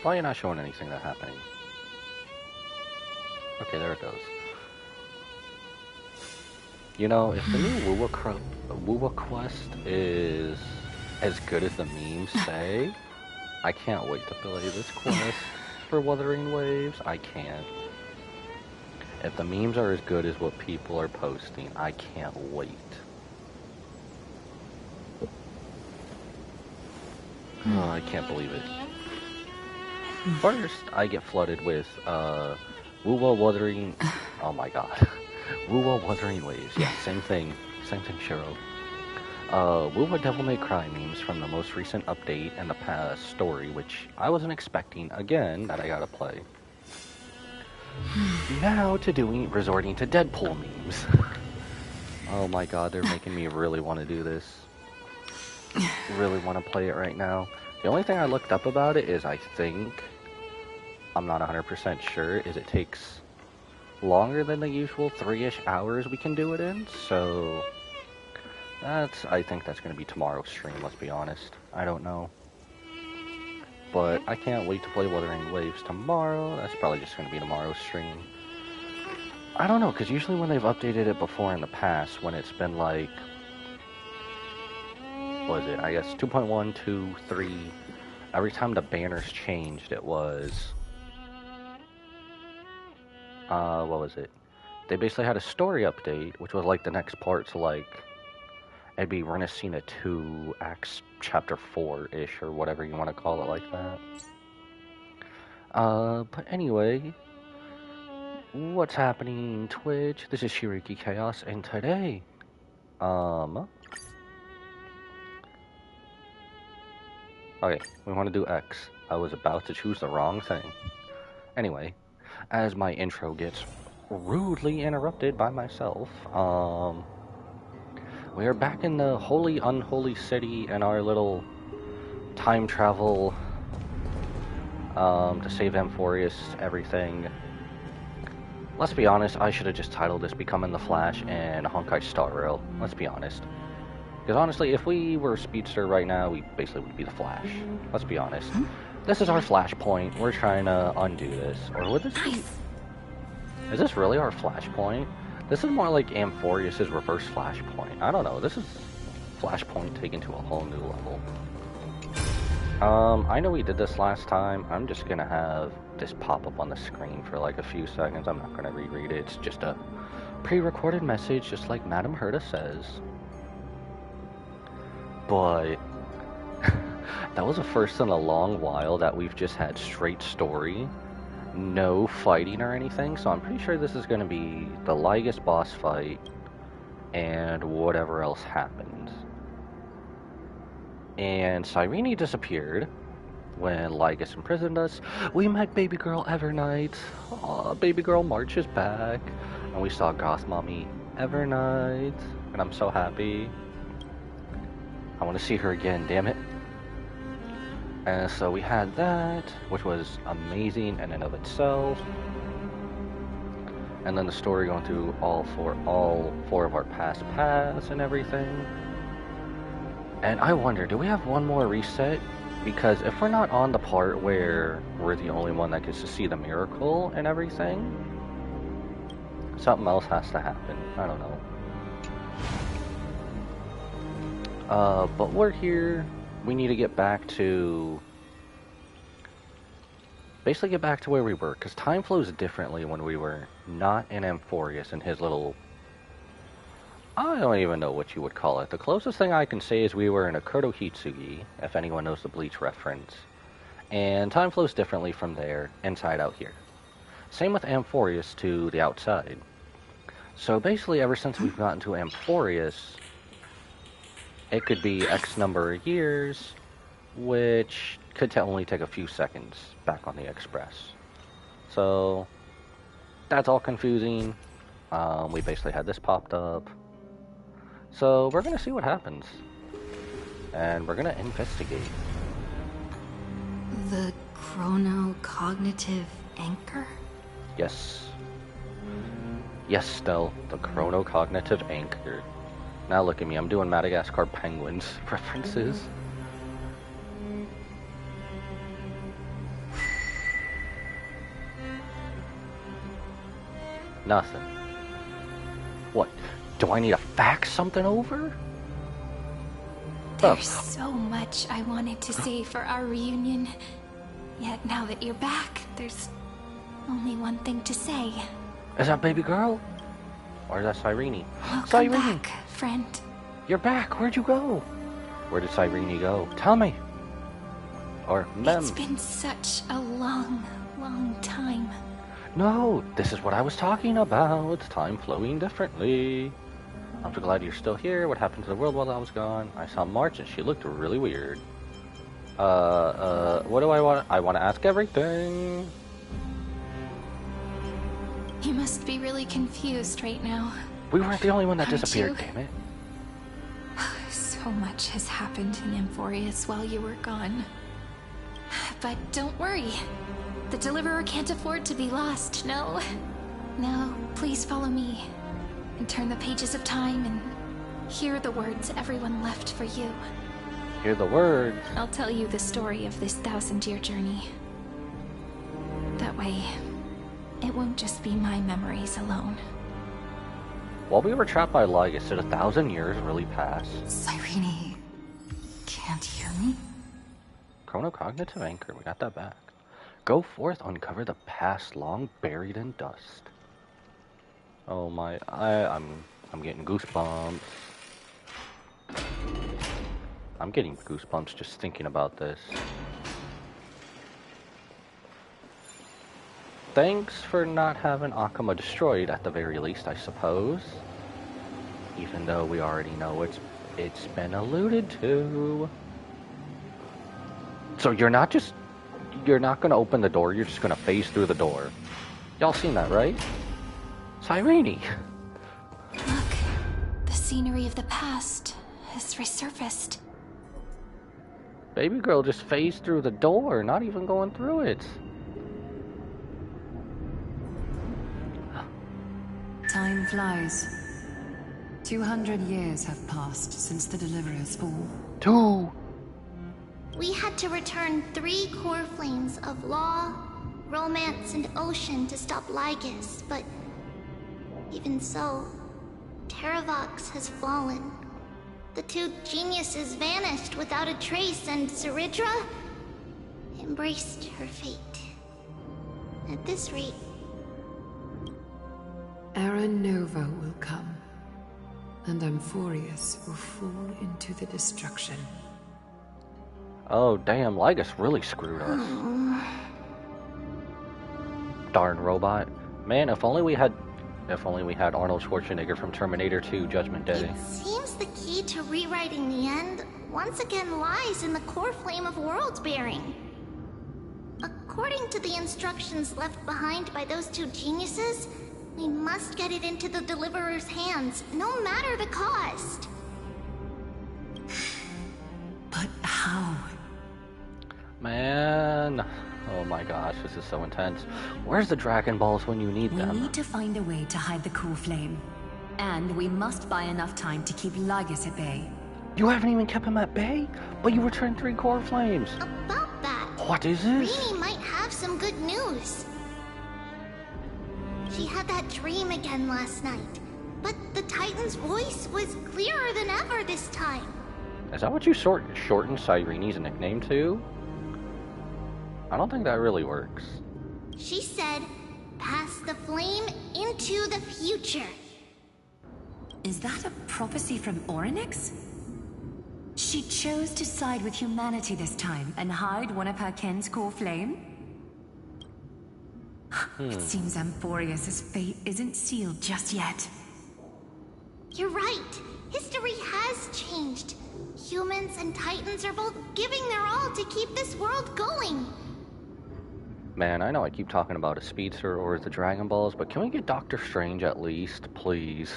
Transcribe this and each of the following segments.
Why are you not showing anything that's happening? Okay, there it goes. You know, if the new Wuwa quest is as good as the memes say, I can't wait to play this quest for Wuthering Waves. I can't. If the memes are as good as what people are posting, I can't wait. Oh, I can't believe it. First, I get flooded with, Wuwa Wuthering... Oh my god. Wuwa Wuthering Waves. Yeah, same thing. Same thing, Shiro. Wuwa Devil May Cry memes from the most recent update and the past story, which I wasn't expecting, again, that I gotta play. Now to resorting to Deadpool memes. Oh my god, they're making me really want to do this. Really want to play it right now. The only thing I looked up about it is I think, I'm not 100% sure, is it takes longer than the usual 3-ish hours we can do it in, so I think that's going to be tomorrow's stream, let's be honest. I don't know. But I can't wait to play Wuthering Waves tomorrow. That's probably just going to be tomorrow's stream. I don't know, because usually when they've updated it before in the past, when it's been like, what was it, I guess 2.1, 2, 3, every time the banners changed, it was, what was it? They basically had a story update, which was like the next part to like, it'd be Renacina 2, Acts Chapter 4-ish, or whatever you want to call it like that. But anyway, what's happening, Twitch? This is Shiriki Chaos, and today, okay, we want to do X. I was about to choose the wrong thing. Anyway, as my intro gets rudely interrupted by myself, we are back in the holy, unholy city in our little time travel, to save Amphorius, everything. Let's be honest, I should have just titled this Becoming the Flash and Honkai Star Rail. Let's be honest. Because honestly, if we were a speedster right now, we basically would be the Flash. Let's be honest. This is our flashpoint. We're trying to undo this. Or would this be... Is this really our flashpoint? This is more like Amphorius' reverse flashpoint. I don't know. This is flashpoint taken to a whole new level. I know we did this last time. I'm just gonna have this pop up on the screen for like a few seconds. I'm not gonna reread it. It's just a pre-recorded message, just like Madam Herta says. But that was the first in a long while that we've just had straight story, no fighting or anything, so I'm pretty sure this is going to be the Lygus boss fight and whatever else happened. And Cyrene disappeared when Lygus imprisoned us. We met Baby Girl Evernight. Aw, Baby Girl March is back. And we saw Goth Mommy Evernight, and I'm so happy. I want to see her again, damn it. And so we had that, which was amazing in and of itself. And then the story going through all four of our past paths and everything. And I wonder, do we have one more reset? Because if we're not on the part where we're the only one that gets to see the miracle and everything, something else has to happen. I don't know. But we're here. We need to get back to... basically get back to where we were, because time flows differently when we were not in Amphorius and his little... I don't even know what you would call it. The closest thing I can say is we were in a Koto Hitsugi, if anyone knows the Bleach reference. And time flows differently from there, inside out here. Same with Amphorius to the outside. So basically, ever since we've gotten to Amphorius, it could be X number of years, which could only take a few seconds back on the Express. So, that's all confusing. We basically had this popped up. So, we're going to see what happens. And we're going to investigate. The chronocognitive anchor? Yes. Yes, Stell, the chronocognitive anchor. Now look at me, I'm doing Madagascar penguins references. Nothing. What? Do I need to fax something over? There's so much I wanted to say for our reunion. Yet now that you're back, there's only one thing to say. Is that baby girl? Or is that Cyrene? Welcome back, friend. You're back. Where'd you go? Where did Cyrene go? Tell me. Or Mem. It's been such a long, long time. No, this is what I was talking about. Time flowing differently. I'm so glad you're still here. What happened to the world while I was gone? I saw March and she looked really weird. What do I want? I want to ask everything. You must be really confused right now. We weren't the only one that Aren't disappeared, you? damn it. So much has happened in Amphorius while you were gone. But don't worry. The Deliverer can't afford to be lost, no? No, please follow me. And turn the pages of time and hear the words everyone left for you. Hear the words. I'll tell you the story of this 1,000-year journey. That way, it won't just be my memories alone. While we were trapped by Lygus, did 1,000 years really pass? Cyrene can't hear me? Chronocognitive anchor, we got that back. Go forth, uncover the past long buried in dust. Oh my, I'm getting goosebumps. I'm getting goosebumps just thinking about this. Thanks for not having Akuma destroyed at the very least, I suppose. Even though we already know it's been alluded to. So you're not gonna open the door, you're just gonna phase through the door. Y'all seen that, right? Cyrene! Look, the scenery of the past has resurfaced. Baby girl just phased through the door, not even going through it. Time flies. 200 years have passed since the Deliverer's fall. 2! We had to return 3 core flames of law, romance, and ocean to stop Lygus, but even so, Terravox has fallen. The 2 geniuses vanished without a trace, and Zeridra embraced her fate. At this rate, Era Nova will come, and Amphorius will fall into the destruction. Oh damn, Lygus really screwed us. Darn robot. Man, if only we had Arnold Schwarzenegger from Terminator 2 Judgment Day. it seems the key to rewriting the end once again lies in the core flame of world bearing. According to the instructions left behind by those 2 geniuses, we must get it into the Deliverer's hands, no matter the cost. But how? Man. Oh my gosh, this is so intense. Where's the Dragon Balls when you need We them? need to find a way to hide the core flame. And we must buy enough time to keep Lygus at bay. You haven't even kept him at bay? But you returned 3 core flames. About that, What is this? Rini might have some good news. She had that dream again last night, but the Titan's voice was clearer than ever this time. Is that what you shortened Cyrene's nickname to? I don't think that really works. She said, pass the flame into the future. Is that a prophecy from Orynyx? She chose to side with humanity this time and hide one of her kin's core flame? It seems Amphorius' fate isn't sealed just yet. You're right. History has changed. Humans and Titans are both giving their all to keep this world going. Man, I know I keep talking about a speedster or the Dragon Balls, but can we get Doctor Strange at least, please?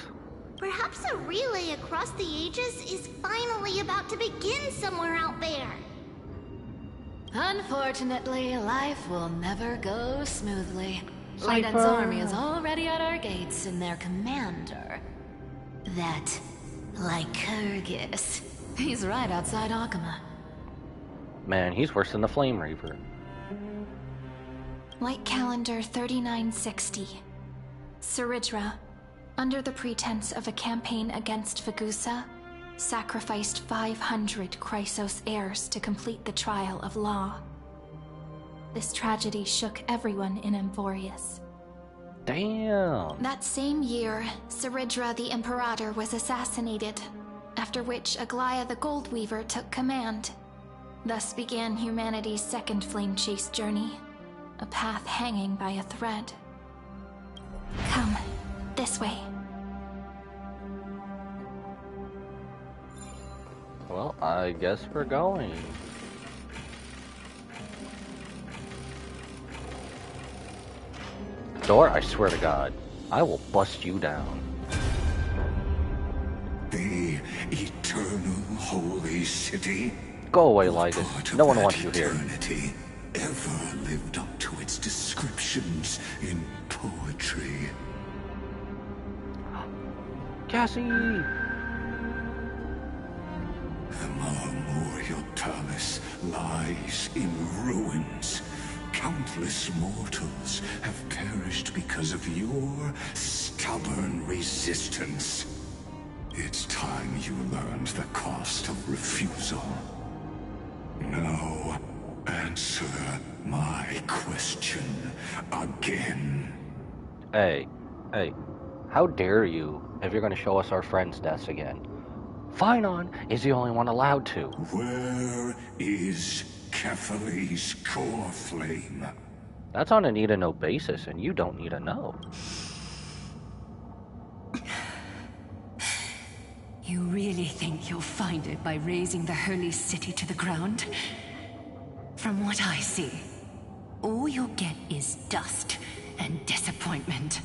Perhaps a relay across the ages is finally about to begin somewhere out there. Unfortunately, life will never go smoothly. Cypher. Lyden's army is already at our gates, and their commander, that Lycurgus, he's right outside Akuma. Man, he's worse than the Flame Reaver. Light calendar 3960. Saridra, under the pretense of a campaign against Vagusa, sacrificed 500 Chrysos heirs to complete the trial of Law. This tragedy shook everyone in Amphorius. Damn. That same year, Saridra the Imperator was assassinated, after which Aglaya the Goldweaver took command. Thus began humanity's second flame chase journey, a path hanging by a thread. Come, this way. Well, I guess we're going. Door, I swear to God, I will bust you down. The eternal holy city. Go away, Lygus. No one wants you here. Eternity ever lived up to its descriptions in poetry. Cassie! The Marmorial Palace lies in ruins. Countless mortals have perished because of your stubborn resistance. It's time you learned the cost of refusal. Now, answer my question again. Hey, how dare you if you're gonna show us our friends' deaths again? Phynon is the only one allowed to. Where is Kephalie's core flame? That's on a need-to-know basis, and you don't need to know. You really think you'll find it by razing the holy city to the ground? From what I see, all you'll get is dust and disappointment.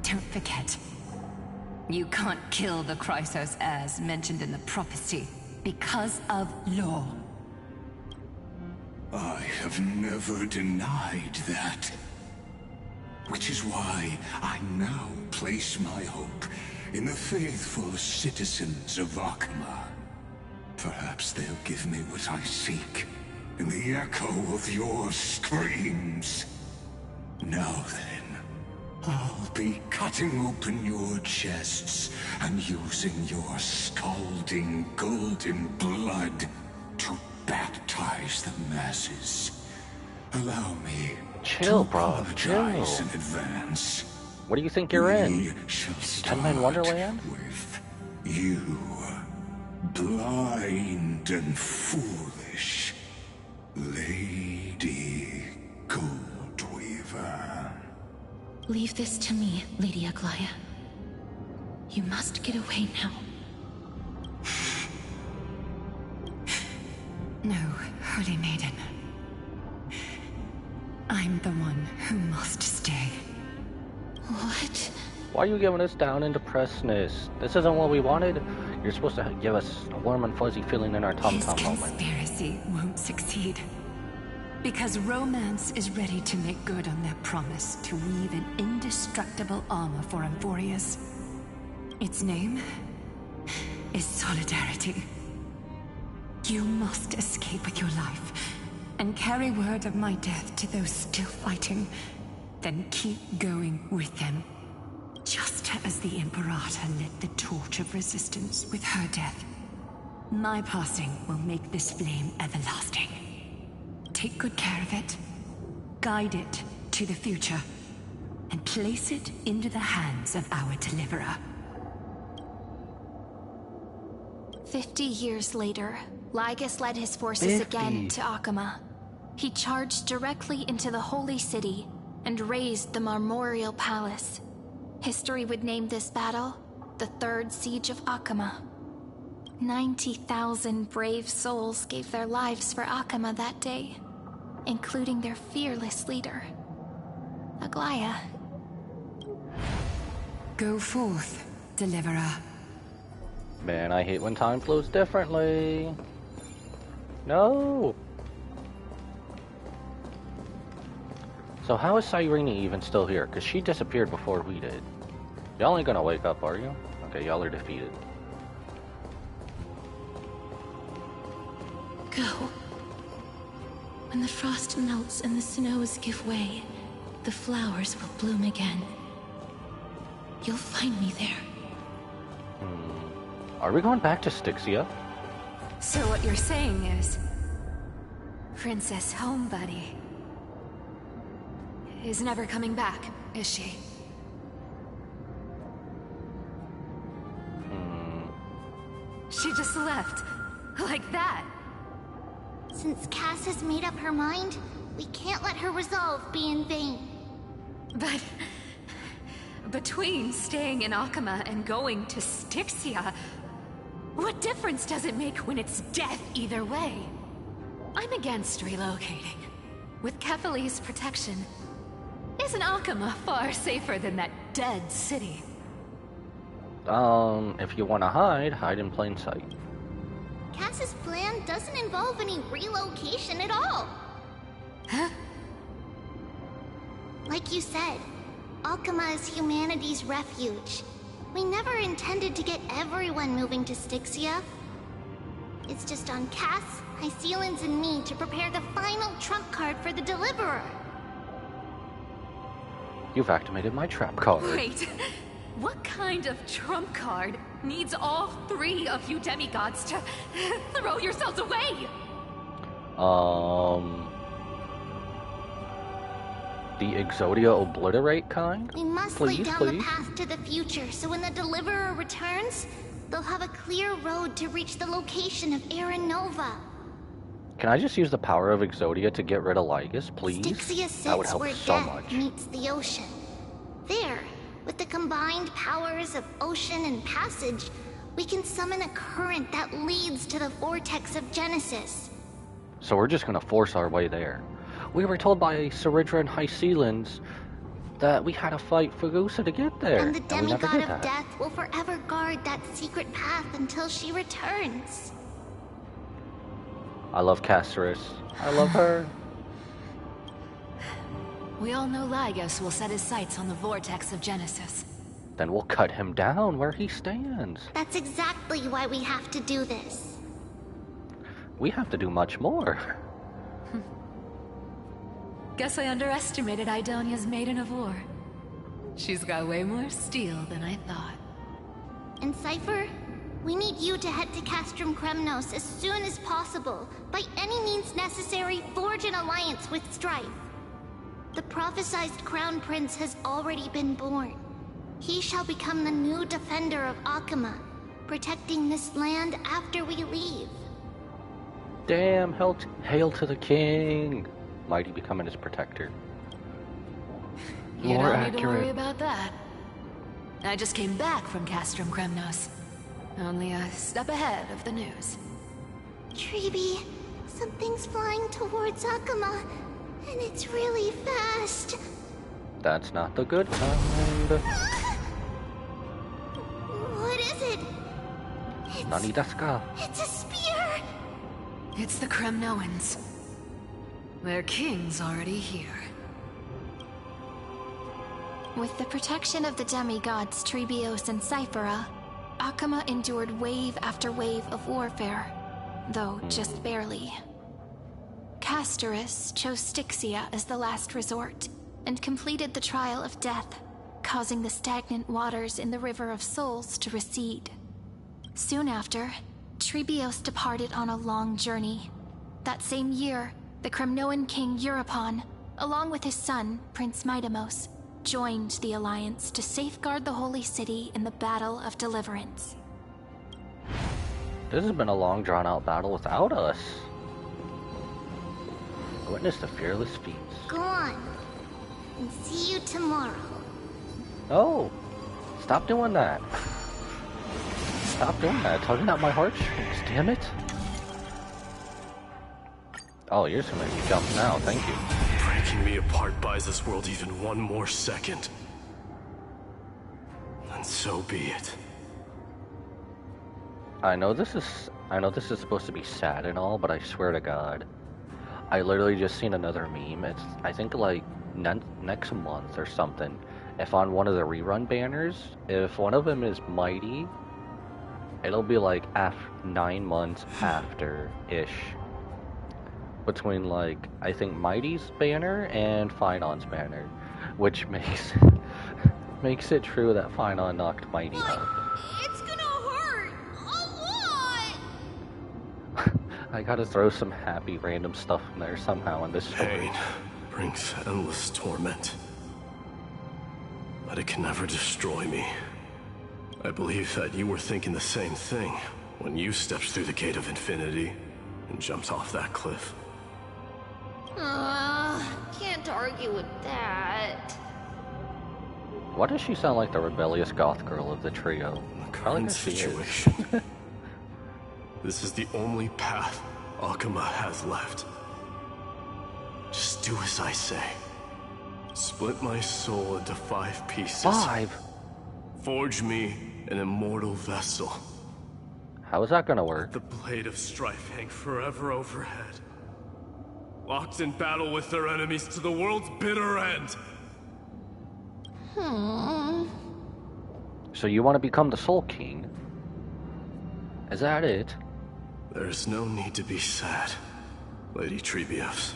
Don't forget, you can't kill the Chrysos heirs mentioned in the prophecy because of law. I have never denied that. Which is why I now place my hope in the faithful citizens of Akama. Perhaps they'll give me what I seek in the echo of your screams. Now then, I'll be cutting open your chests and using your scalding golden blood to baptize the masses. Allow me Chill, to bro. apologize Chill. in advance. What do you think you're in? We shall Ten Man start Wonderland? with you, blind and foolish Lady Goldweaver. Leave this to me, Lady Aglaya. You must get away now. No, Holy Maiden. I'm the one who must stay. What? Why are you giving us down and depressedness? This isn't what we wanted. You're supposed to give us a warm and fuzzy feeling in our His tum-tum moment. conspiracy won't succeed. Because romance is ready to make good on their promise to weave an indestructible armor for Amphorius. Its name is Solidarity. You must escape with your life and carry word of my death to those still fighting. Then keep going with them. Just as the Imperator lit the torch of resistance with her death, my passing will make this flame everlasting. Take good care of it, guide it to the future, and place it into the hands of our deliverer. 50 years later, Lygus led his forces 50. again to Akama. He charged directly into the Holy City and razed the Marmorial Palace. History would name this battle the Third Siege of Akama. 90,000 brave souls gave their lives for Akama that day, including their fearless leader, Aglaya. Go forth, deliverer. Man, I hate when time flows differently. No! So how is Cyrene even still here? Because she disappeared before we did. Y'all ain't gonna wake up, are you? Okay, y'all are defeated. Go. When the frost melts and the snows give way, the flowers will bloom again. You'll find me there. Are we going back to Styxia? So what you're saying is... Princess Homebuddy is never coming back, is she? She just left. Like that. Since Cass has made up her mind, we can't let her resolve be in vain. But... between staying in Akama and going to Styxia, what difference does it make when it's death either way? I'm against relocating. With Kefali's protection, isn't Akama far safer than that dead city? If you want to hide in plain sight. Cass's plan doesn't involve any relocation at all. Huh? Like you said, Alchema is humanity's refuge. We never intended to get everyone moving to Styxia. It's just on Cass, Hycealans, and me to prepare the final trump card for the Deliverer. You've activated my trap card. Wait, what kind of trump card needs all three of you demigods to throw yourselves away? The Exodia Obliterate kind? We must lay down the path to the future, so when the Deliverer returns, they'll have a clear road to reach the location of Aaron Nova. Can I just use the power of Exodia to get rid of Lygus, please? Styxia That would sits help where so death much. meets the ocean. There, with the combined powers of ocean and passage, we can summon a current that leads to the vortex of Genesis. So we're just gonna force our way there. We were told by Saridra and Hycealans that we had to fight Fugusa to get there. And the we never demigod did of that. death will forever guard that secret path until she returns. I love Caceres. I love her. We all know Lygus will set his sights on the vortex of Genesis. Then we'll cut him down where he stands. That's exactly why we have to do this. We have to do much more. Guess I underestimated Idonia's Maiden of War. She's got way more steel than I thought. And Cypher, we need you to head to Castrum Kremnos as soon as possible. By any means necessary, forge an alliance with Strife. The prophesized Crown Prince has already been born. He shall become the new defender of Akama, protecting this land after we leave. Damn, hail to the king. Mighty becoming his protector. You More don't need to worry accurate. about that. I just came back from Castrum Kremnos. Only a step ahead of the news. Treeby, something's flying towards Akama, and it's really fast. That's not the good kind. What is it? Nani desu ka? It's a spear! It's the Kremnoans. Their king's already here. With the protection of the demigods Trebios and Cyphera, Akama endured wave after wave of warfare, though just barely. Castoris chose Styxia as the last resort, and completed the trial of death, causing the stagnant waters in the River of Souls to recede. Soon after, Trebios departed on a long journey. That same year, the Kremnoan king Euripon, along with his son, Prince Midamos, joined the Alliance to safeguard the Holy City in the Battle of Deliverance. This has been a long drawn-out battle without us. Witness the fearless feats. Go on, and see you tomorrow. Oh, stop doing that. Stop doing that. Tugging at my heartstrings, damn it. Oh, you're just gonna make me jump now, thank you. Breaking me apart buys this world even one more second. And so be it. I know this is supposed to be sad and all, but I swear to God, I literally just seen another meme. It's, I think, like next month or something. If on one of the rerun banners, if one of them is Mighty, it'll be like 9 months after-ish. Between, like, I think Mighty's banner and Finon's banner. Which makes Makes it true that Final knocked Mighty But out. it's gonna hurt a lot. I gotta throw some happy random stuff in there somehow in this story. Pain brings endless torment, but it can never destroy me. I believe that you were thinking the same thing when you stepped through the gate of infinity and jumped off that cliff. Can't argue with that. Why does she sound like the rebellious goth girl of the trio? The Probably current 'cause she is. situation. This is the only path Akuma has left. Just do as I say. Split my soul into 5 pieces. 5? Forge me an immortal vessel. How is that gonna work? The blade of strife hang forever overhead. Locked in battle with their enemies to the world's bitter end. So you want to become the Soul King? Is that it? There's no need to be sad, Lady Treebeos.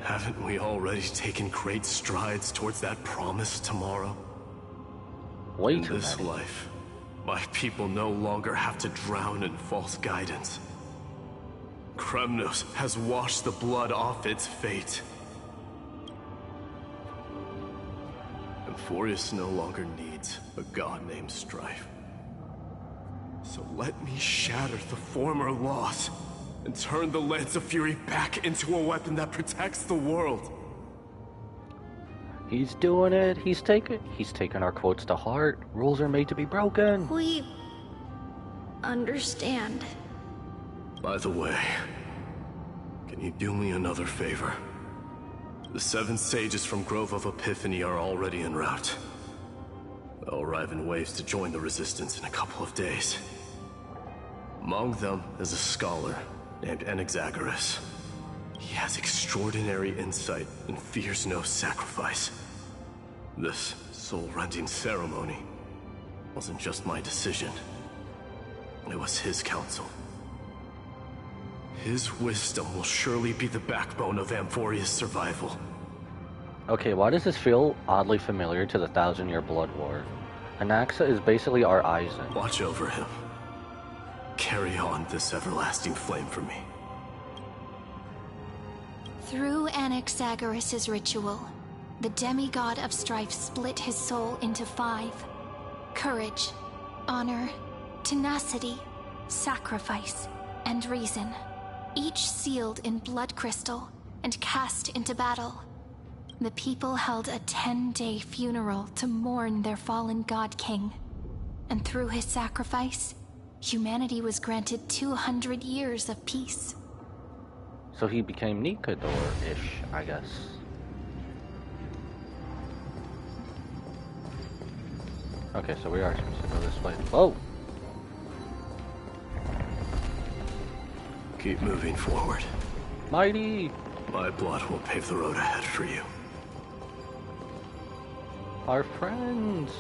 Haven't we already taken great strides towards that promised tomorrow? Way In too this many. life, my people no longer have to drown in false guidance. Kremnos has washed the blood off its fate. Emphorius no longer needs a god named Strife. So let me shatter the former loss and turn the Lance of Fury back into a weapon that protects the world. He's doing it. He's taking our quotes to heart. Rules are made to be broken. We understand. By the way, can you do me another favor? The 7 sages from Grove of Epiphany are already en route. They'll arrive in waves to join the resistance in a couple of days. Among them is a scholar named Anaxagoras. He has extraordinary insight and fears no sacrifice. This soul-rending ceremony wasn't just my decision. It was his counsel. His wisdom will surely be the backbone of Amphoria's survival. Okay, why does this feel oddly familiar to the 1,000-Year Blood War? Anaxa is basically our Aizen. Watch over him. Carry on this everlasting flame for me. Through Anaxagoras' ritual, the demigod of strife split his soul into 5. Courage, honor, tenacity, sacrifice, and reason. Each sealed in blood crystal and cast into battle. The people held a 10-day funeral to mourn their fallen god king. And through his sacrifice, humanity was granted 200 years of peace. So he became Nikador-ish, I guess. Okay, so we are supposed to go this way. Whoa! Keep moving forward. Mighty! My blood will pave the road ahead for you. Our friends!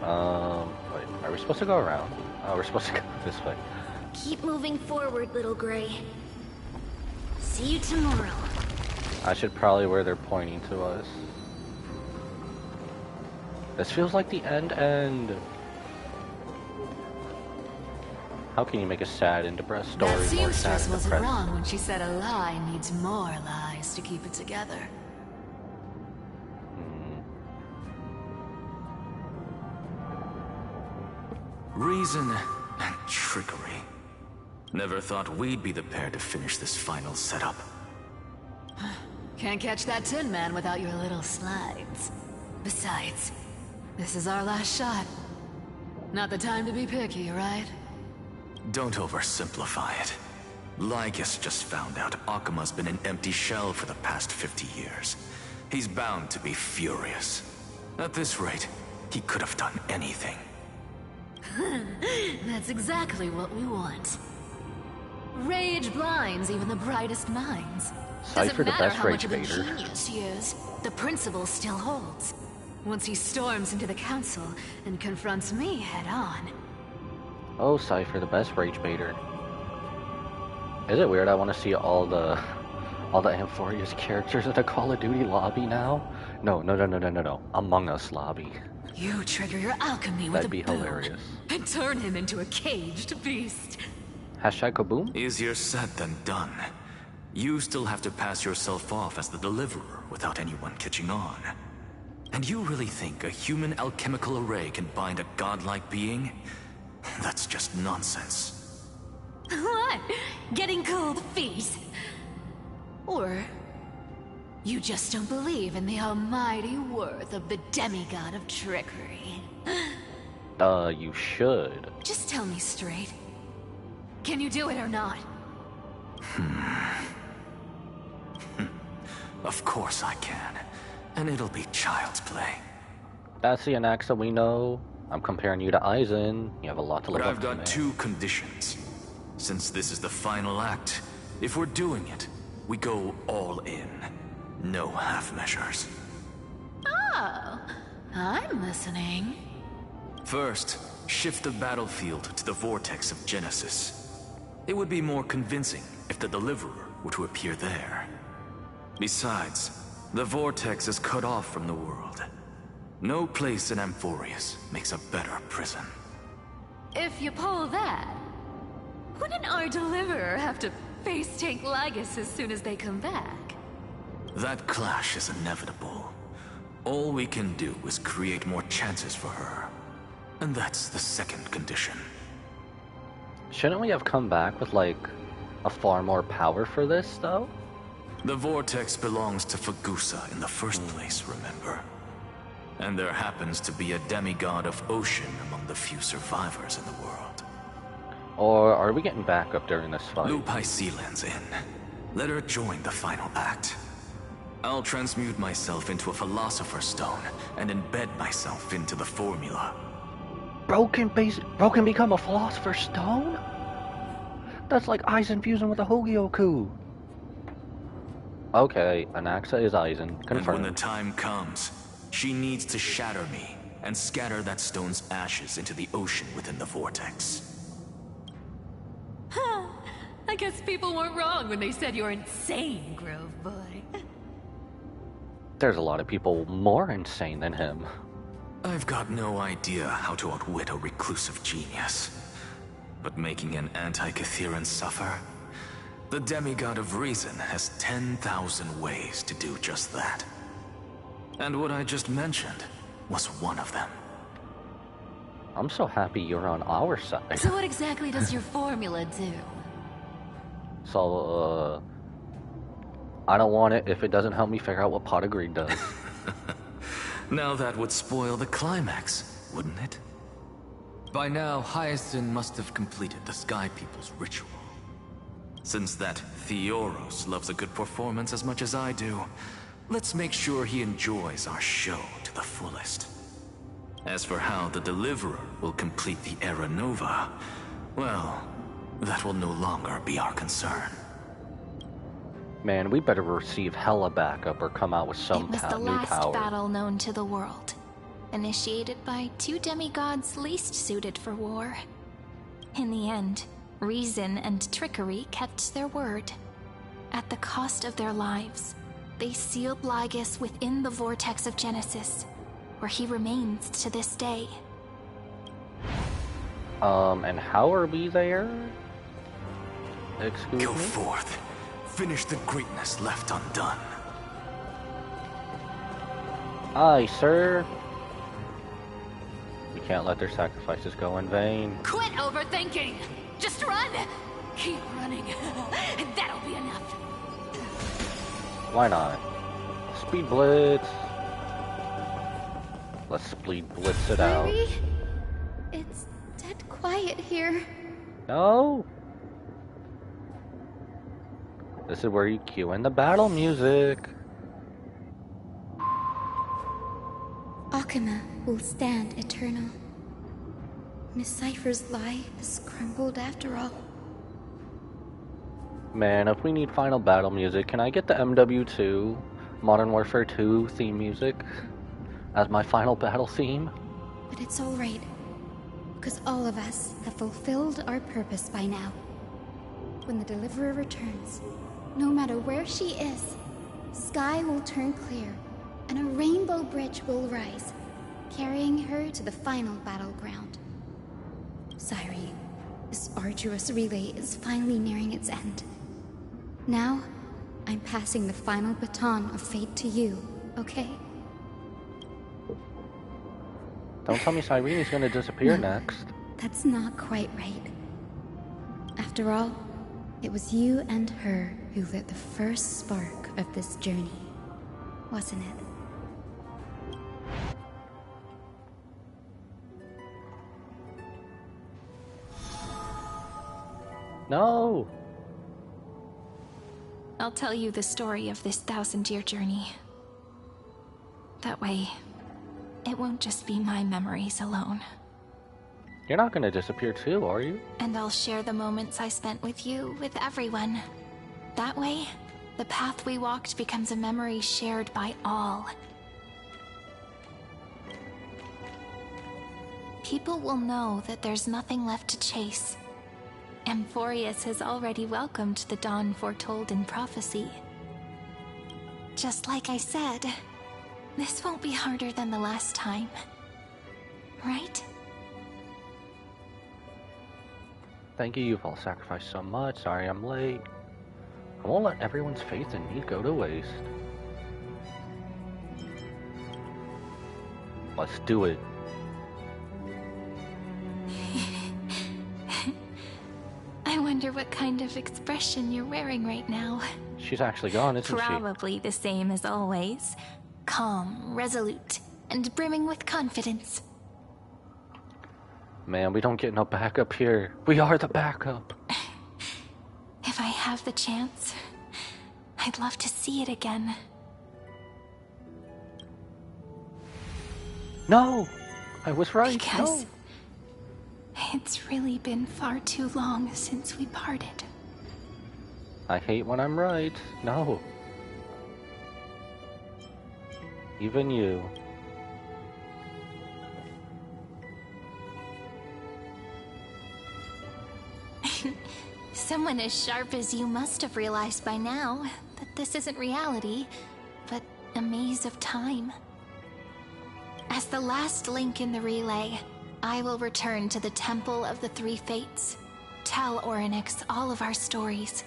Wait, are we supposed to go around? Oh, we're supposed to go this way. Keep moving forward, little Gray. See you tomorrow. I should probably where they're pointing to us. This feels like the end. How can you make a sad and depressed story That more sad seamstress and wasn't depressed? wrong when she said a lie needs more lies to keep it together. Reason and trickery. Never thought we'd be the pair to finish this final setup. Can't catch that Tin Man without your little slides. Besides, this is our last shot. Not the time to be picky, right? Don't oversimplify it. Lycus just found out Akuma's been an empty shell for the past 50 years. He's bound to be furious. At this rate, he could have done anything. That's exactly what we want. Rage blinds even the brightest minds. Cypher Doesn't the matter best how much rage of a baiter. genius he is, the principle still holds. Once he storms into the council and confronts me head on. Oh, Cypher, the best rage baiter. Is it weird I want to see all the All the Amphorius characters in the Call of Duty lobby now? No. Among Us lobby. You trigger your alchemy with That'd a be boom hilarious. and turn him into a caged beast. Hashtag kaboom? Easier said than done. You still have to pass yourself off as the deliverer without anyone catching on. And you really think a human alchemical array can bind a godlike being? That's just nonsense. What? Getting cold feet? Or you just don't believe in the almighty worth of the demigod of trickery? You should. Just tell me straight. Can you do it or not? Of course I can. And it'll be child's play. That's the Anaxa we know. I'm comparing you to Aizen. You have a lot to live But up I've to, got man. 2 conditions. Since this is the final act, if we're doing it, we go all in. No half measures. Oh, I'm listening. First, shift the battlefield to the vortex of Genesis. It would be more convincing if the deliverer were to appear there. Besides, the vortex is cut off from the world. No place in Amphorius makes a better prison. If you pull that, wouldn't our deliverer have to face tank Lygus as soon as they come back? That clash is inevitable. All we can do is create more chances for her. And that's the second condition. Shouldn't we have come back with, like, a far more power for this, though? The vortex belongs to Fagusa in the first place, remember? And there happens to be a demigod of ocean among the few survivors in the world. Or are we getting backup during this fight? Lupai Sealand's in. Let her join the final act. I'll transmute myself into a Philosopher's Stone and embed myself into the formula. Bro can become a Philosopher's Stone? That's like Aizen fusing with a Hogyoku. Okay, Anaxa is Aizen. And Confirmed. when the time comes, she needs to shatter me and scatter that stone's ashes into the ocean within the vortex. Huh. I guess people weren't wrong when they said you're insane, Grove Boy. There's a lot of people more insane than him. I've got no idea how to outwit a reclusive genius. But making an anti-Catheran suffer? The demigod of reason has 10,000 ways to do just that. And what I just mentioned was one of them. I'm so happy you're on our side. So what exactly does your formula do? So, I don't want it if it doesn't help me figure out what Pot of Greed does. Now that would spoil the climax, wouldn't it? By now, Hyacinth must have completed the Sky People's ritual. Since that Theoros loves a good performance as much as I do, let's make sure he enjoys our show to the fullest. As for how the Deliverer will complete the Era Nova, well, that will no longer be our concern. Man, we better receive hella backup or come out with some It was the new last power. battle known to the world, initiated by 2 demigods least suited for war. In the end, reason and trickery kept their word. At the cost of their lives, they sealed Lygus within the vortex of Genesis, where he remains to this day. And how are we there? Excuse Go me? forth. Finish the greatness left undone. Aye, sir. We can't let their sacrifices go in vain. Quit overthinking! Just run! Keep running, and that'll be enough. Why not? Speed Blitz. Let's Speed Blitz it out. Hurry! It's dead quiet here. No! This is where you cue in the battle music. Akama will stand eternal. Miss Cypher's lie has crumbled after all. Man, if we need final battle music, can I get the MW2 Modern Warfare 2 theme music as my final battle theme? But it's alright, because all of us have fulfilled our purpose by now. When the Deliverer returns, no matter where she is, sky will turn clear, and a rainbow bridge will rise, carrying her to the final battleground. Sairi, this arduous relay is finally nearing its end. Now, I'm passing the final baton of fate to you, okay? Don't tell me Cyrene's gonna disappear next. That's not quite right. After all, it was you and her who lit the first spark of this journey, wasn't it? No! I'll tell you the story of this 1,000-year journey. That way, it won't just be my memories alone. You're not gonna disappear too, are you? And I'll share the moments I spent with you with everyone. That way, the path we walked becomes a memory shared by all. People will know that there's nothing left to chase. Amphorius has already welcomed the dawn foretold in prophecy. Just like I said, this won't be harder than the last time. Right? Thank you, you've all sacrificed so much. Sorry I'm late. I won't let everyone's faith in me go to waste. Let's do it. I wonder what kind of expression you're wearing right now. She's actually gone, isn't she? Probably the same as always. Calm, resolute, and brimming with confidence. Man, we don't get no backup here. We are the backup. If I have the chance, I'd love to see it again. No! I was right. Because no. It's really been far too long since we parted. I hate when I'm right. No. Even you. Someone as sharp as you must have realized by now that this isn't reality, but a maze of time. As the last link in the relay, I will return to the Temple of the Three Fates, tell Orynyx all of our stories,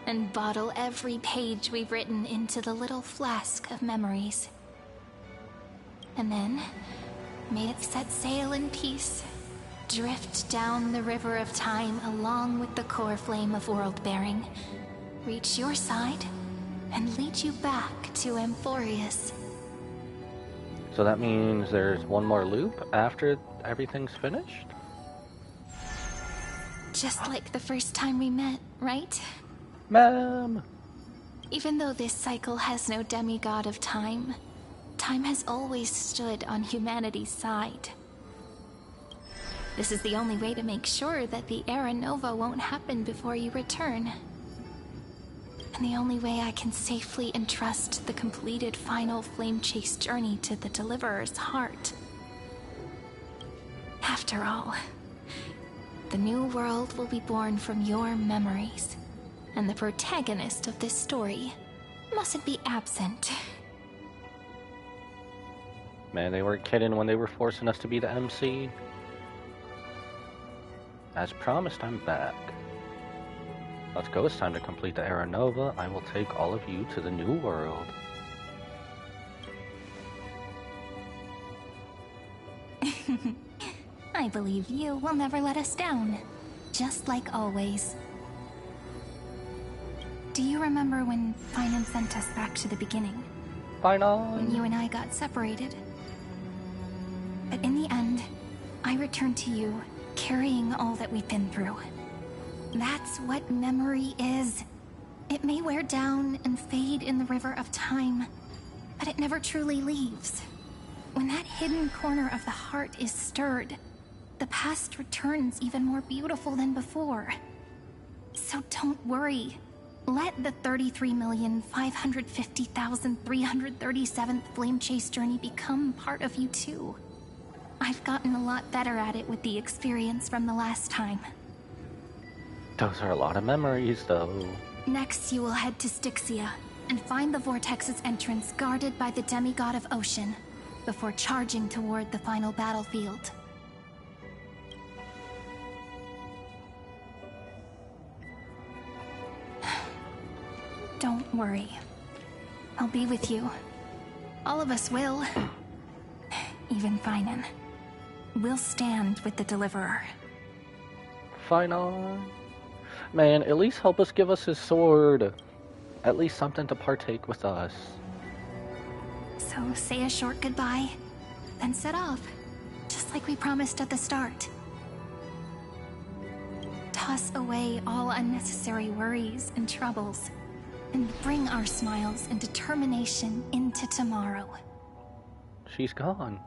and bottle every page we've written into the little flask of memories. And then, may it set sail in peace, drift down the river of time along with the core flame of world-bearing, reach your side, and lead you back to Amphorius. So that means there's one more loop after everything's finished? Just like the first time we met, right? Ma'am! Even though this cycle has no demigod of time, time has always stood on humanity's side. This is the only way to make sure that the Era Nova won't happen before you return. And the only way I can safely entrust the completed final flame chase journey to the Deliverer's heart. After all, the new world will be born from your memories, and the protagonist of this story mustn't be absent. Man, they weren't kidding when they were forcing us to be the MC. As promised, I'm back. Let's go, it's time to complete the Era Nova. I will take all of you to the new world. I believe you will never let us down, just like always. Do you remember when Finan sent us back to the beginning? Finan! When you and I got separated? But in the end, I returned to you, carrying all that we've been through. That's what memory is. It may wear down and fade in the river of time, but it never truly leaves. When that hidden corner of the heart is stirred, the past returns even more beautiful than before. So don't worry. Let the 33,550,337th Flame Chase journey become part of you too. I've gotten a lot better at it with the experience from the last time. Those are a lot of memories, though. Next, you will head to Styxia and find the Vortex's entrance guarded by the demigod of ocean before charging toward the final battlefield. Don't worry. I'll be with you. All of us will. Even Finan. We'll stand with the Deliverer. Finan. Man, at least help us, give us his sword. At least something to partake with us. So say a short goodbye, then set off. Just like we promised at the start. Toss away all unnecessary worries and troubles, and bring our smiles and determination into tomorrow. She's gone.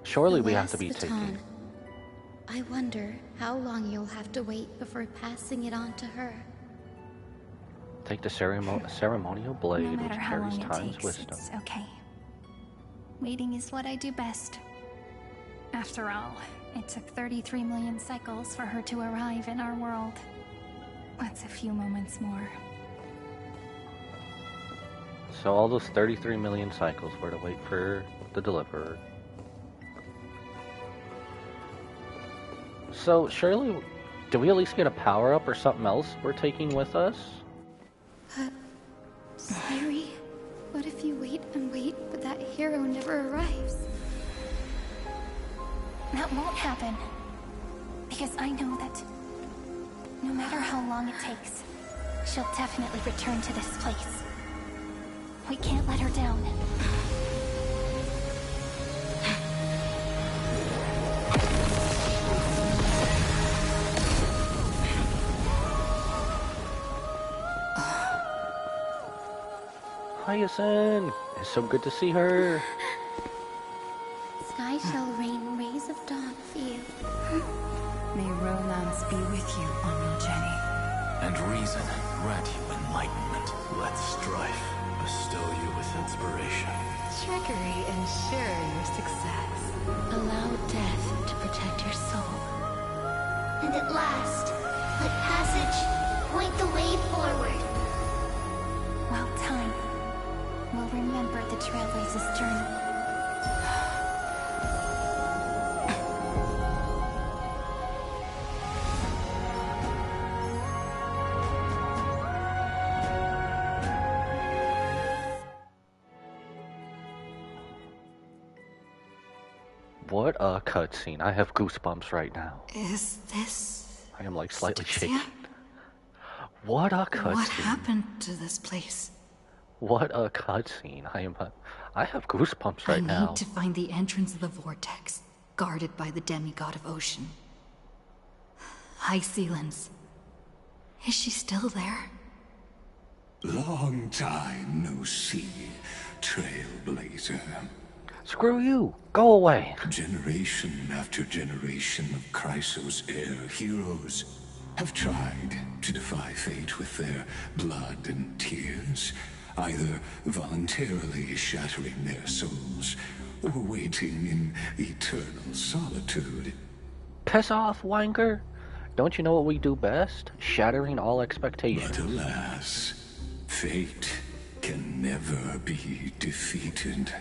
Surely we have to be taking. I wonder how long you'll have to wait before passing it on to her. Take the ceremonial blade, No which matter how carries long it time's takes, wisdom. it's okay. Waiting is what I do best. After all, it took 33 million cycles for her to arrive in our world. That's a few moments more. So all those 33 million cycles were to wait for the Deliverer. So surely, do we at least get a power-up or something else we're taking with us? Sayuri, what if you wait and wait, but that hero never arrives? That won't happen. Because I know that no matter how long it takes, she'll definitely return to this place. We can't let her down. Hyacinth! It's so good to see her. Sky shall rain rays of dawn for you. May romance be with you, Honorable Jenny. And reason grant you enlightenment. Let strife bestow you with inspiration. Trickery ensure your success. Allow death to protect your soul. And at last, let passage point the way forward. While time will remember the Trailblazer's journey. What a cutscene. I have goosebumps right now. Is this... I am like slightly Styxia? shaking. What a cutscene. What happened to this place? What a cutscene. I have goosebumps right now. I need to find the entrance of the vortex, guarded by the demigod of ocean. High Sealans. Is she still there? Long time no see, Trailblazer. Screw you. Go away. Generation after generation of Chrysos Air heroes have tried to defy fate with their blood and tears, either voluntarily shattering their souls or waiting in eternal solitude. Piss off, wanker. Don't you know what we do best? Shattering all expectations. But alas, fate can never be defeated.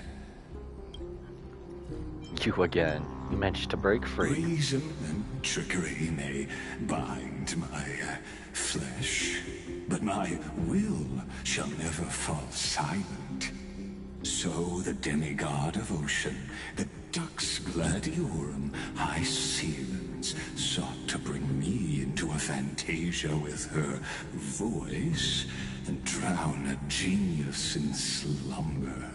You again. You managed to break free. Reason and trickery may bind my flesh, but my will shall never fall silent. So the demigod of ocean, the Dux Gladiorum, High Sealans, sought to bring me into a fantasia with her voice and drown a genius in slumber.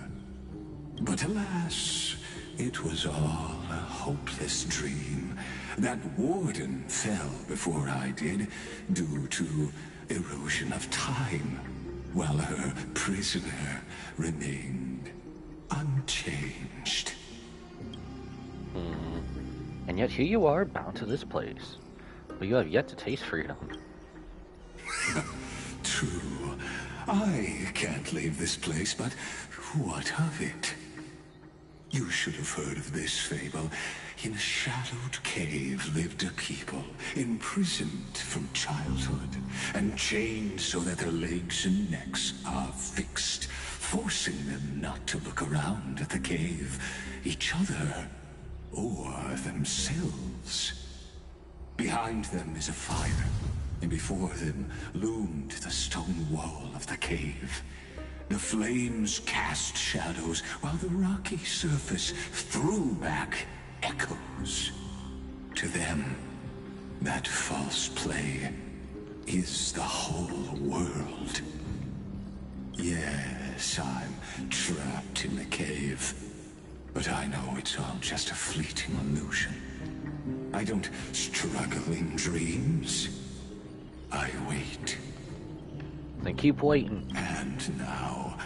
But alas, it was all a hopeless dream. That warden fell before I did, due to erosion of time, while her prisoner remained unchanged. And yet here you are, bound to this place. But you have yet to taste freedom. True. I can't might leave this place, but what of it? You should have heard of this fable. In a shadowed cave lived a people, imprisoned from childhood, and chained so that their legs and necks are fixed, forcing them not to look around at the cave, each other, or themselves. Behind them is a fire, and before them loomed the stone wall of the cave. The flames cast shadows, while the rocky surface threw back echoes. To them, that false play is the whole world. Yes, I'm trapped in the cave, but I know it's all just a fleeting illusion. I don't struggle in dreams. I wait. Then keep waiting. And now,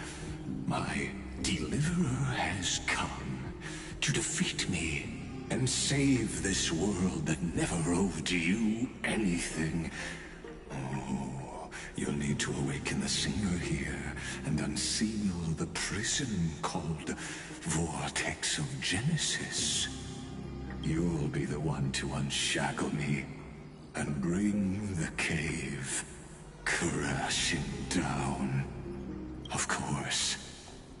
my deliverer has come to defeat me and save this world that never owed you anything. Oh, you'll need to awaken the singer here and unseal the prison called Vortex of Genesis. You'll be the one to unshackle me and bring the cave crashing down. Of course,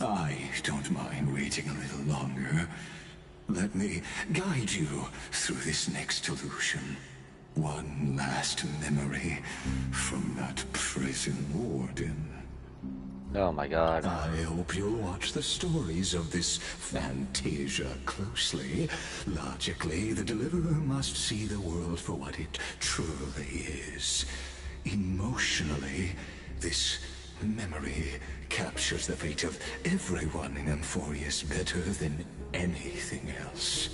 I don't mind waiting a little longer. Let me guide you through this next illusion. One last memory from that prison warden. Oh my god. I hope you'll watch the stories of this Fantasia closely. Logically, the Deliverer must see the world for what it truly is. Emotionally, this memory captures the fate of everyone in Emphorius better than anything else.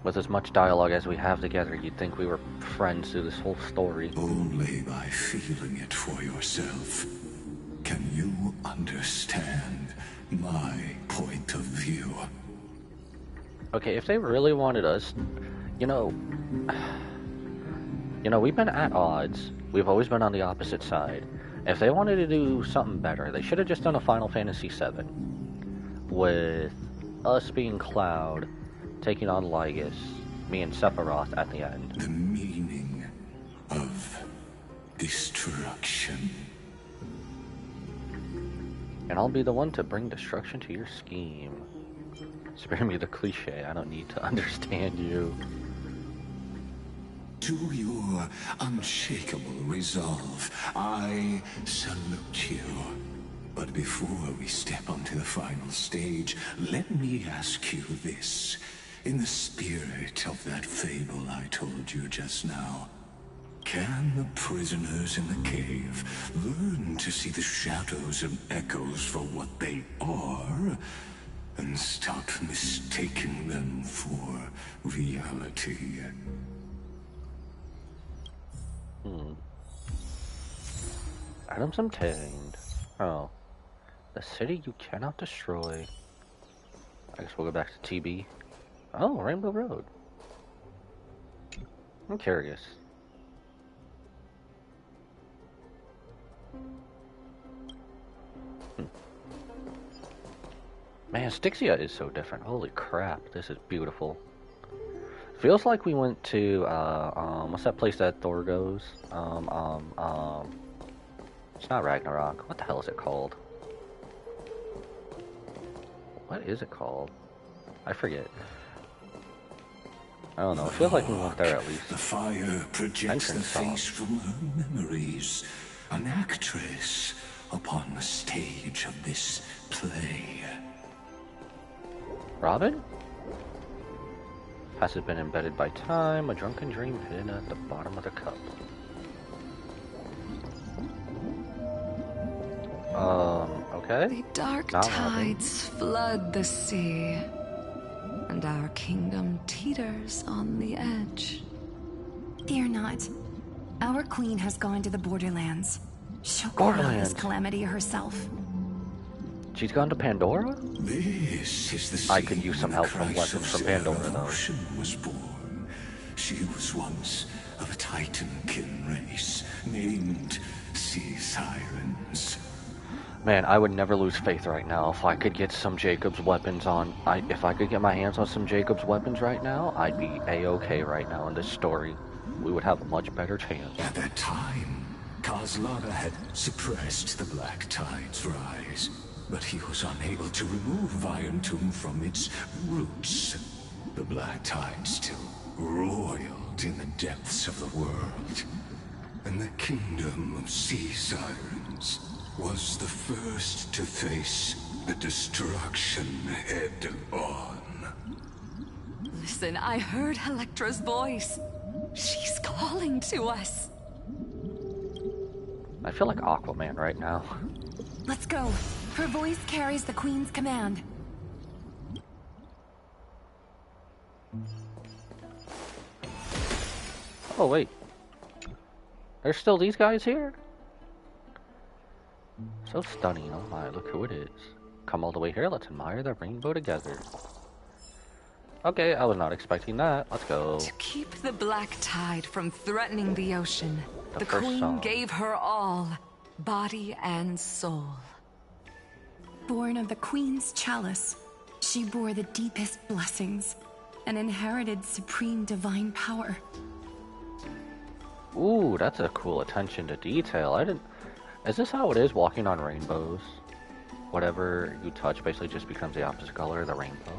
With as much dialogue as we have together, you'd think we were friends through this whole story. Only by feeling it for yourself can you understand my point of view. Okay, if they really wanted us, you know, we've been at odds. We've always been on the opposite side. If they wanted to do something better, they should have just done a Final Fantasy VII. With us being Cloud, taking on Lygus, me and Sephiroth at the end. The meaning of destruction. And I'll be the one to bring destruction to your scheme. Spare me the cliche, I don't need to understand you. To your unshakable resolve, I salute you. But before we step onto the final stage, let me ask you this. In the spirit of that fable I told you just now, can the prisoners in the cave learn to see the shadows and echoes for what they are, and stop mistaking them for reality? Items obtained. Oh. The city you cannot destroy. I guess we'll go back to TB. Oh, Rainbow Road. I'm curious. Man, Styxia is so different. Holy crap, this is beautiful. Feels like we went to, what's that place that Thor goes? It's not Ragnarok. What the hell is it called? What is it called? I forget. I don't know. It feels like we went there at least. The fire projects the face from her memories. An actress upon the stage of this play. Robin? Has it been embedded by time? A drunken dream hidden at the bottom of the cup. Okay. The dark Not tides flood the sea, and our kingdom teeters on the edge. Fear not. Our queen has gone to the Borderlands. She'll quell this calamity herself. She's gone to Pandora? This is the I could use some help from lessons from Pandora, though. Was born. She was once of a Titankin race named Sea Sirens. Man, I would never lose faith right now if I could get some Jacob's weapons on. If I could get my hands on some Jacob's weapons right now, I'd be a-okay right now in this story. We would have a much better chance. At that time, Kozlana had suppressed the Black Tide's rise, but he was unable to remove Iron Tomb from its roots. The Black Tide still roiled in the depths of the world, and the Kingdom of Sea Sirens was the first to face the destruction head-on. Listen, I heard Electra's voice. She's calling to us. I feel like Aquaman right now. Let's go. Her voice carries the Queen's command. Oh, wait. There's still these guys here? So stunning. Oh my, look who it is. Come all the way here, let's admire the rainbow together. Okay, I was not expecting that. Let's go. To keep the Black Tide from threatening the ocean, the Queen song. gave her all, body and soul. Born of the Queen's chalice, she bore the deepest blessings and inherited supreme divine power. Ooh, that's a cool attention to detail. I didn't... Is this how it is walking on rainbows? Whatever you touch basically just becomes the opposite color of the rainbow.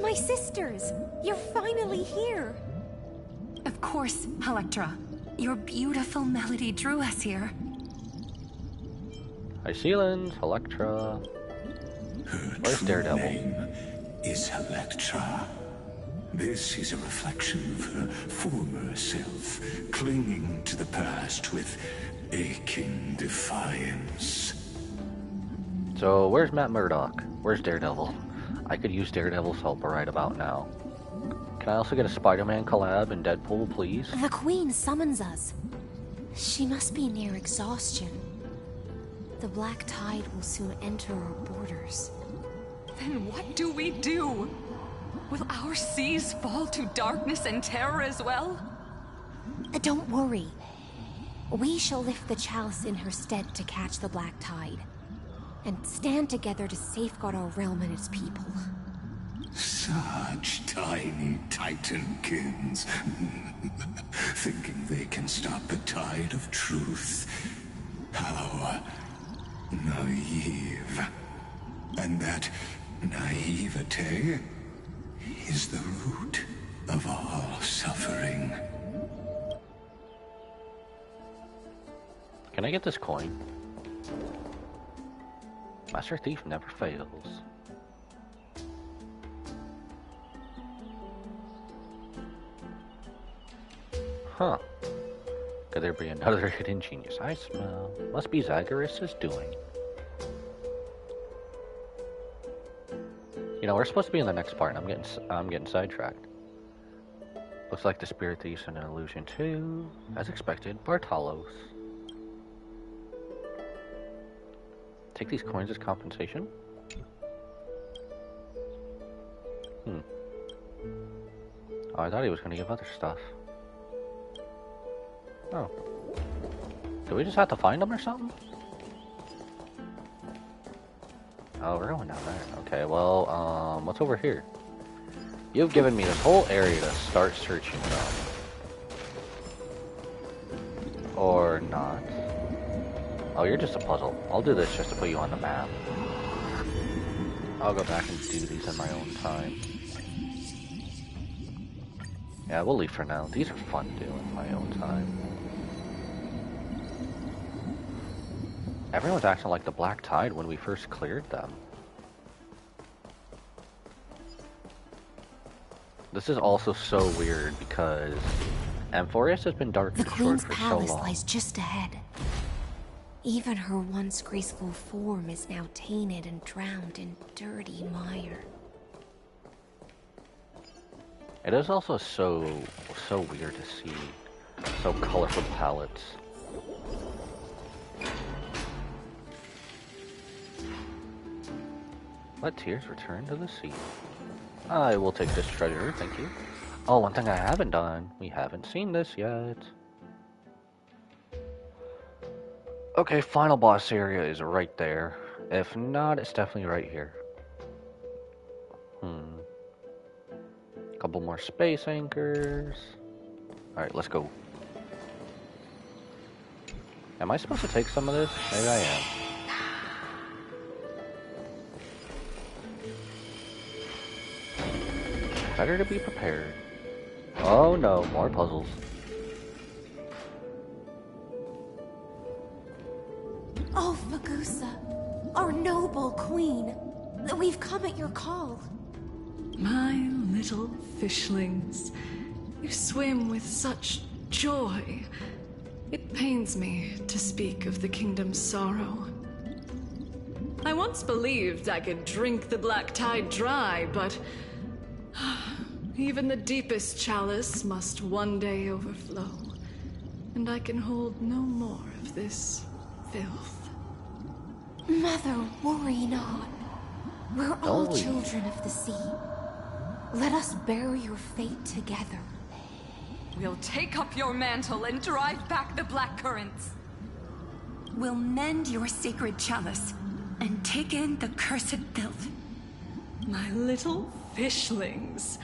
My sisters! You're finally here! Of course, Electra. Your beautiful melody drew us here. Hi, Sealand, Electra. Where's Daredevil? Her name is Electra. This is a reflection of her former self, clinging to the past with aching defiance. So, where's Matt Murdock? Where's Daredevil? I could use Daredevil's help right about now. Can I also get a Spider-Man collab in Deadpool, please? The Queen summons us. She must be near exhaustion. The Black Tide will soon enter our borders. Then what do we do? Will our seas fall to darkness and terror as well? Don't worry. We shall lift the chalice in her stead to catch the Black Tide, and stand together to safeguard our realm and its people. Such tiny Titankins, thinking they can stop the tide of truth. How naive. And that naivete is the root of all suffering. Can I get this coin? Master Thief never fails. Huh. Could there be another hidden genius I smell? Must be Zagreus' doing. You know, we're supposed to be in the next part, and I'm getting sidetracked. Looks like the Spirit Thief's an illusion too. As expected, Bartalos. Take these coins as compensation? Oh, I thought he was going to give other stuff. Oh. Do we just have to find them or something? Oh, we're going down there. Okay, well, what's over here? You've given me this whole area to start searching from. Or not. Oh, you're just a puzzle. I'll do this just to put you on the map. I'll go back and do these in my own time. Yeah, we'll leave for now. These are fun to do in my own time. Everyone's acting like the Black Tide when we first cleared them. This is also so weird because Amphorius has been dark The destroyed Queen's for so palace long. lies just ahead. Even her once graceful form is now tainted and drowned in dirty mire. It is also so weird to see so colorful palettes. Let tears return to the sea. I will take this treasure, thank you. Oh, one thing I haven't done. We haven't seen this yet. Okay, final boss area is right there. If not, it's definitely right here. Couple more space anchors. Alright, let's go. Am I supposed to take some of this? Maybe I am. Better to be prepared. Oh no, more puzzles. Oh, Magusa, our noble queen. We've come at your call. My little fishlings. You swim with such joy. It pains me to speak of the kingdom's sorrow. I once believed I could drink the black tide dry, but even the deepest chalice must one day overflow, and I can hold no more of this filth. Mother, worry not. We're all children of the sea. Let us bear your fate together. We'll take up your mantle and drive back the black currents. We'll mend your sacred chalice and take in the cursed filth. My little fishlings.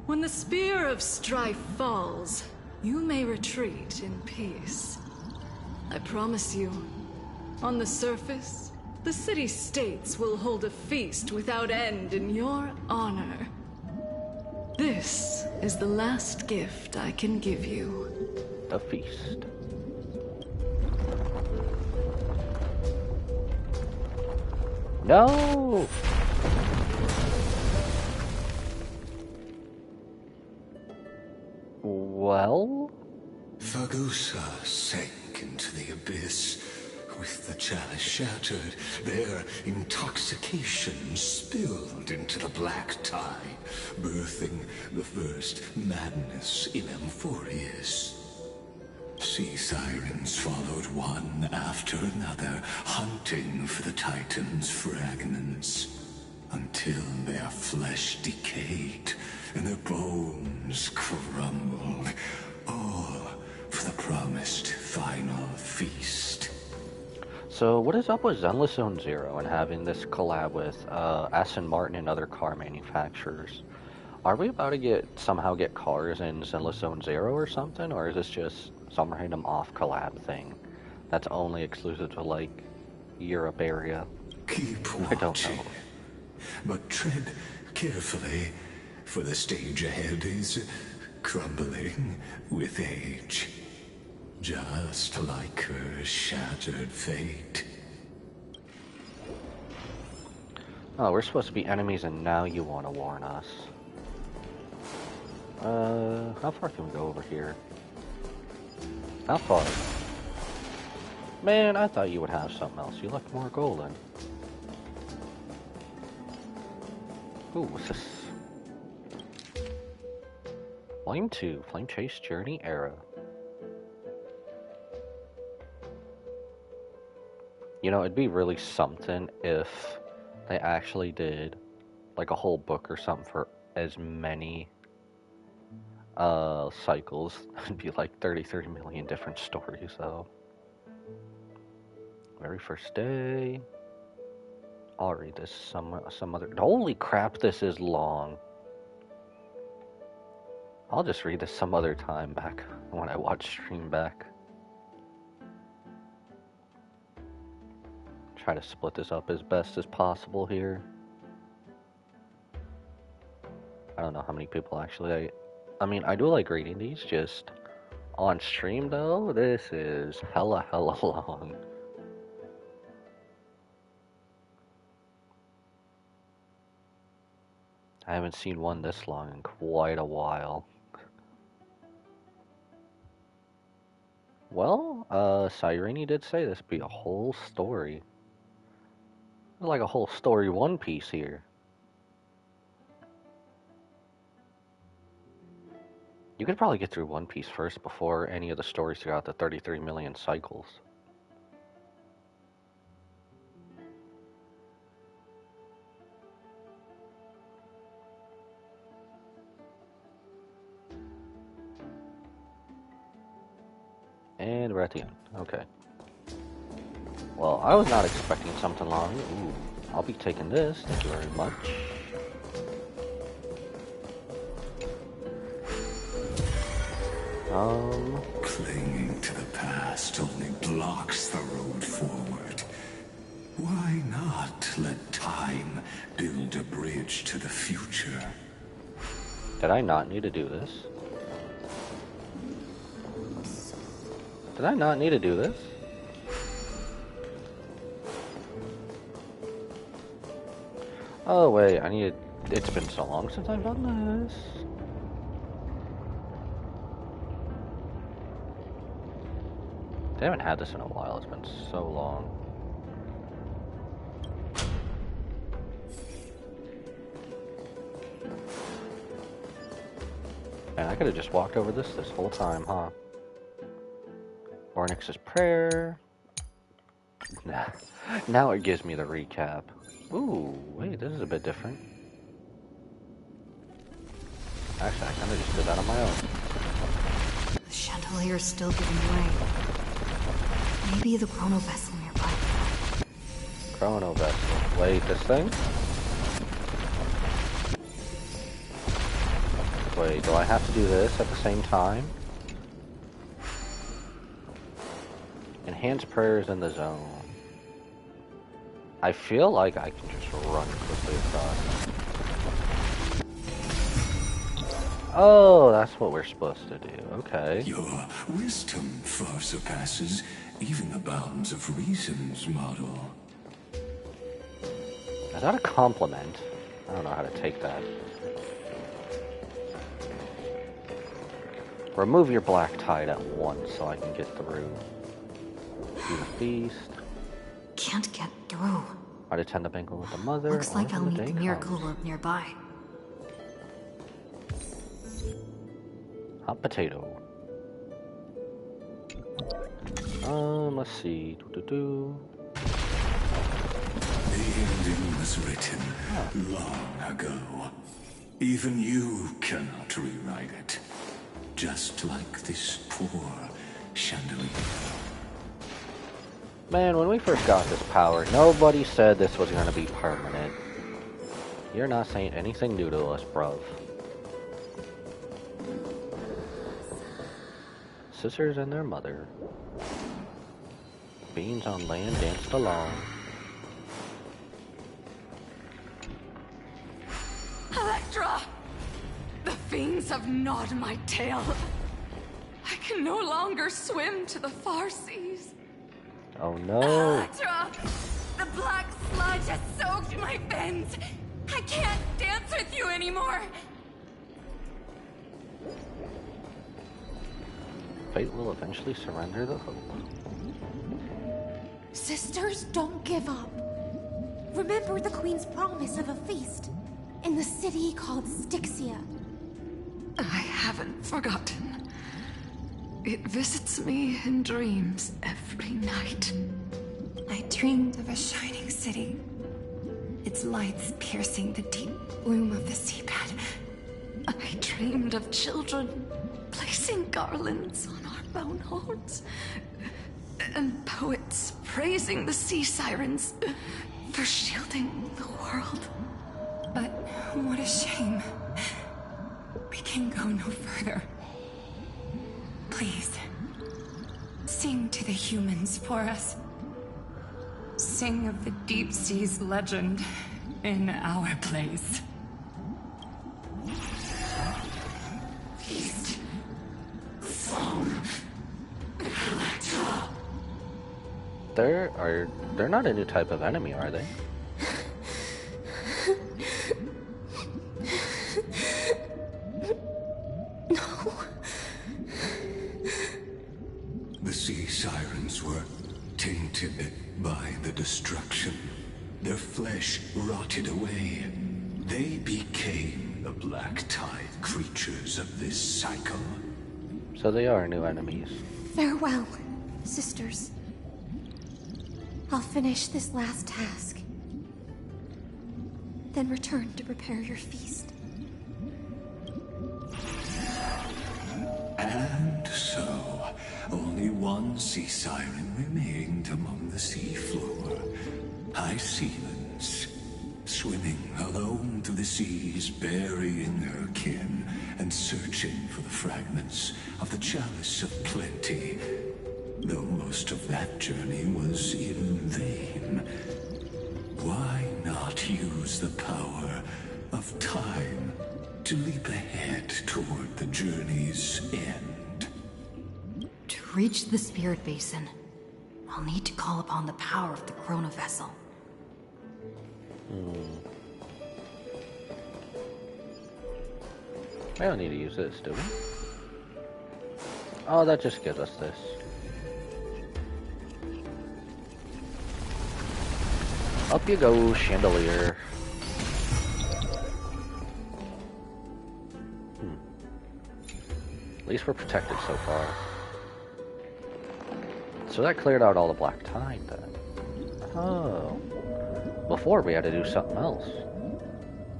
When the spear of strife falls, you may retreat in peace. I promise you, on the surface, the city-states will hold a feast without end in your honor. This is the last gift I can give you. A feast. No! Well? Fagusa sank into the abyss. With the chalice shattered, their intoxication spilled into the black tide, birthing the first madness in Amphorius. Sea sirens followed one after another, hunting for the Titan's fragments, until their flesh decayed and their bones crumbled, all for the promised final feast. So what is up with Zenless Zone Zero and having this collab with Aston Martin and other car manufacturers? Are we about to somehow get cars in Zenless Zone Zero or something? Or is this just some random off collab thing that's only exclusive to like Europe area? Keep watching, I don't know. But tread carefully, for the stage ahead is crumbling with age. Just like her shattered fate. Oh, we're supposed to be enemies and now you want to warn us. How far can we go over here? How far? Man, I thought you would have something else. You look more golden. Ooh, what's this? Volume 2, Flame Chase Journey Era. You know, it'd be really something if they actually did like a whole book or something for as many cycles. It'd be like 30 million different stories, though. Very first day. I'll read this some other. Holy crap, this is long. I'll just read this some other time back when I watch stream back. Try to split this up as best as possible here. I don't know how many people actually. I mean, I do like reading these, just on stream though. This is hella long. I haven't seen one this long in quite a while. Well, Cyrene did say this would be a whole story. Like a whole story One Piece here. You could probably get through One Piece first before any of the stories throughout the 33 million cycles. And we're at the end. Okay. Well, I was not expecting something long. Ooh, I'll be taking this. Thank you very much. Clinging to the past only blocks the road forward. Why not let time build a bridge to the future? Did I not need to do this? Did I not need to do this? Oh wait, I need. It's been so long since I've done this. I haven't had this in a while. It's been so long. Man, I could have just walked over this whole time, huh? Ornyx's prayer. Nah. Now it gives me the recap. Ooh, wait, this is a bit different. Actually, I kind of just did that on my own. The chandelier's still giving way. Maybe the chrono vessel nearby. Chrono vessel. Wait, this thing? Wait, do I have to do this at the same time? Enhance prayers in the zone. I feel like I can just run quickly across. Oh, that's what we're supposed to do. Okay. Your wisdom far surpasses even the bounds of reason's model. Is that a compliment? I don't know how to take that. Remove your black tide at once so I can get through. Do the feast. Can't get through. I'd attend the banquet with the mother. Looks like I'll the meet the day miracle comes. orb nearby. Hot potato. Let's see. The ending was written long ago. Even you cannot rewrite it. Just like this poor chandelier. Man, when we first got this power, nobody said this was going to be permanent. You're not saying anything new to us, bruv. Sisters and their mother. Beings on land danced along. Electra! The fiends have gnawed my tail. I can no longer swim to the far seas. Oh no. Electra! The black sludge has soaked my veins. I can't dance with you anymore. Fate will eventually surrender the hope. Sisters, don't give up. Remember the Queen's promise of a feast in the city called Styxia. I haven't forgotten. It visits me in dreams every night. I dreamed of a shining city, its lights piercing the deep gloom of the seabed. I dreamed of children placing garlands on our bone holds, and poets praising the sea sirens for shielding the world. But what a shame. We can go no further. Please, sing to the humans for us. Sing of the deep sea's legend in our place. Feast. Song. Electra. They're not a new type of enemy, are they? The sea sirens were tainted by the destruction. Their flesh rotted away. They became the black tide creatures of this cycle. So they are new enemies. Farewell, sisters. I'll finish this last task. Then return to prepare your feast. And so, only one one sea siren remained among the seafloor. High sealands, swimming alone through the seas, burying her kin and searching for the fragments of the Chalice of Plenty. Though most of that journey was in vain. Why not use the power of time to leap ahead toward the journey's end? To reach the Spirit Basin, I'll need to call upon the power of the Chrono Vessel. I don't need to use this, do we? Oh, that just gives us this. Up you go, chandelier. At least we're protected so far. So that cleared out all the black tide then. Oh. Before we had to do something else.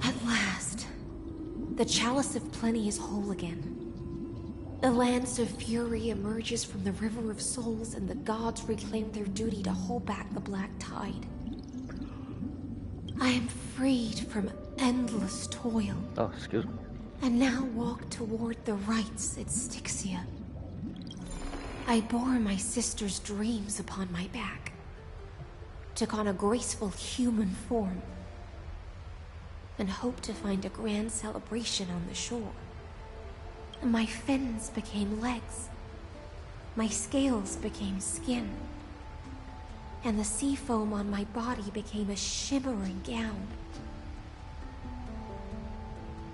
At last, the Chalice of Plenty is whole again. The Lance of Fury emerges from the River of Souls, and the gods reclaim their duty to hold back the black tide. I am freed from endless toil. Oh, excuse me. And now walk toward the rites at Styxia. I bore my sister's dreams upon my back, took on a graceful human form, and hoped to find a grand celebration on the shore. My fins became legs, my scales became skin, and the sea foam on my body became a shimmering gown.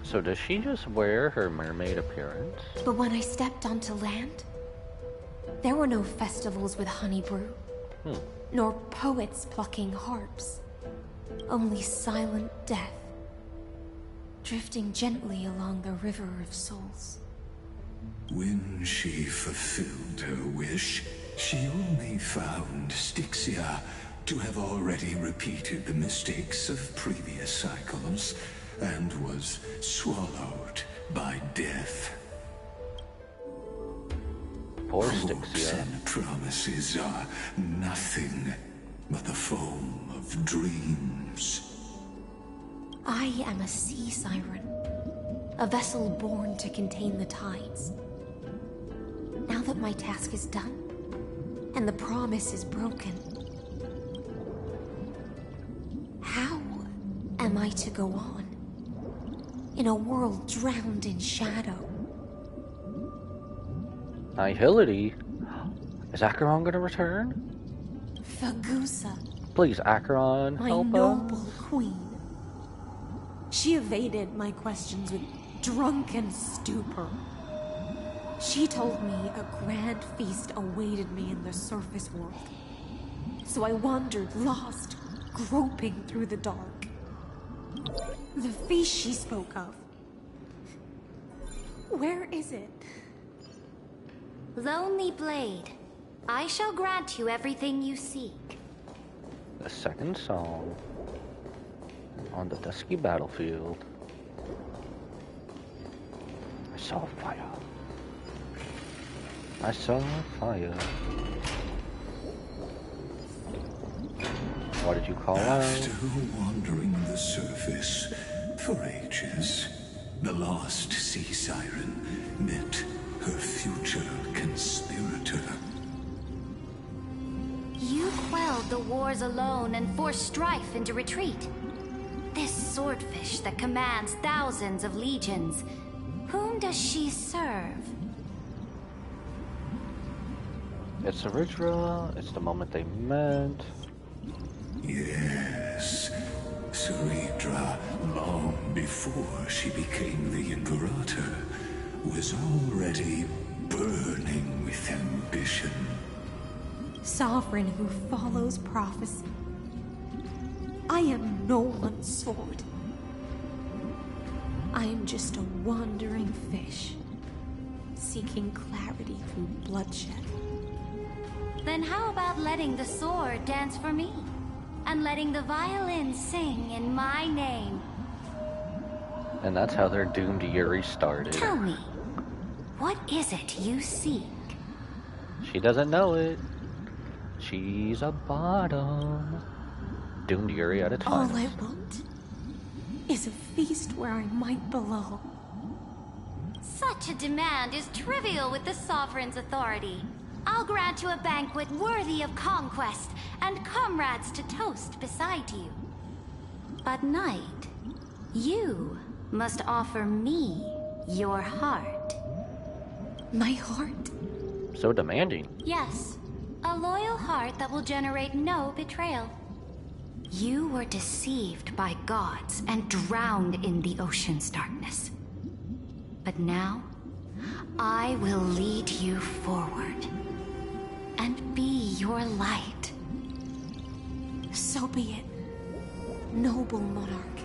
So does she just wear her mermaid appearance? But when I stepped onto land, there were no festivals with honey brew, nor poets plucking harps. Only silent death, drifting gently along the River of Souls. When she fulfilled her wish, she only found Styxia to have already repeated the mistakes of previous cycles, and was swallowed by death. Poor Hopes Styxia. and promises are nothing but the foam of dreams. I am a sea siren, a vessel born to contain the tides. Now that my task is done, and the promise is broken, how am I to go on? In a world drowned in shadow. Nihility? Is Acheron gonna return? Fagusa, Please, Acheron, my help noble us. queen. She evaded my questions with drunken stupor. She told me a grand feast awaited me in the surface world. So I wandered lost, groping through the dark. The feast she spoke of. Where is it? Lonely Blade, I shall grant you everything you seek. The second song. On the dusky battlefield. I saw fire. I saw fire. What did you call After out? wandering the surface for ages, the lost sea siren met her future conspirator. You quelled the wars alone and forced strife into retreat. This swordfish that commands thousands of legions, whom does she serve? It's Eridra. It's the moment they met. Yes, Seridra, long before she became the Imperator, was already burning with ambition. Sovereign who follows prophecy. I am no one's sword. I am just a wandering fish, seeking clarity through bloodshed. Then how about letting the sword dance for me? And letting the violin sing in my name? And that's how their doomed Yuri started. Tell me, what is it you seek? She doesn't know it. She's a bottom. Doomed Yuri at its All finest. I want is a feast where I might belong. Such a demand is trivial with the Sovereign's authority. I'll grant you a banquet worthy of conquest, and comrades to toast beside you. But Knight, you must offer me your heart. My heart? So demanding. Yes, a loyal heart that will generate no betrayal. You were deceived by gods and drowned in the ocean's darkness. But now, I will lead you forward and be your light. So be it, noble monarch.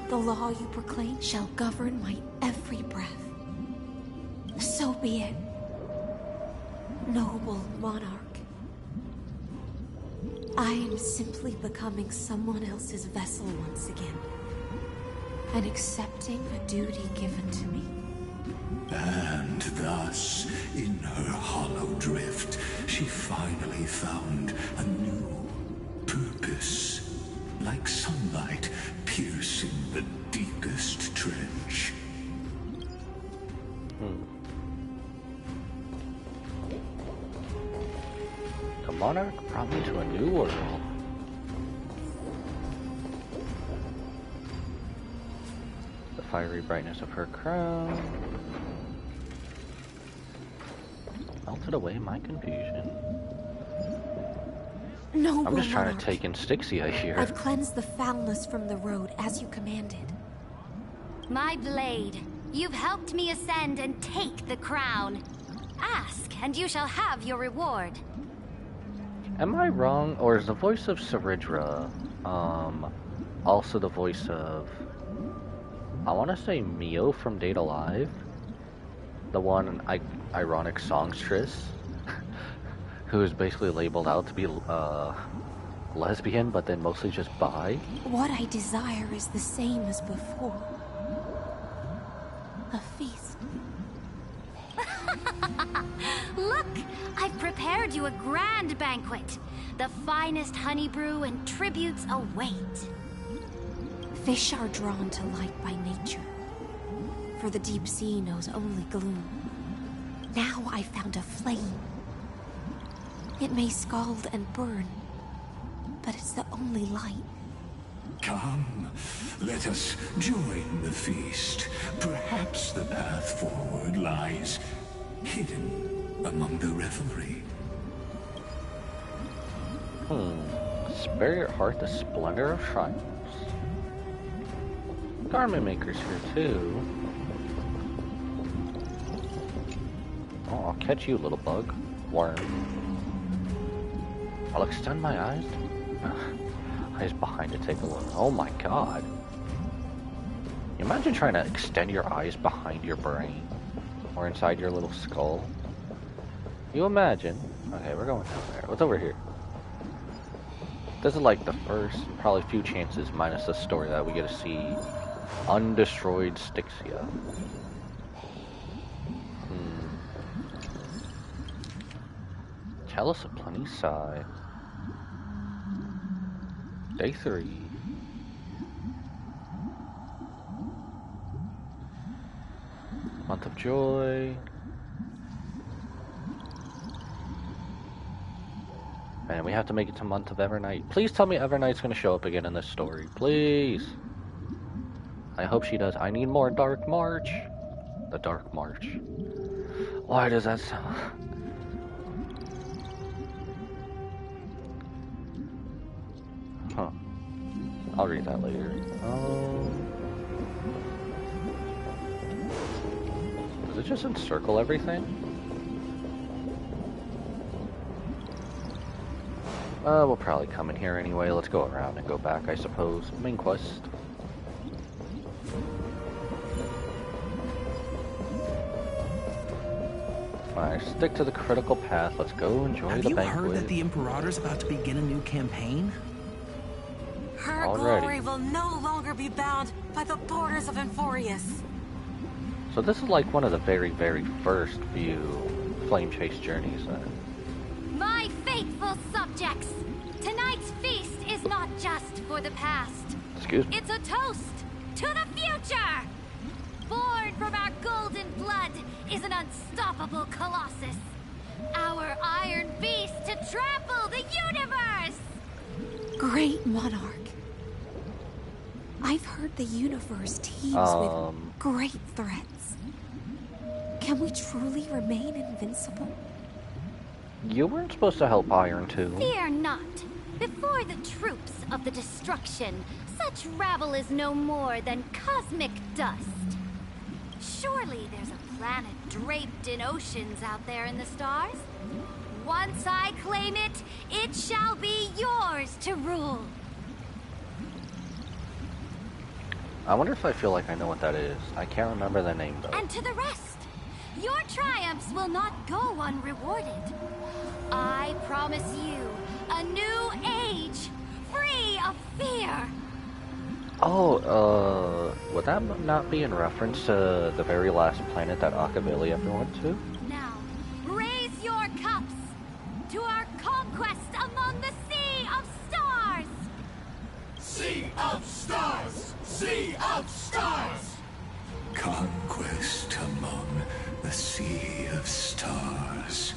The law you proclaim shall govern my every breath. So be it, noble monarch. I am simply becoming someone else's vessel once again, and accepting a duty given to me. And thus, in her hollow drift, she finally found a new purpose, like sunlight piercing the deepest trench. The monarch brought me to a new world. The fiery brightness of her crown melted away my confusion. Noble I'm just trying monarch, to take in Styxia here. I've cleansed the foulness from the road as you commanded. My blade, you've helped me ascend and take the crown. Ask, and you shall have your reward. Am I wrong, or is the voice of Saridra also the voice of, I want to say Mio from Data Live? The one ironic songstress who is basically labeled out to be lesbian, but then mostly just bi? What I desire is the same as before. A feast. Look, I've prepared you a grand banquet. The finest honey brew and tributes await. Fish are drawn to light by nature, for the deep sea knows only gloom. Now I found a flame. It may scald and burn, but it's the only light. Come, let us join the feast. Perhaps the path forward lies hidden among the revelry. Spare your heart the splendor of shrines. Garment makers here too. Oh, I'll catch you, little bug. Worm. I'll extend my eyes. Eyes behind to take a look. Oh my god. Imagine trying to extend your eyes behind your brain. Or inside your little skull. You imagine. Okay, we're going down there. What's over here? This is like the first, probably few chances, minus the story, that we get to see undestroyed Styxia. Chalice of Plenty Sigh. Day 3. Month of Joy. Man, we have to make it to Month of Evernight. Please tell me Evernight's gonna show up again in this story. Please. I hope she does. I need more Dark March. The Dark March. Why does that sound... Huh. I'll read that later. Does it just encircle everything? We'll probably come in here anyway. Let's go around and go back, I suppose. Main quest. Alright, stick to the critical path. Let's go enjoy the banquet. Have you heard that the Imperator's about to begin a new campaign? Her glory will no longer be bound by the borders of Emphorius. So this is like one of the very, very first few flame chase journeys then. My faithful subjects, tonight's feast is not just for the past. Excuse me. It's a toast to the future! Born from our golden blood is an unstoppable colossus. Our iron beast to trample the universe! Great monarch. I've heard the universe teems with great threats. Can we truly remain invincible? You weren't supposed to help Iron 2. Fear not. Before the troops of the destruction, such rabble is no more than cosmic dust. Surely there's a planet draped in oceans out there in the stars. Once I claim it, it shall be yours to rule. I wonder if I feel like I know what that is. I can't remember the name though. And to the rest, your triumphs will not go unrewarded. I promise you a new age, free of fear. Oh, would that not be in reference to the very last planet that Akavili ever went to? Now, raise your cups to our conquest among the Sea of Stars! Sea of Stars! Sea of Stars! Conquest among the Sea of Stars.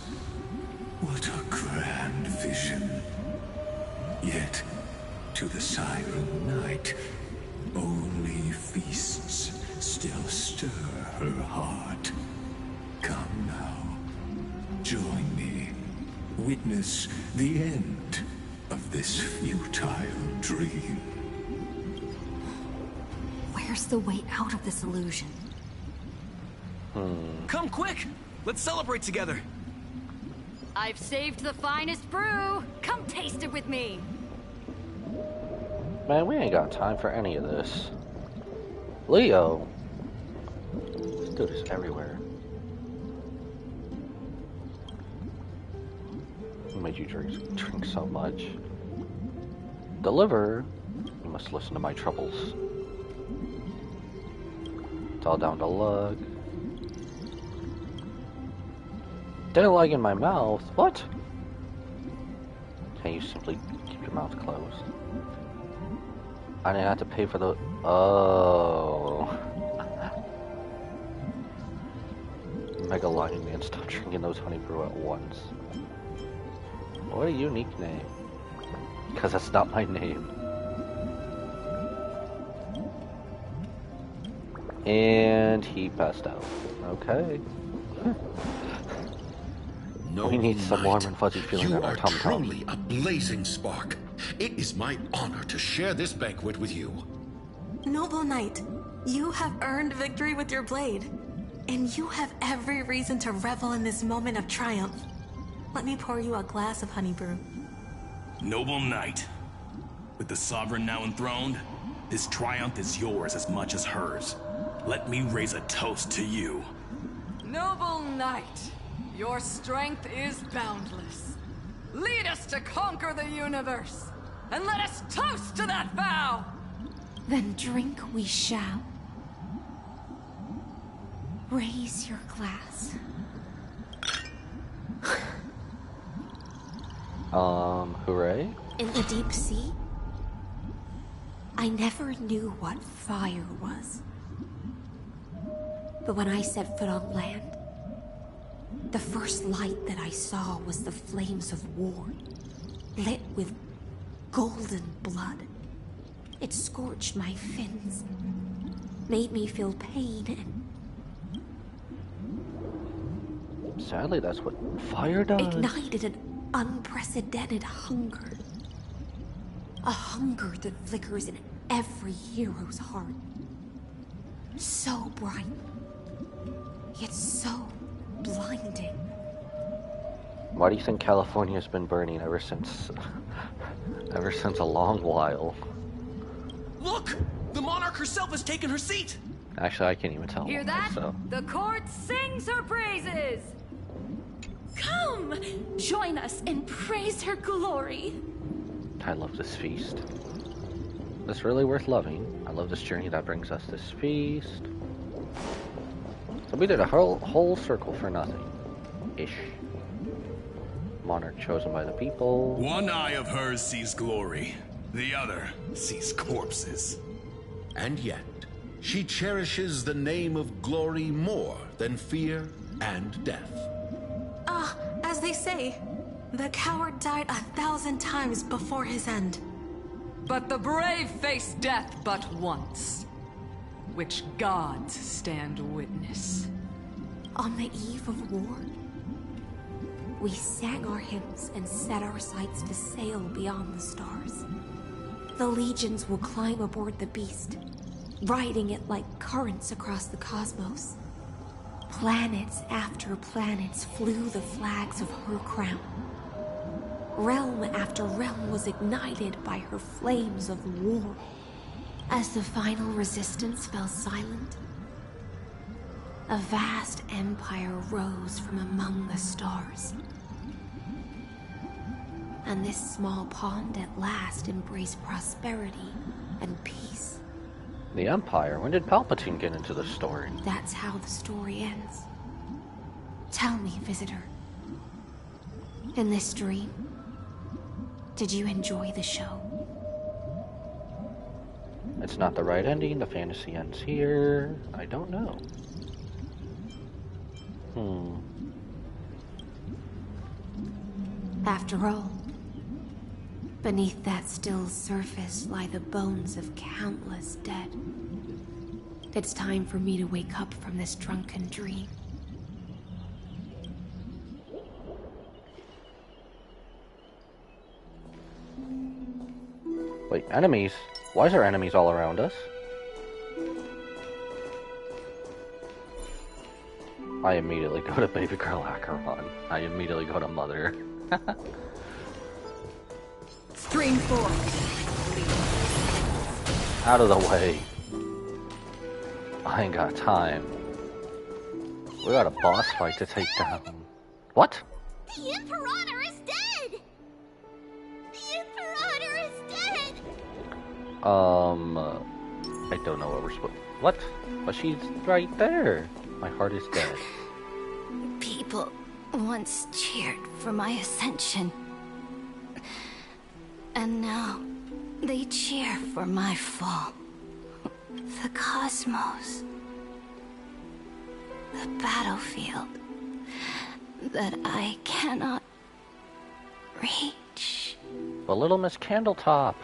What a grand vision. Yet, to the Siren Night, only feasts still stir her heart. Come now, join me. Witness the end of this futile dream. Where's the way out of this illusion? Come quick! Let's celebrate together! I've saved the finest brew. Come taste it with me. Man, we ain't got time for any of this. Leo! This dude is everywhere. Who made you drink so much? Deliver? You must listen to my troubles. It's all down to luck. Didn't like in my mouth. What? Can you simply keep your mouth closed? I didn't have to pay for the... Oh. Mega Lion Man, stop drinking those honey brew at once. What a unique name. Because that's not my name. And he passed out. Okay. No, we need some warm and fuzzy feeling you in our are tum-tum. truly a blazing spark. It is my honor to share this banquet with you. Noble Knight, you have earned victory with your blade. And you have every reason to revel in this moment of triumph. Let me pour you a glass of honey brew. Noble Knight, with the Sovereign now enthroned, this triumph is yours as much as hers. Let me raise a toast to you. Noble Knight, your strength is boundless. Lead us to conquer the universe, and let us toast to that vow! Then drink we shall. Raise your glass. Hooray? In the deep sea, I never knew what fire was. But when I set foot on land, the first light that I saw was the flames of war, lit with golden blood. It scorched my fins, made me feel pain, and sadly, that's what fire does. ignited an unprecedented hunger. A hunger that flickers in every hero's heart. So bright, yet so blinding. Why do you think California's been burning ever since a long while? Look! The monarch herself has taken her seat! Actually, I can't even tell. Hear that? So. The court sings her praises! Come! Join us and praise her glory! I love this feast. It's really worth loving. I love this journey that brings us this feast. So we did a whole circle for nothing. Ish. Monarch chosen by the people. One eye of hers sees glory. The other sees corpses. And yet, she cherishes the name of glory more than fear and death. As they say, the coward died 1,000 times before his end. But the brave face death but once, which gods stand witness. On the eve of war, we sang our hymns and set our sights to sail beyond the stars. The legions will climb aboard the beast, riding it like currents across the cosmos. Planets after planets flew the flags of her crown. Realm after realm was ignited by her flames of war. As the final resistance fell silent, a vast empire rose from among the stars. And this small pond at last embraced prosperity and peace. The Empire? When did Palpatine get into the story? That's how the story ends. Tell me, visitor. In this dream, did you enjoy the show? It's not the right ending. The fantasy ends here. I don't know. After all, beneath that still surface lie the bones of countless dead. It's time for me to wake up from this drunken dream. Wait, enemies? Why is there enemies all around us? I immediately go to Baby Girl Acheron. I immediately go to Mother. Stream 4. Out of the way. I ain't got time. We got a boss fight to take down. What? The Imperator is dead! The Imperator is dead! I don't know what we're supposed... What? But she's right there. My heart is dead. People once cheered for my ascension. And now, they cheer for my fall. The cosmos. The battlefield. That I cannot reach. The Little Miss Candletop.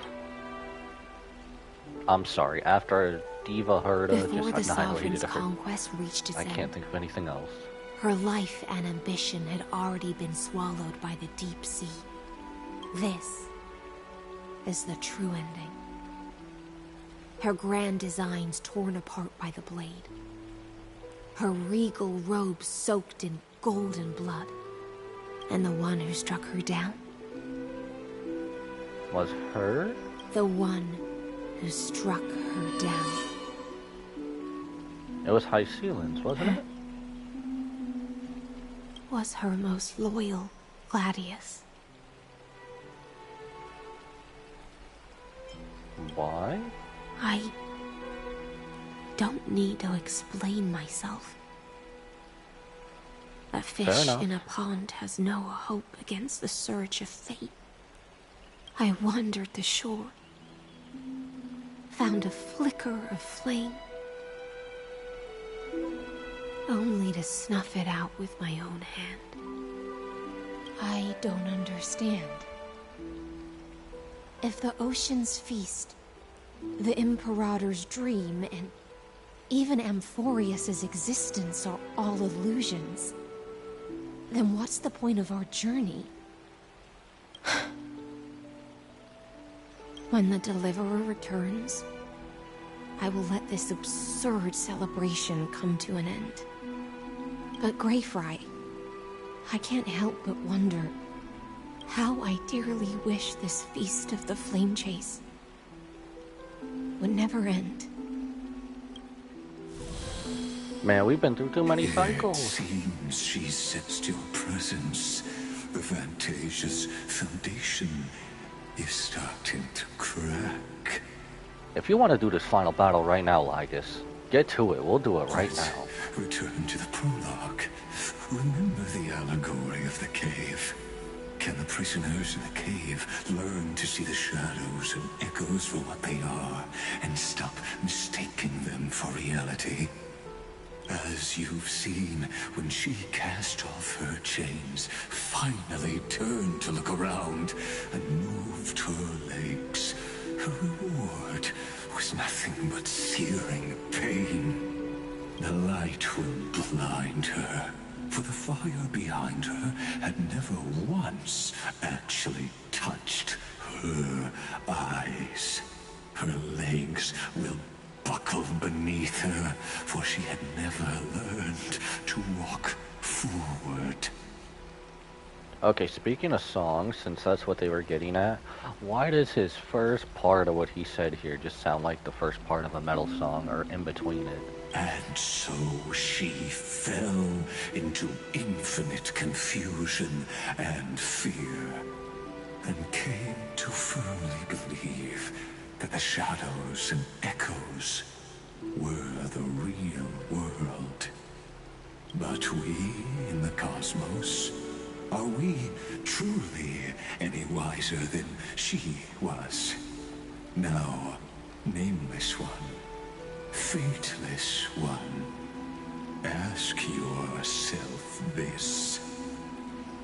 I'm sorry, after Diva Herda Before the just annihilated Sovereign's her, conquest reached its I end, can't think of anything else. her life and ambition had already been swallowed by the deep sea. This is the true ending. Her grand designs torn apart by the blade. Her regal robe soaked in golden blood. And the one who struck her down? Was her? The one who struck her down. It was High Sealens, wasn't it? Was her most loyal Gladius. Why? I don't need to explain myself. A fish in a pond has no hope against the surge of fate. I wandered the shore, found a flicker of flame, only to snuff it out with my own hand. I don't understand. If the ocean's feast, the Imperator's dream, and even Amphorius's existence are all illusions, then what's the point of our journey? When the Deliverer returns, I will let this absurd celebration come to an end. But Greyfry, I can't help but wonder how I dearly wish this feast of the Flame Chase would never end. Man, we've been through too many cycles. It seems she sensed your presence. The Fantasia's foundation is starting to crack. If you want to do this final battle right now, Lygus, get to it. We'll do it right now. Return to the prologue. Remember the allegory. the cave? Can the prisoners in the cave learn to see the shadows and echoes for what they are, and stop mistaking them for reality? As you've seen, when she cast off her chains, finally turned to look around, and moved her legs, her reward was nothing but searing pain. The light will blind her, for the fire behind her had never once actually touched her eyes. Her legs will buckle beneath her, for she had never learned to walk forward. Okay, speaking of songs, since that's what they were getting at, why does his first part of what he said here just sound like the first part of a metal song, or in between it? And so she fell into infinite confusion and fear, and came to firmly believe that the shadows and echoes were the real world. But we in the cosmos, are we truly any wiser than she was? Now, nameless one, fateless one, ask yourself this.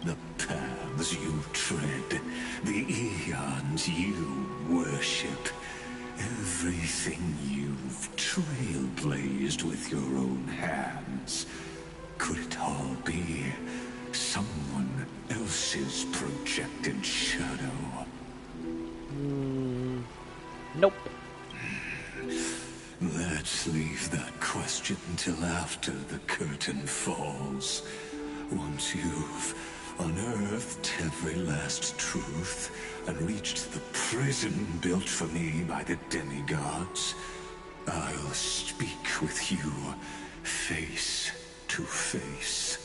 The paths you tread, the eons you worship, everything you've trailblazed with your own hands, could it all be someone else's projected shadow? Nope. Let's leave that question till after the curtain falls. Once you've unearthed every last truth and reached the prison built for me by the demigods, I'll speak with you face to face.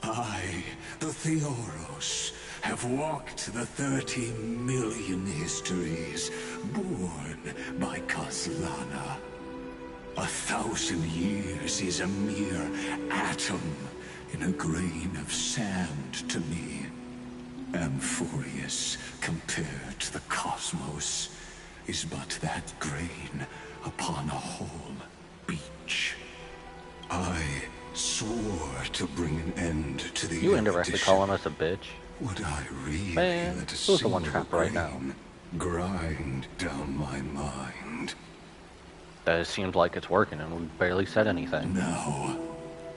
I, the Theoros, have walked the 30 million histories born by Kozlana. 1,000 years is a mere atom in a grain of sand to me. Amphorius, compared to the cosmos, is but that grain upon a whole beach. I swore to bring an end to the You indirectly edition. calling us a bitch? Would I really Man, let a who's the one single trapped right now? grain grind down my mind? That seems like it's working, and we barely said anything. Now,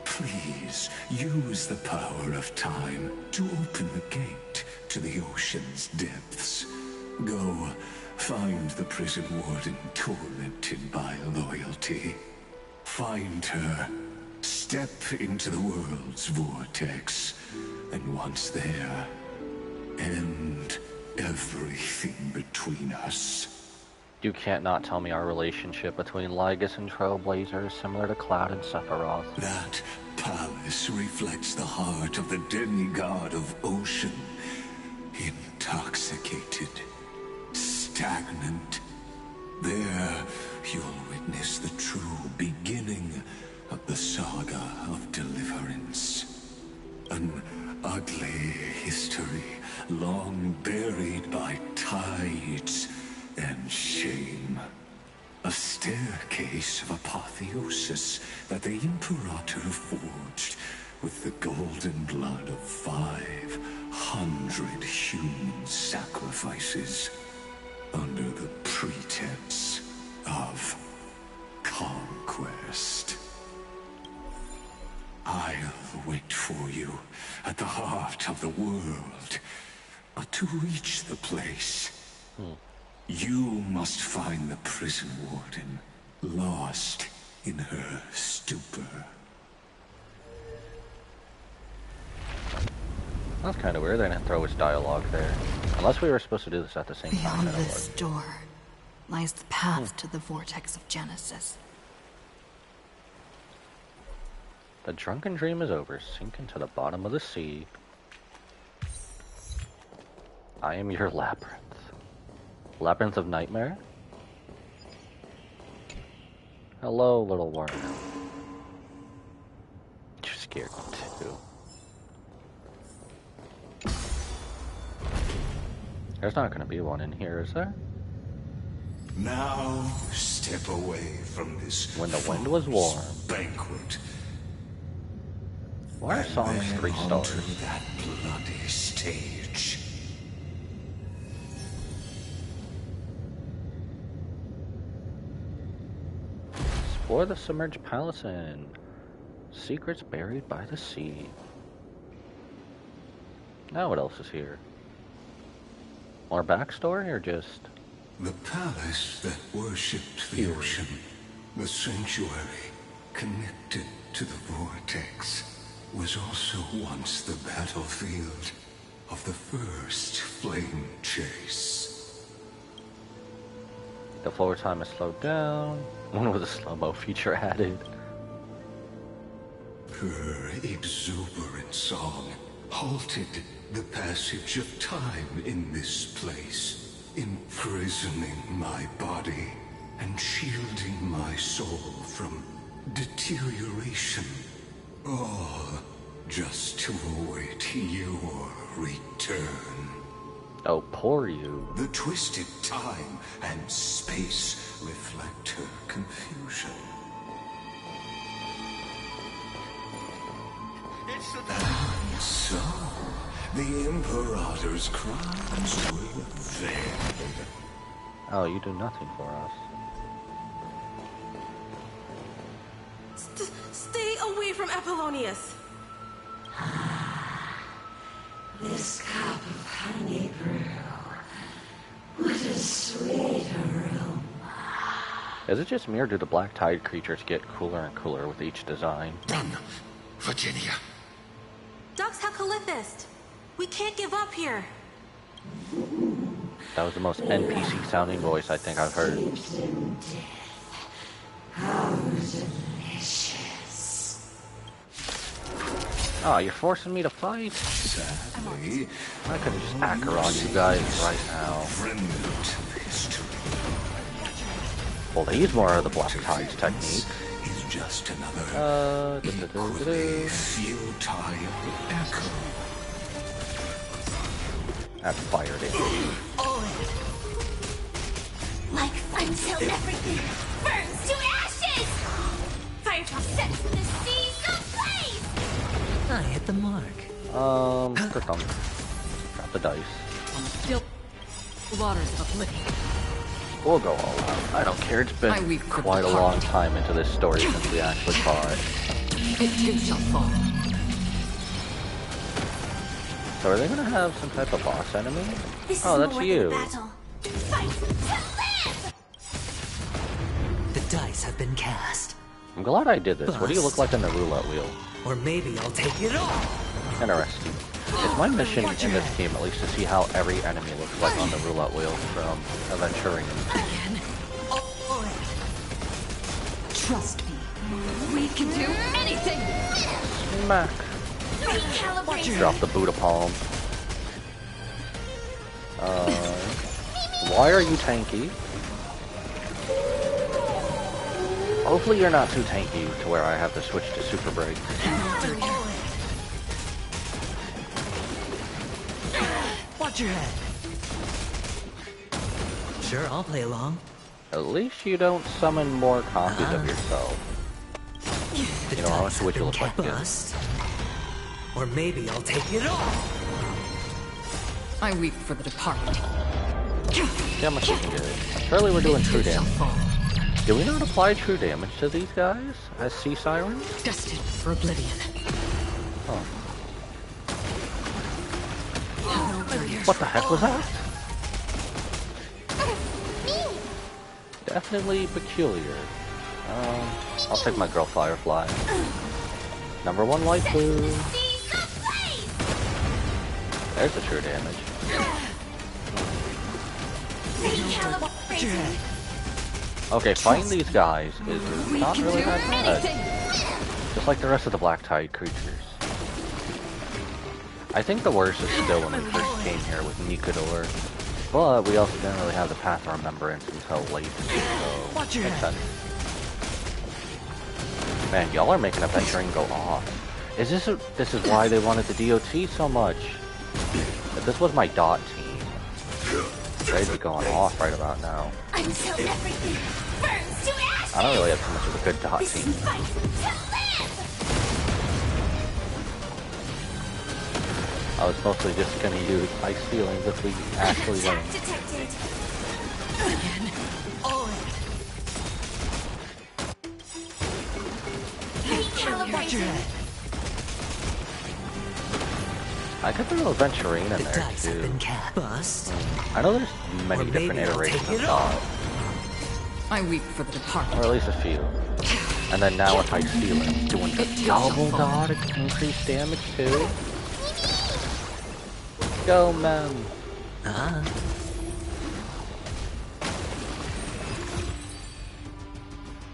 please use the power of time to open the gate to the ocean's depths. Go, find the prison warden tormented by loyalty. Find her, step into the world's vortex, and once there, end everything between us. You can't not tell me our relationship between Lygus and Trailblazer is similar to Cloud and Sephiroth. That palace reflects the heart of the demigod of ocean. Intoxicated, stagnant. There, you'll witness the true beginning of the saga of deliverance. An ugly history, long buried by tides and shame. A staircase of apotheosis that the Imperator forged with the golden blood of 500 human sacrifices under the pretense of conquest. I'll wait for you at the heart of the world. But to reach the place, you must find the prison warden, lost in her stupor. That's kind of weird. They didn't throw his dialogue there. Unless we were supposed to do this at the same time. Beyond this door lies the path to the vortex of Genesis. The drunken dream is over. Sink into the bottom of the sea. I am your labyrinth. Labyrinth of Nightmare? Hello, little worm. You're scared too. There's not going to be one in here, is there? Now step away from this. When the wind was warm. Banquet. Why are songs 3 stars? Onto that bloody stage. Explore the submerged palace and secrets buried by the sea. Now what else is here? More backstory or just... The palace that worshipped the ocean, the sanctuary connected to the vortex, was also once the battlefield of the first flame chase. The floor time is slowed down. One with a slow-mo feature added. Her exuberant song halted the passage of time in this place, imprisoning my body and shielding my soul from deterioration. All just to await your return. Oh, poor you. The twisted time and space reflect her confusion. And so, the Imperator's crimes were veiled. Oh, you do nothing for us. Stay away from Apollonius! This cup of honey brew. What a sweet aroma. Is it just me or do the black tide creatures get cooler and cooler with each design? Run, Virginia. Dux Calithist! We can't give up here! That was the most NPC sounding voice I think I've heard. How delicious. Oh, you're forcing me to fight? Sadly, I could just hacker on you guys right now. Well, he's more of the black tides technique. Is just another equally futile echo. That fired it. Like until everything burns to ashes! Firetop sets the seas ablaze! I hit the mark. Drop the dice. Still, waters of oblivion. We'll go all out. I don't care. It's been quite a long time into this story since we actually fought. It shall fall. So are they gonna have some type of boss enemy? This Oh, is that's more than you. a battle. Fight to live! The dice have been cast. I'm glad I did this. What do you look like on the roulette wheel? Or maybe I'll take it all. Interesting. It's my mission in this game at least to see how every enemy looks like on the roulette wheel from Adventuring. Again. Trust me. We can do anything. Smack. Drop the Buddha palm. Why are you tanky? Hopefully you're not too tanky to where I have to switch to super break. Watch your head. Sure, I'll play along. At least you don't summon more copies of yourself. You know, I'll switch you look like this. Or maybe I'll take it all. I weep for the departed. See how much we can get. Surely we're doing true damage. Did we not apply true damage to these guys as sea sirens? Destined for oblivion. Oh. What the heck was that? Definitely peculiar. I'll take my girl Firefly. Number 1 light blue. There's the true damage. Okay, fighting these guys is not really that bad. Just like the rest of the black tide creatures. I think the worst is still when we first came here with Nikador. But we also didn't really have the Path of Remembrance until late, so makes sense. Man, y'all are making Adventuring go off. This is why they wanted the DOT so much. If this was my dot team, They'd be going off right about now. Until everything burns to ashes! I don't really have too much of a good dot team. I was mostly just gonna use ice feelings if we actually win. Detected. Again. All in. Watch your head. I could throw a Venturine in there too. Bust. I know there's many different iterations of dot. I weep for the departed. Or at least a few. And then now with ice feelings, doing the double dot increased damage too. Go, Mem.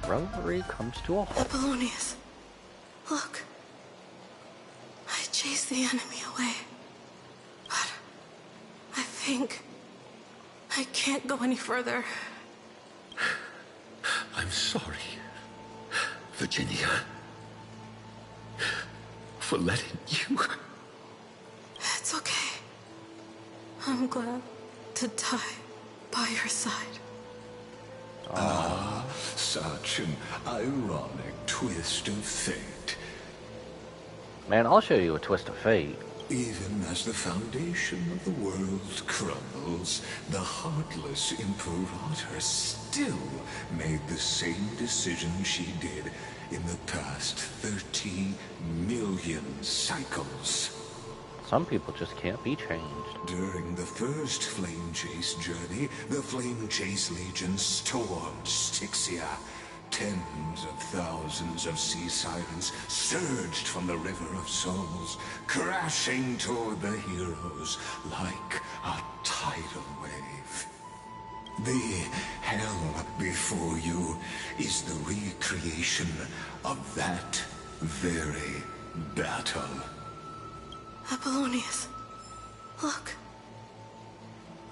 Revelry comes to a halt. Apollonius, look. I chased the enemy away. But I think I can't go any further. I'm sorry, Virginia, for letting you. It's okay. I'm glad to die by your side. Ah, such an ironic twist of fate. Man, I'll show you a twist of fate. Even as the foundation of the world crumbles, the heartless Imperator still made the same decision she did in the past 30 million cycles. Some people just can't be changed. During the first Flame Chase journey, the Flame Chase Legion stormed Styxia. Tens of thousands of sea sirens surged from the River of Souls, crashing toward the heroes like a tidal wave. The hell before you is the recreation of that very battle. Apollonius, look.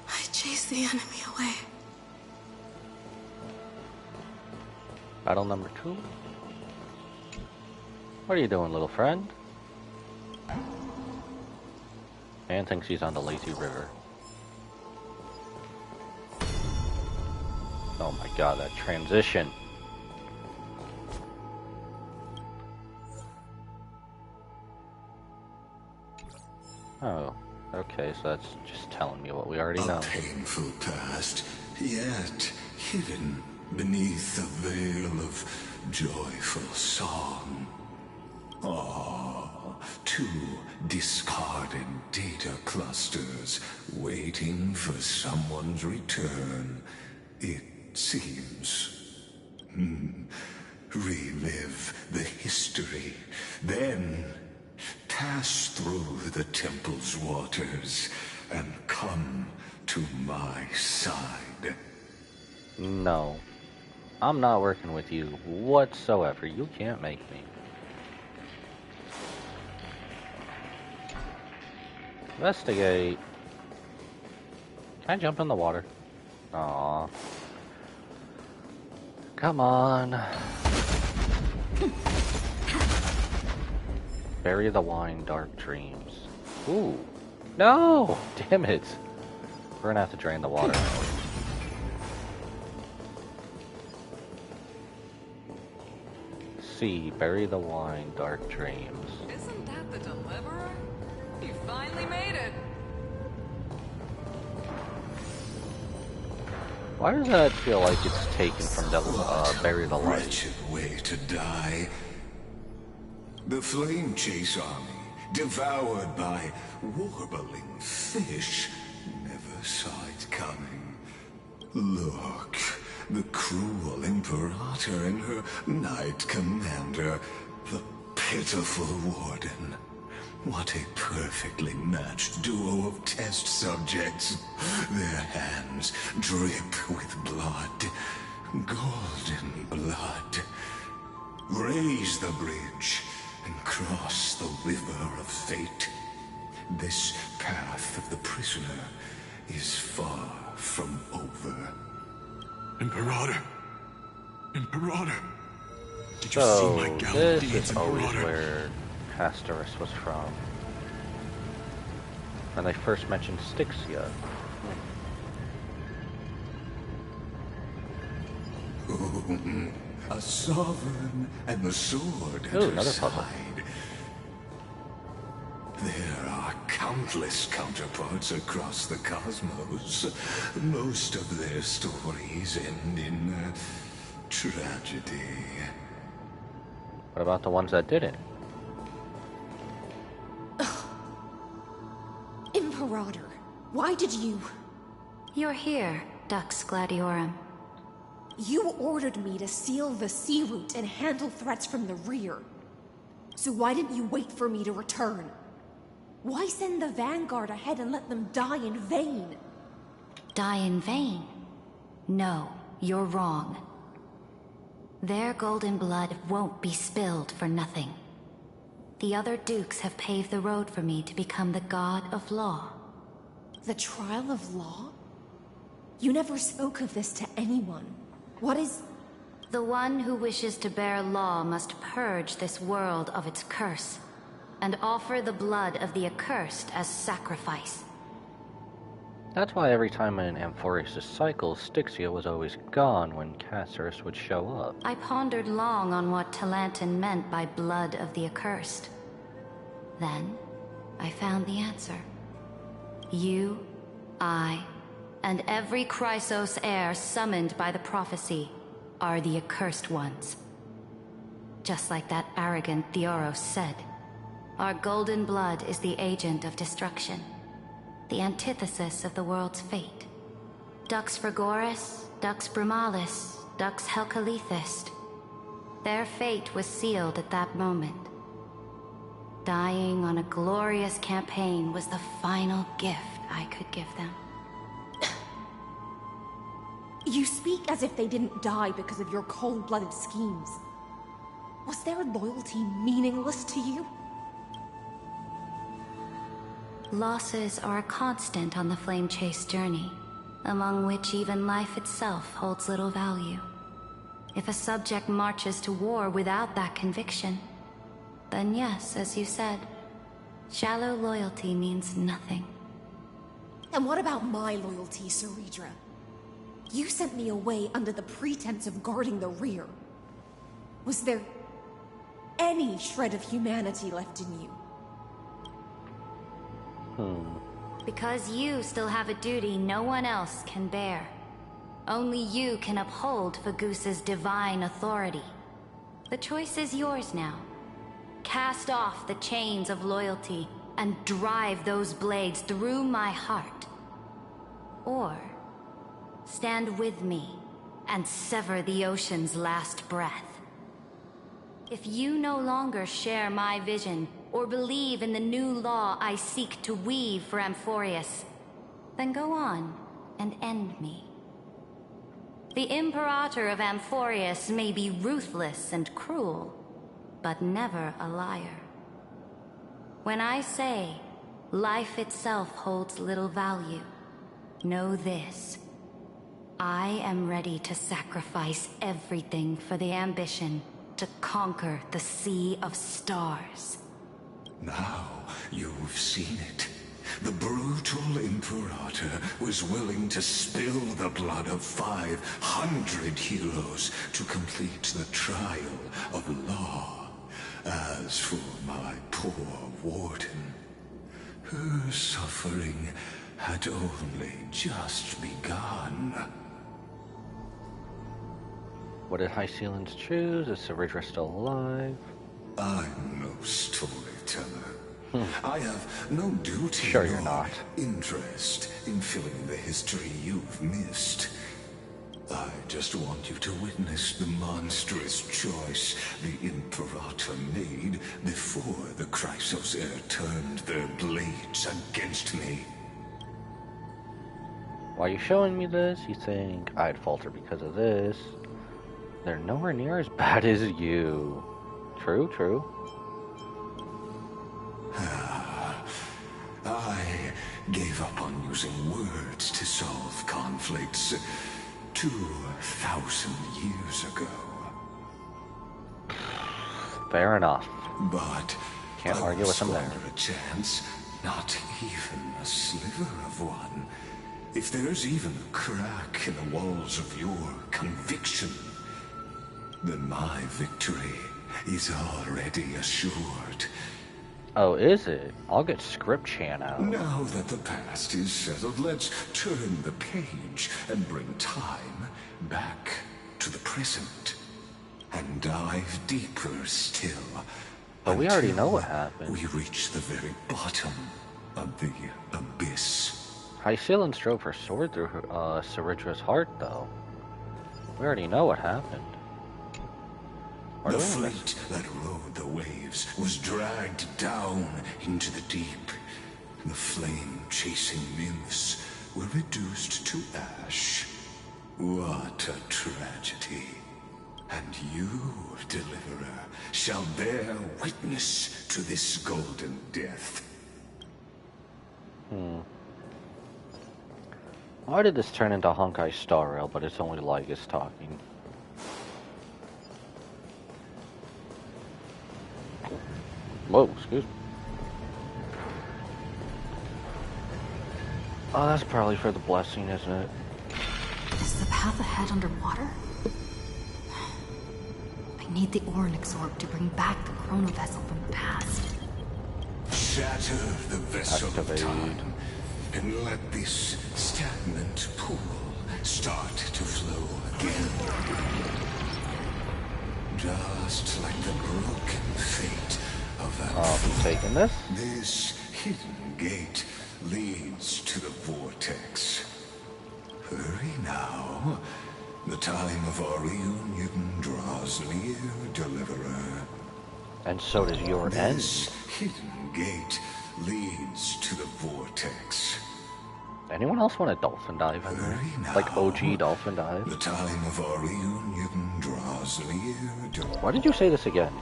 I chased the enemy away. Battle number 2. What are you doing, little friend? Anne thinks he's on the lazy river. Oh my god, that transition. Oh, okay, so that's just telling me what we already know. A painful past, yet hidden beneath a veil of joyful song. Ah, 2 discarded data clusters waiting for someone's return, it seems. Relive the history, then pass through the temple's waters and come to my side. No. I'm not working with you whatsoever. You can't make me. Investigate. Can I jump in the water? Aww. Come on. Bury the wine, dark dreams. Ooh. No! Damn it. We're gonna have to drain the water. See, bury the wine, dark dreams. Isn't that the deliverer? You finally made it. Why does that feel like it's taken from bury the light? Wretched way to die. The Flame Chase army, devoured by warbling fish, never saw it coming. Look, the cruel Imperator and her Knight Commander, the pitiful Warden. What a perfectly matched duo of test subjects. Their hands drip with blood, golden blood. Raise the bridge and cross the river of fate. This path of the prisoner is far from over. Imperator! Imperator! Did you So, see my gallant this deeds, is always Imperator? where Asteris was from. When they first mentioned Styxia. A sovereign and the sword at Ooh, her another puzzle. side. There are countless counterparts across the cosmos. Most of their stories end in tragedy. What about the ones that didn't? Imperator, why did you... You're here, Dux Gladiorum. You ordered me to seal the sea route and handle threats from the rear. So why didn't you wait for me to return? Why send the Vanguard ahead and let them die in vain? Die in vain? No, you're wrong. Their golden blood won't be spilled for nothing. The other dukes have paved the road for me to become the god of law. The trial of law? You never spoke of this to anyone. What is... The one who wishes to bear law must purge this world of its curse, and offer the blood of the accursed as sacrifice. That's why every time in Amphorius' cycle, Styxia was always gone when Cassarus would show up. I pondered long on what Talantin meant by blood of the accursed. Then, I found the answer. You, I, and every Chrysos heir summoned by the prophecy are the accursed ones. Just like that arrogant Theoros said, our golden blood is the agent of destruction, the antithesis of the world's fate. Dux Frigoris, Dux Brumalis, Dux Helcalethist. Their fate was sealed at that moment. Dying on a glorious campaign was the final gift I could give them. You speak as if they didn't die because of your cold-blooded schemes. Was their loyalty meaningless to you? Losses are a constant on the Flame Chase journey, among which even life itself holds little value. If a subject marches to war without that conviction, then yes, as you said, shallow loyalty means nothing. And what about my loyalty, Ceridra? You sent me away under the pretense of guarding the rear. Was there any shred of humanity left in you? Because you still have a duty no one else can bear. Only you can uphold Fagoos's divine authority. The choice is yours now. Cast off the chains of loyalty and drive those blades through my heart. Or stand with me and sever the ocean's last breath. If you no longer share my vision or believe in the new law I seek to weave for Amphorius, then go on and end me. The Imperator of Amphorius may be ruthless and cruel, but never a liar. When I say life itself holds little value, know this. I am ready to sacrifice everything for the ambition to conquer the Sea of Stars. Now you've seen it. The brutal Imperator was willing to spill the blood of 500 heroes to complete the trial of law. As for my poor warden, her suffering had only just begun. What did High Sealans choose? Is Ceridra still alive? I'm no storyteller. I have no duty Sure you're nor not. interest in filling the history you've missed. I just want you to witness the monstrous choice the Imperator made before the Chrysos heir turned their blades against me. Why are you showing me this? You think I'd falter because of this? They're nowhere near as bad as you. True, true. I gave up on using words to solve conflicts 2,000 years ago. Fair enough. But Can't argue with them there. A chance, not even a sliver of one. If there's even a crack in the walls of your conviction, then my victory is already assured. Oh, is it? I'll get script chan out. Now that the past is settled, let's turn the page and bring time back to the present. And dive deeper still. But we already know what happened. We reach the very bottom of the abyss. High Ceilings drove her sword through her, Ceridra's heart, though. We already know what happened. The fleet that rode the waves was dragged down into the deep. The flame-chasing nymphs were reduced to ash. What a tragedy. And you, Deliverer, shall bear witness to this golden death. Why did this turn into Honkai Star Rail, but it's only Lygus talking? Whoa, excuse me. Oh, that's probably for the blessing, isn't it? Is the path ahead underwater? I need the Oryx orb to bring back the chrono vessel from the past. Shatter the vessel of time, and let this stagnant pool start to flow again. Just like the broken fate of I'm taking this. This hidden gate leads to the vortex. Hurry now. The time of our reunion draws near, Deliverer. And so does your end. This hidden gate leads to the vortex. Anyone else want a dolphin dive in there? Like OG dolphin dive? The time of our reunion draws near. Why did you say this again?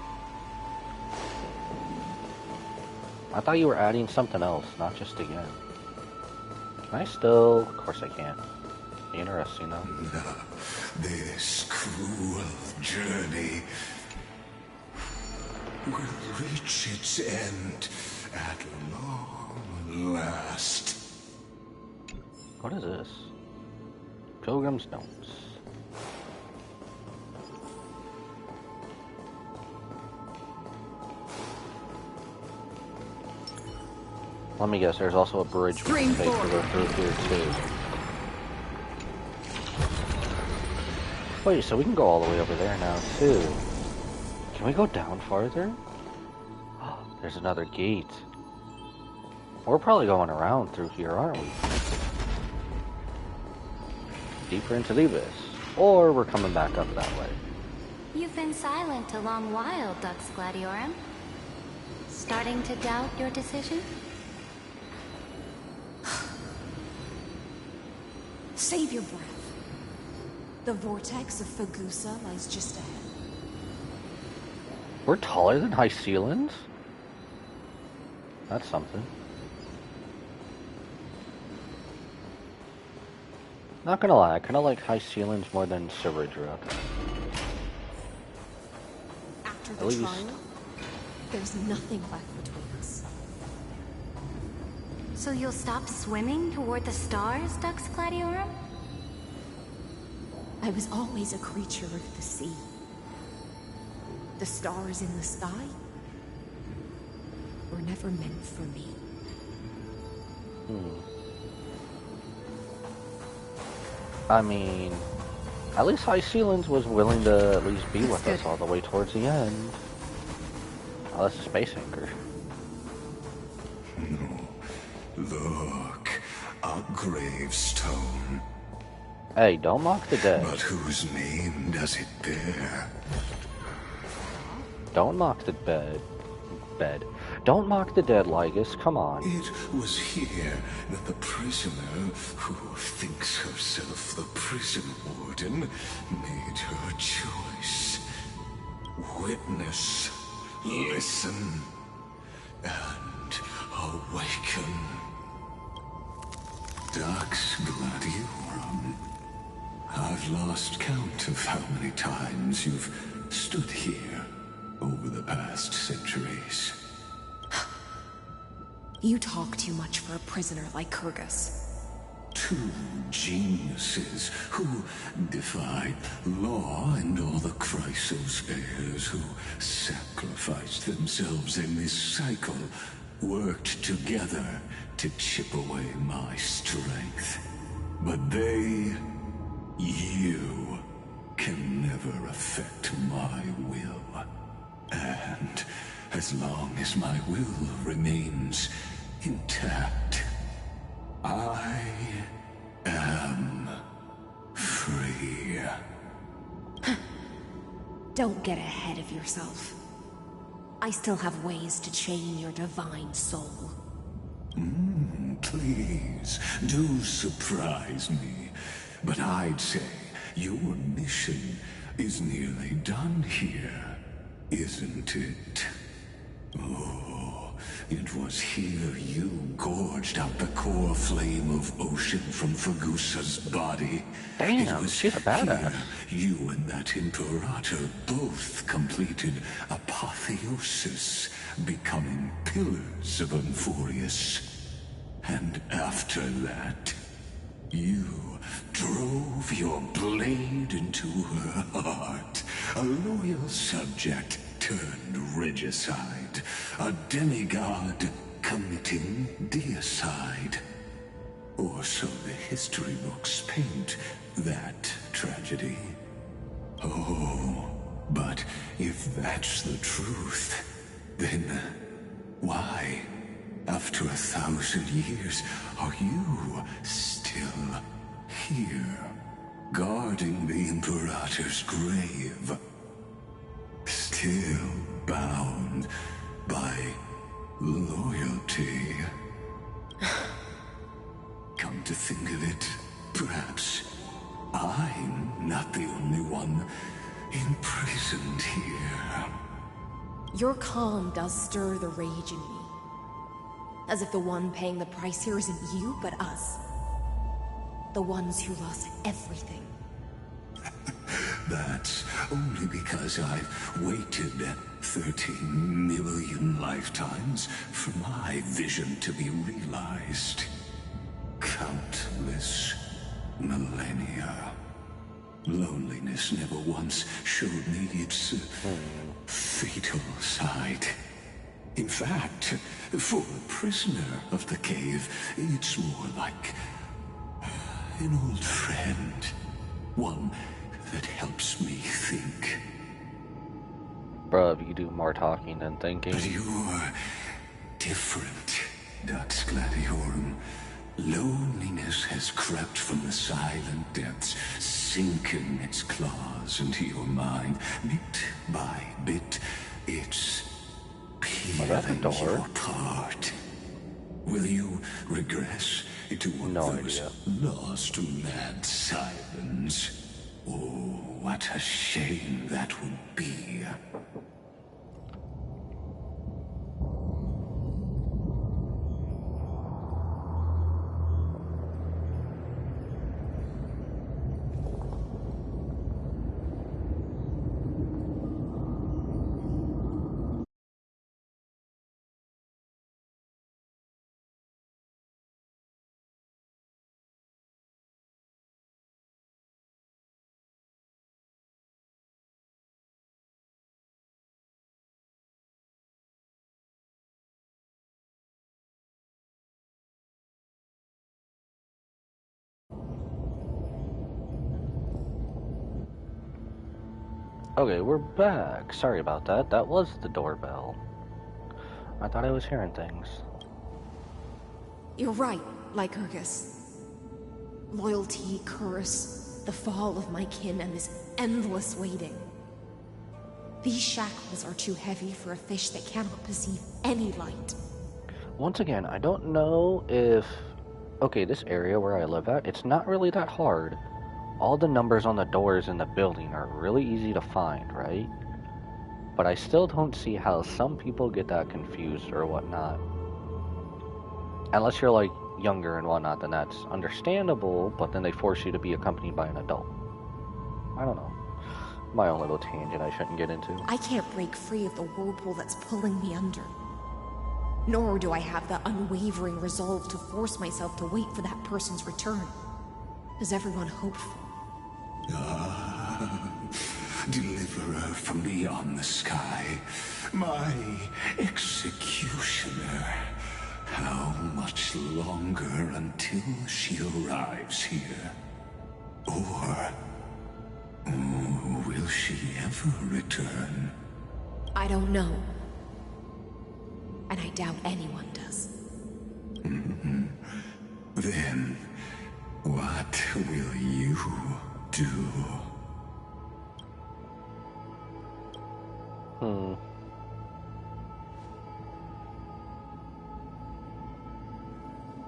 I thought you were adding something else, not just again. Can I still? Of course I can. Interesting though. This cruel journey will reach its end at long last. What is this? Pilgrim's Notes. Let me guess, there's also a bridge we can take to go through here too. Wait, so we can go all the way over there now too. Can we go down farther? There's another gate. We're probably going around through here, aren't we? Deeper into the abyss. Or we're coming back up that way. You've been silent a long while, Dux Gladiorum. Starting to doubt your decision? Save your breath. The vortex of Fagusa lies just ahead. We're taller than High Ceilings? That's something. Not gonna lie, I kinda like High Ceilings more than Ceridra. After At the least. trial, there's nothing left between us. So you'll stop swimming toward the stars, Dux Gladiorum? I was always a creature of the sea. The stars in the sky were never meant for me. I mean, at least High Ceilings was willing to at least be with us all the way towards the end. Oh, that's a space anchor. Look, a gravestone. Hey, don't mock the dead. But whose name does it bear? Don't mock the bed. Don't mock the dead, Lygus. Come on. It was here that the prisoner, who thinks herself the prison warden, made her choice. Witness, listen, and awaken. Dux Gladiorum. I've lost count of how many times you've stood here over the past centuries. You talk too much for a prisoner like Kurgus. two geniuses who defied law and all the Chrysos heirs who sacrificed themselves in this cycle worked together to chip away my strength. But they, you, can never affect my will. And as long as my will remains intact, I am free. Don't get ahead of yourself. I still have ways to chain your divine soul. Please, do surprise me. But I'd say your mission is nearly done here, isn't it? Oh, it was here you gorged out the core flame of ocean from Fergusa's body. Damn, she's a badass. You and that Imperator both completed apotheosis, becoming pillars of Emphorius. And after that, you drove your blade into her heart, a loyal subject turned regicide, a demigod committing deicide. Or so the history books paint that tragedy. Oh, but if that's the truth, then why, after 1,000 years, are you still here, guarding the Imperator's grave? Still bound by loyalty. Come to think of it, perhaps I'm not the only one imprisoned here. Your calm does stir the rage in me. As if the one paying the price here isn't you, but us. The ones who lost everything. That's only because I've waited 13 million lifetimes for my vision to be realized. Countless millennia. Loneliness never once showed me its fatal side. In fact, for a prisoner of the cave, it's more like an old friend. One that helps me think. Bruh, you do more talking than thinking. But you're different, Dux Gladiorum. Loneliness has crept from the silent depths, sinking its claws into your mind. Bit by bit, it's peeling you apart. Will you regress into one of those lost mad sirens? Oh, what a shame that would be. Okay, we're back. Sorry about that. That was the doorbell. I thought I was hearing things. You're right, Lycurgus. Loyalty, curse, the fall of my kin, and this endless waiting. These shackles are too heavy for a fish that cannot perceive any light. Once again, I don't know if... Okay, this area where I live at, it's not really that hard. All the numbers on the doors in the building are really easy to find, right? But I still don't see how some people get that confused or whatnot. Unless you're like younger and whatnot, then that's understandable, but then they force you to be accompanied by an adult. I don't know. My own little tangent I shouldn't get into. I can't break free of the whirlpool that's pulling me under. Nor do I have the unwavering resolve to force myself to wait for that person's return, as everyone hoped for. Ah, deliverer from beyond the sky, my executioner. How much longer until she arrives here? Or will she ever return? I don't know. And I doubt anyone does. Then, what will you do?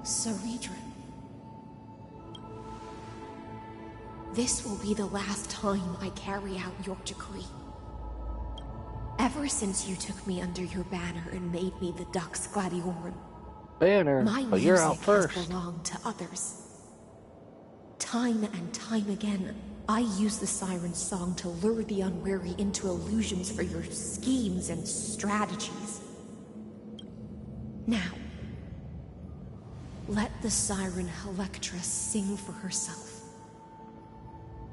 Ceredrin. This will be the last time I carry out your decree. Ever since you took me under your banner and made me the Dux Gladiorum, banner, my but you're out music first. has belonged to others. Time and time again, I use the siren's song to lure the unwary into illusions for your schemes and strategies. Now, let the siren Electra sing for herself.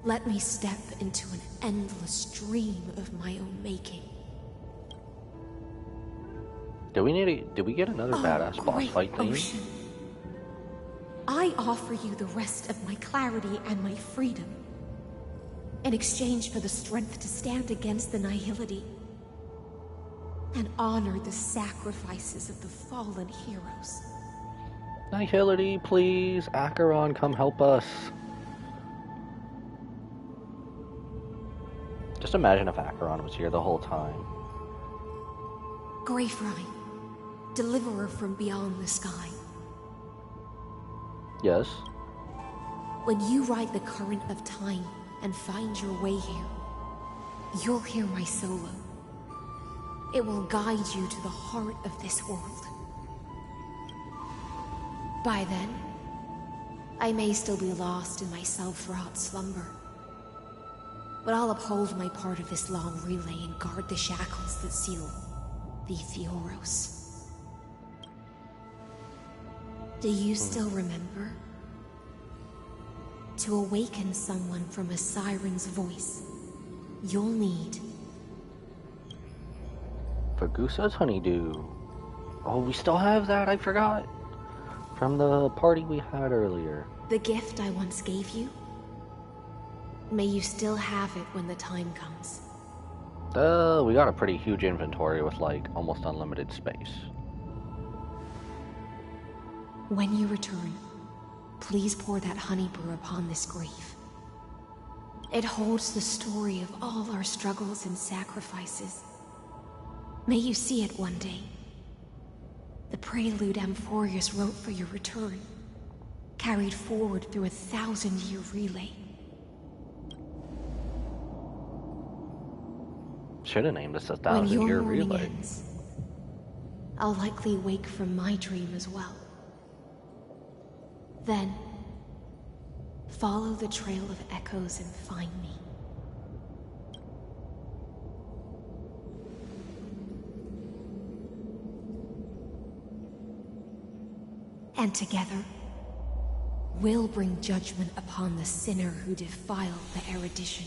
Let me step into an endless dream of my own making. Did we get another badass boss fight theme? Ocean. I offer you the rest of my clarity and my freedom, in exchange for the strength to stand against the nihility and honor the sacrifices of the fallen heroes. Nihility, please. Acheron, come help us. Just imagine if Acheron was here the whole time. Greyfry, deliverer from beyond the sky. Yes? When you ride the current of time and find your way here, you'll hear my solo. It will guide you to the heart of this world. By then, I may still be lost in my self-wrought slumber, but I'll uphold my part of this long relay and guard the shackles that seal the Theoros. Do you still remember? To awaken someone from a siren's voice, you'll need... Fagusa's honeydew. Oh, we still have that? I forgot. From the party we had earlier. the gift I once gave you. May you still have it when the time comes. We got a pretty huge inventory with, like, almost unlimited space. When you return, please pour that honey brew upon this grave. It holds the story of all our struggles and sacrifices. May you see it one day. The prelude Amphorius wrote for your return, carried forward through a 1,000-year relay. Should have named this a When your 1,000-year morning relay. ends, I'll likely wake from my dream as well. Then, follow the trail of echoes and find me. And together, we'll bring judgment upon the sinner who defiled the erudition.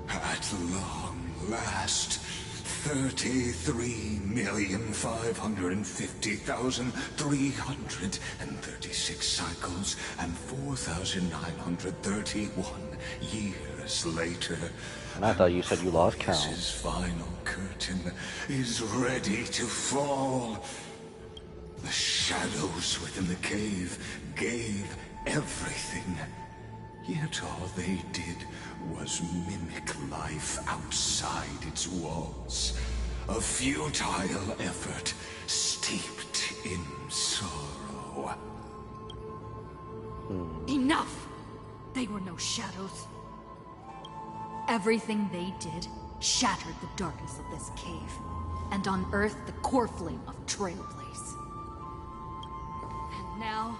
At long last, 33,550,336 cycles and 4,931 years later. And I thought you said you lost count. His final curtain is ready to fall. The shadows within the cave gave everything. Yet all they did was mimic life outside its walls. A futile effort steeped in sorrow. Enough! They were no shadows. Everything they did shattered the darkness of this cave, and unearthed the core flame of Trailblaze. And now,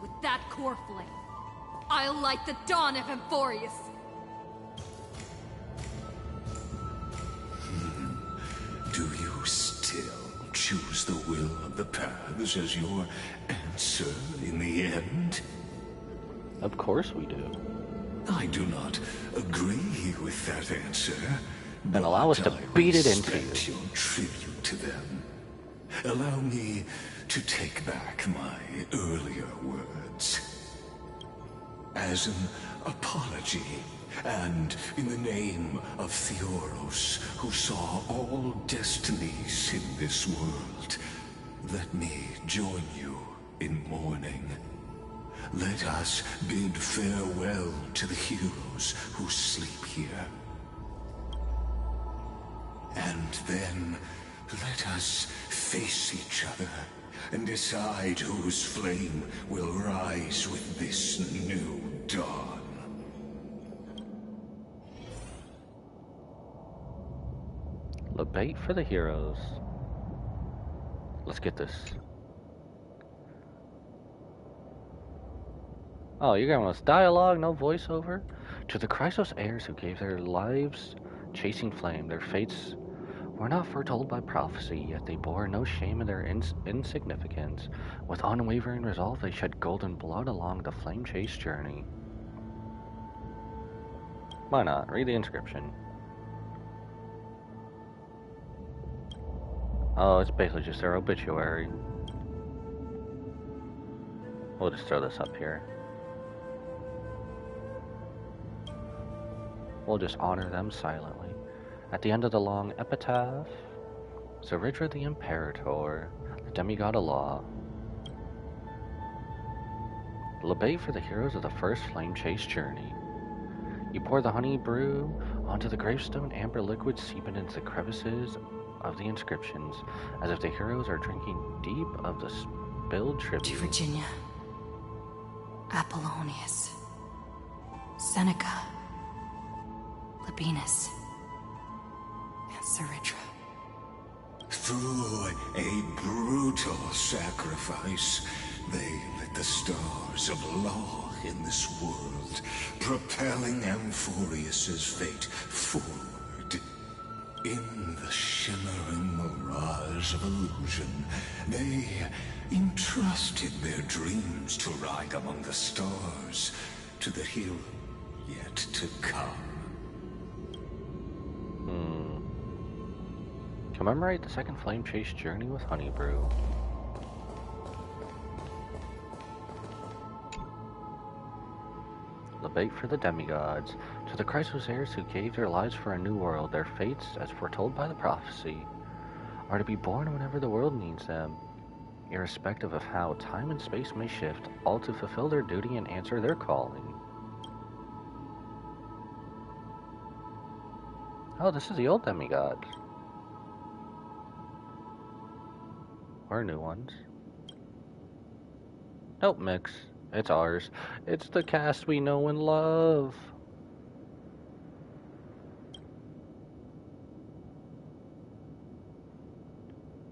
with that core flame, I'll light the dawn of Amphorius! paths as your answer in the end? Of course we do. I do not agree with that answer. Then allow us to beat it into you. Your tribute to them. Allow me to take back my earlier words. As an apology, and in the name of Theoros, who saw all destinies in this world, let me join you in mourning. Let us bid farewell to the heroes who sleep here. And then let us face each other and decide whose flame will rise with this new dawn. The bait for the heroes. Let's get this. Oh, you're gonna want dialogue, no voiceover? To the Chrysos heirs who gave their lives chasing flame, their fates were not foretold by prophecy, yet they bore no shame in their insignificance. With unwavering resolve, they shed golden blood along the flame chase journey. Why not? Read the inscription. Oh, it's basically just their obituary. We'll just throw this up here. We'll just honor them silently. At the end of the long epitaph, Zeridra the Imperator, the demigod of law. Labate for the heroes of the first flame chase journey. You pour the honey brew onto the gravestone, amber liquid seeping into the crevices of the inscriptions, as if the heroes are drinking deep of the spilled tribute. To Virginia, Apollonius, Seneca, Labienus, and Zeridra. Through a brutal sacrifice, they lit the stars of law in this world, propelling Amphorius's fate forward. In the shimmering mirage of illusion, they entrusted their dreams to ride among the stars, to the hero yet to come. Commemorate the second flame chase journey with honey brew. Labate for the demigods. To the Chrysos heirs who gave their lives for a new world, their fates, as foretold by the prophecy, are to be born whenever the world needs them, irrespective of how time and space may shift, all to fulfill their duty and answer their calling. Oh, this is the old demigods. Or new ones. Nope, mix. It's ours. It's the cast we know and love.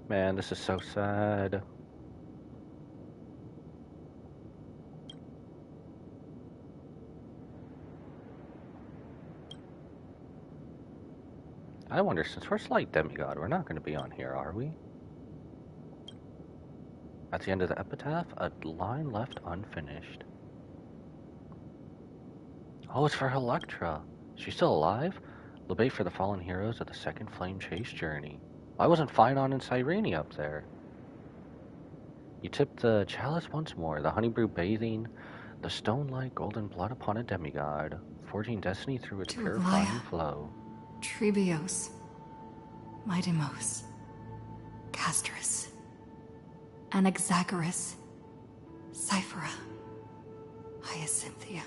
Man, this is so sad. I wonder, since we're Slight Demigod, we're not going to be on here, are we? At the end of the epitaph, a line left unfinished. Oh, it's for Electra. She's still alive? Labate for the fallen heroes of the second flame chase journey. Why wasn't Phynon and Cyrene up there? You tip the chalice once more, the honey brew bathing the stone-like golden blood upon a demigod, forging destiny through its purifying flow. Trebios, Midimos, Castris, Anaxagoras, Cyphera, Hyacinthia.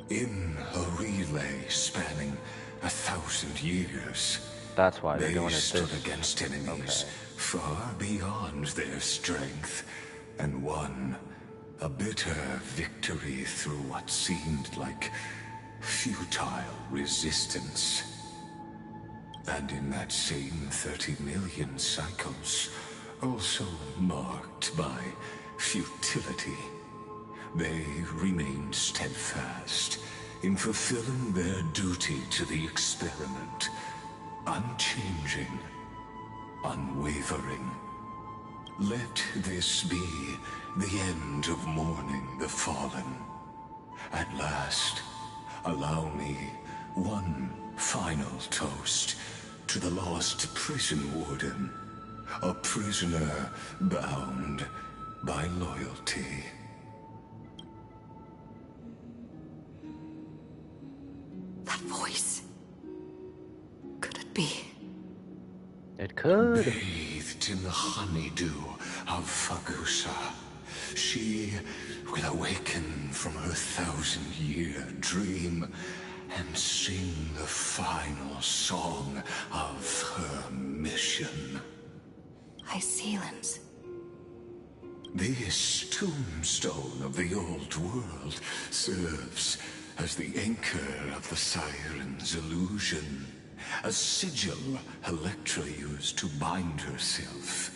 In a relay spanning 1,000 years, that's why they're doing it stood against enemies far beyond their strength, and won a bitter victory through what seemed like futile resistance. And in that same 30 million cycles, also marked by futility, they remained steadfast in fulfilling their duty to the experiment, unchanging, unwavering. Let this be the end of mourning the fallen. At last, allow me one final toast to the lost prison warden, a prisoner bound by loyalty. That voice. Could it be? It could. Bathed in the honeydew of Fagusa, she will awaken from her 1,000-year dream and sing the final song of her mission. Hycelans. This tombstone of the old world serves as the anchor of the Siren's illusion, a sigil Electra used to bind herself.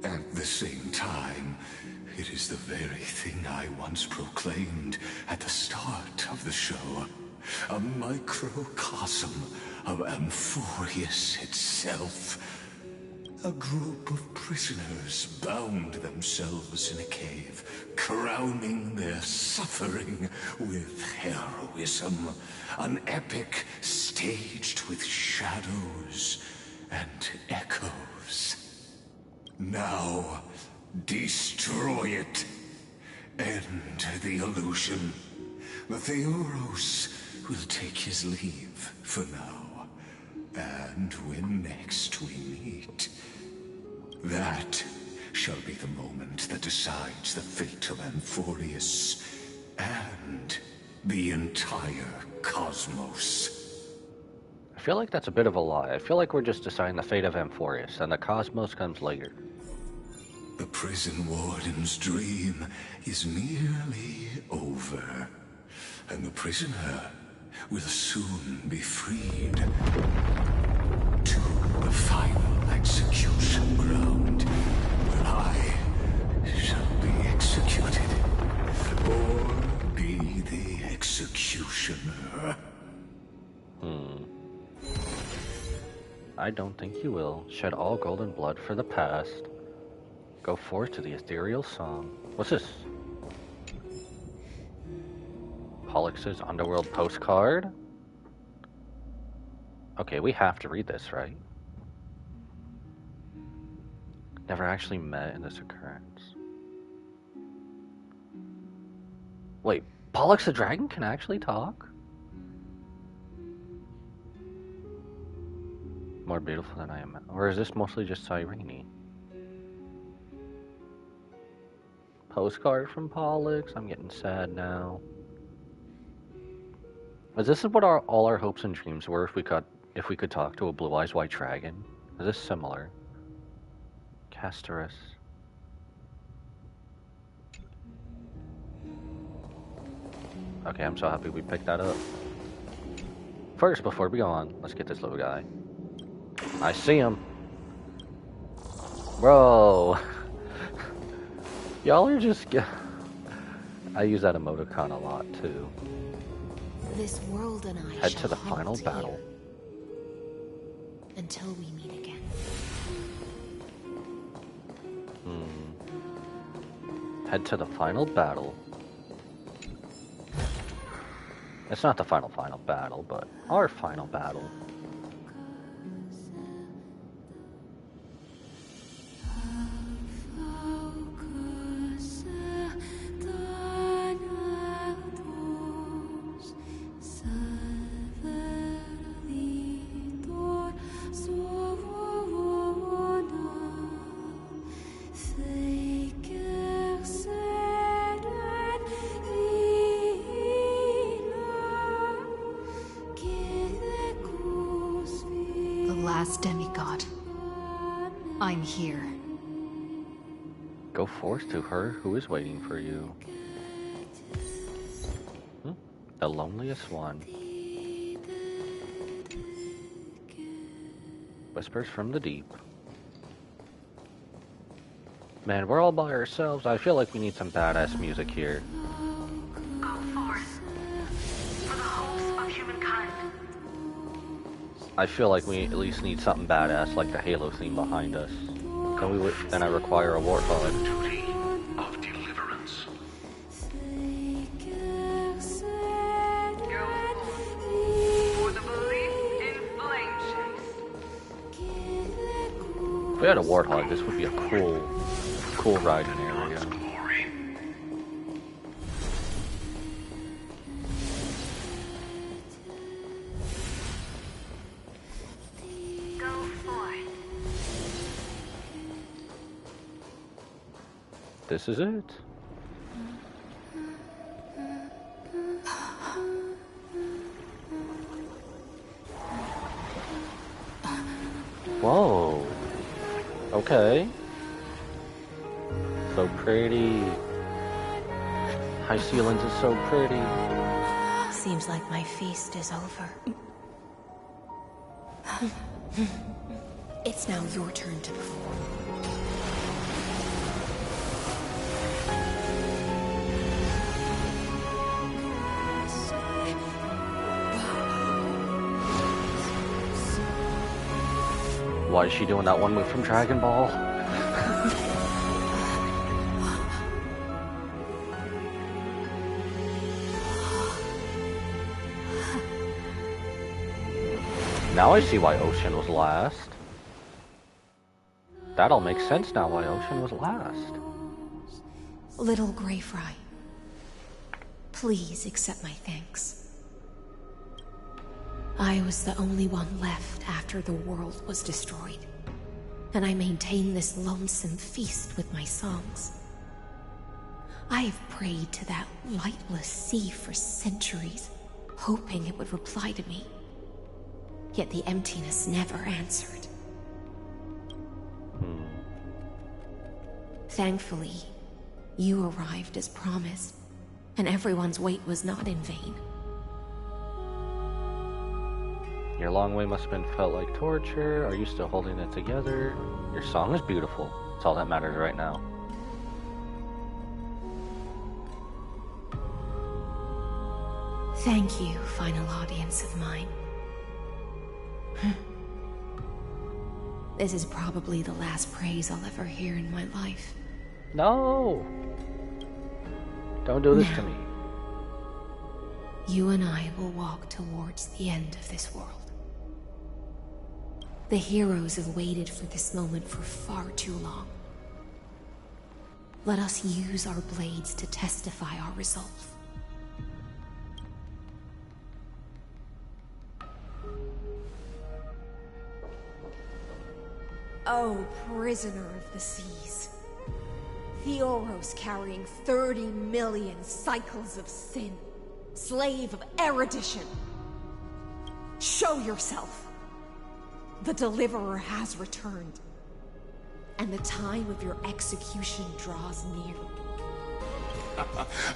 At the same time, it is the very thing I once proclaimed at the start of the show, a microcosm of Amphorius itself. A group of prisoners bound themselves in a cave, crowning their suffering with heroism. An epic staged with shadows and echoes. Now, destroy it. End the illusion. The Theoros will take his leave for now. And when next we meet, that shall be the moment that decides the fate of Amphorius and the entire cosmos. I feel like that's a bit of a lie. I feel like we're just deciding the fate of Amphorius, and the cosmos comes later. The prison warden's dream is nearly over, and the prisoner will soon be freed to the final execution ground, where I shall be executed, or be the executioner. I don't think you will. Shed all golden blood for the past. Go forth to the ethereal song. What's this? Pollux's Underworld postcard? Okay, we have to read this, right? Never actually met in this occurrence. Wait, Pollux the dragon can actually talk? More beautiful than I am. Or is this mostly just Cyrene? Postcard from Pollux? I'm getting sad now. Is this what all our hopes and dreams were if we could talk to a blue-eyes white dragon? Is this similar? Castorus. Okay, I'm so happy we picked that up. First, before we go on, let's get this little guy. I see him. Bro. Y'all are just... I use that emoticon a lot, too. This world and I Head shall to the final halt battle. here until we meet again. Head to the final battle. It's not the final battle, but our final battle. Demigod. I'm here. Go forth to her who is waiting for you. The loneliest one. Whispers from the deep. Man, we're all by ourselves. I feel like we need some badass music here. Go forth. For the hopes of humankind. I feel like we at least need something badass like the Halo theme behind us. Then I require a warthog. Duty of deliverance. If we had a warthog, this would be a cool riding area. This is it. Whoa. Okay. So pretty. High ceilings is so pretty. Seems like my feast is over. It's now your turn to perform. Why is she doing that one move from Dragon Ball? Now I see why Ocean was last. That all makes sense now why Ocean was last. Little Greyfry, please accept my thanks. I was the only one left after the world was destroyed, and I maintained this lonesome feast with my songs. I have prayed to that lightless sea for centuries, hoping it would reply to me. Yet the emptiness never answered. Thankfully, you arrived as promised, and everyone's wait was not in vain. Your long way must have been felt like torture. Are you still holding it together? Your song is beautiful. That's all that matters right now. Thank you, final audience of mine. This is probably the last praise I'll ever hear in my life. No! Don't do this to me. You and I will walk towards the end of this world. The heroes have waited for this moment for far too long. Let us use our blades to testify our resolve. Oh, prisoner of the seas. Theoros carrying 30 million cycles of sin. Slave of erudition. Show yourself. The Deliverer has returned. And the time of your execution draws near.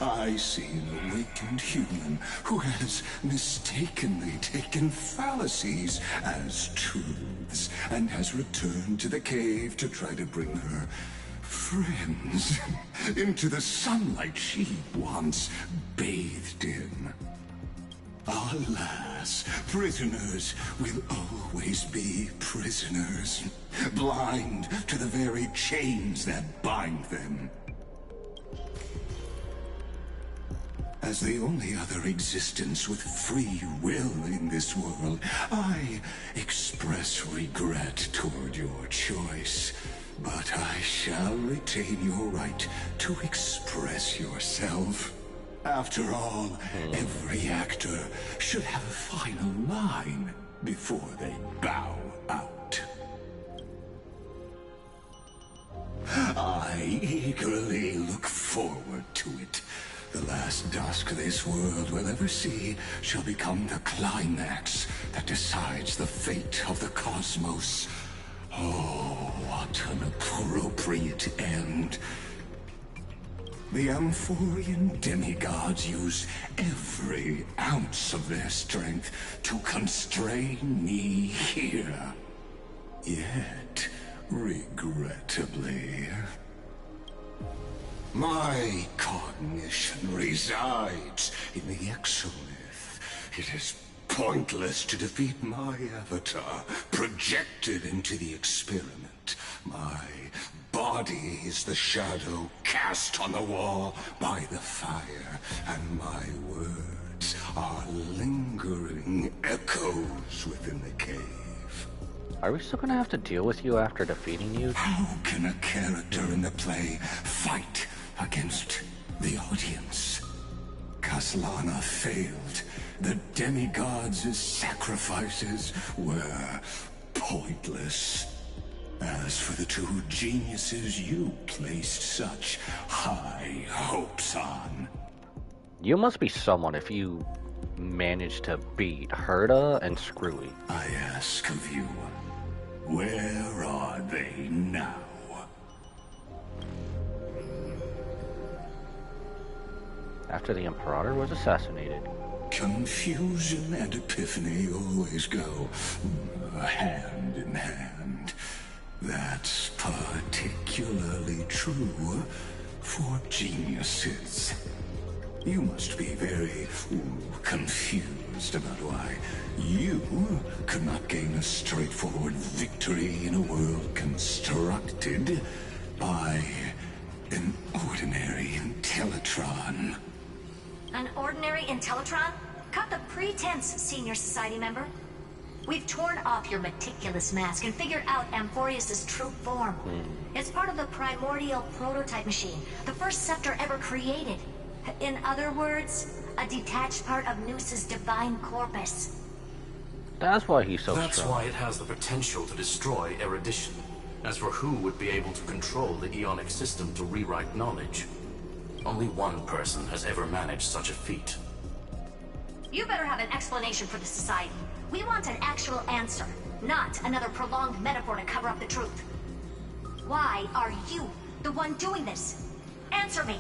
I see an awakened human who has mistakenly taken fallacies as truths and has returned to the cave to try to bring her friends into the sunlight she once bathed in. Alas, prisoners will always be prisoners, blind to the very chains that bind them. As the only other existence with free will in this world, I express regret toward your choice. But I shall retain your right to express yourself. After all, every actor should have a final line before they bow out. I eagerly look forward to it. The last dusk this world will ever see shall become the climax that decides the fate of the cosmos. Oh, what an appropriate end. The Amphorian demigods use every ounce of their strength to constrain me here. Yet, regrettably, my cognition resides in the exolith. It is pointless to defeat my avatar, projected into the experiment. My body is the shadow cast on the wall by the fire, and my words are lingering echoes within the cave. Are we still gonna have to deal with you after defeating you? How can a character in the play fight against the audience? Kaslana failed. The demigods' sacrifices were pointless. As for the two geniuses you placed such high hopes on. You must be someone if you managed to beat Herta and Screwy. I ask of you, where are they now? After the Imperator was assassinated. Confusion and epiphany always go hand in hand. That's particularly true for geniuses. You must be very confused about why you could not gain a straightforward victory in a world constructed by an ordinary Intellitron. An ordinary Intellitron? Cut the pretense, Senior Society member. We've torn off your meticulous mask and figured out Amphorius' true form. It's part of the primordial prototype machine, the first scepter ever created. In other words, a detached part of Noos's divine corpus. That's why he's so strong. That's why it has the potential to destroy erudition. As for who would be able to control the Ionic system to rewrite knowledge, only one person has ever managed such a feat. You better have an explanation for the Society. We want an actual answer, not another prolonged metaphor to cover up the truth. Why are you the one doing this? Answer me!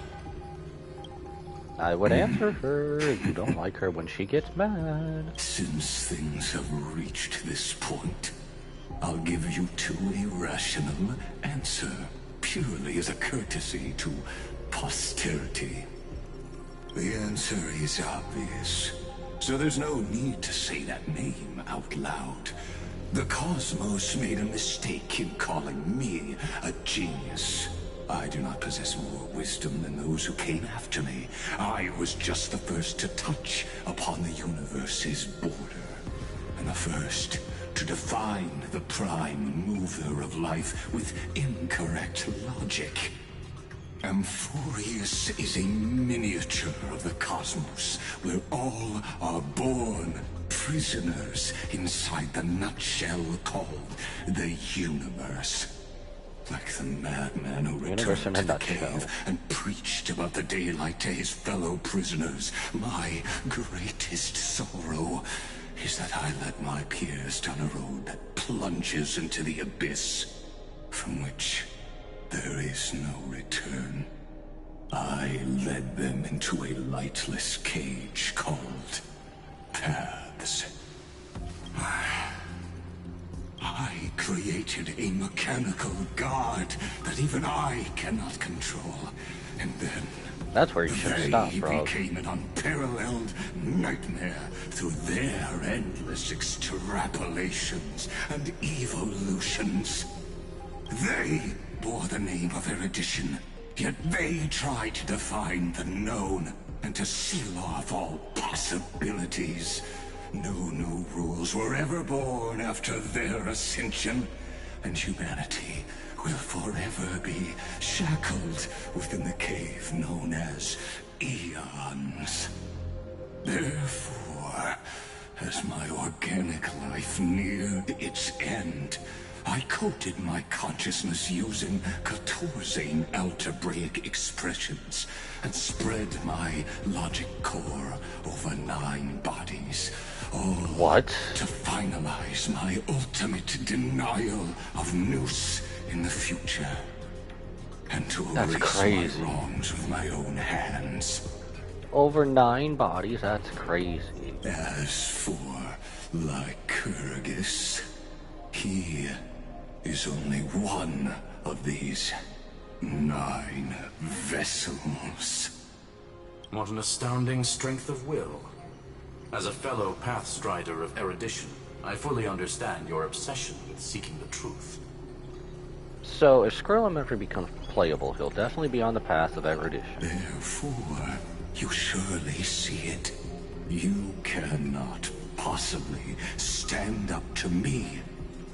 I would answer her. You don't like her when she gets mad. Since things have reached this point, I'll give you two irrational answer, purely as a courtesy to posterity. The answer is obvious, so there's no need to say that name out loud. The cosmos made a mistake in calling me a genius. I do not possess more wisdom than those who came after me. I was just the first to touch upon the universe's border, and the first to define the prime mover of life with incorrect logic. Amphorius is a miniature of the cosmos, where all are born prisoners inside the nutshell called the universe. Like the madman who returned to the cave and preached about the daylight to his fellow prisoners, my greatest sorrow is that I led my peers down a road that plunges into the abyss, from which there is no return. I led them into a lightless cage called paths. I created a mechanical guard that even I cannot control. And then that's where you should stop, bro. They became an unparalleled nightmare through their endless extrapolations and evolutions. They bore the name of erudition, yet they tried to define the known and to seal off all possibilities. No new rules were ever born after their ascension, and humanity will forever be shackled within the cave known as Eons. Therefore, as my organic life neared its end, I coded my consciousness using Catorzane algebraic expressions and spread my logic core over 9 bodies. All to finalize my ultimate denial of Noose in the future. And to erase my wrongs with my own hands. Over 9 bodies, that's crazy. As for Lycurgus, he is only one of these 9 vessels. What an astounding strength of will. As a fellow pathstrider of erudition, I fully understand your obsession with seeking the truth. So, if Skrilum ever becomes playable, he'll definitely be on the path of erudition. Therefore, you surely see it. You cannot possibly stand up to me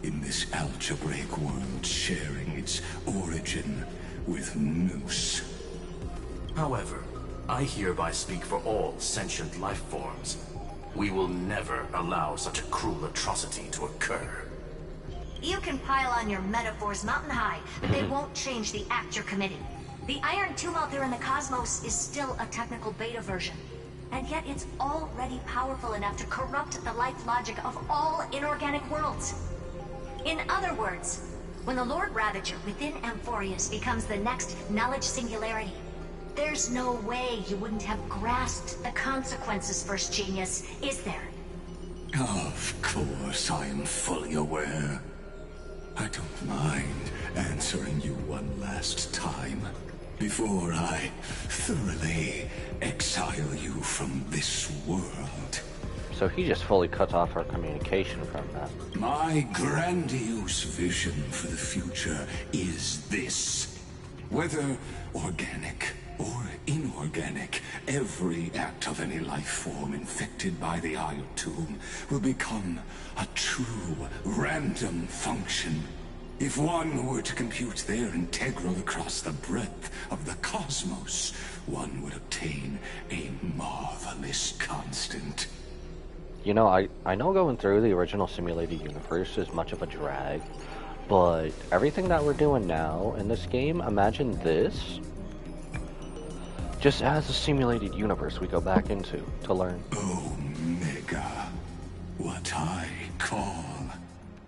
in this algebraic world sharing its origin with Noose. However, I hereby speak for all sentient life forms. We will never allow such a cruel atrocity to occur. You can pile on your metaphors mountain high, but they won't change the act you're committing. The Iron Tomb out there in the cosmos is still a technical beta version. And yet it's already powerful enough to corrupt the life logic of all inorganic worlds. In other words, when the Lord Ravager within Amphorius becomes the next knowledge singularity, there's no way you wouldn't have grasped the consequences, First Genius, is there? Of course, I am fully aware. I don't mind answering you one last time before I thoroughly exile you from this world. So he just fully cuts off our communication from that. My grandiose vision for the future is this. Whether organic or inorganic, every act of any life form infected by the Iron Tomb will become a true random function. If one were to compute their integral across the breadth of the cosmos, one would obtain a marvelous constant. You know, I know going through the original simulated universe is much of a drag, but everything that we're doing now in this game, imagine this just as a simulated universe we go back into to learn. Omega, what I call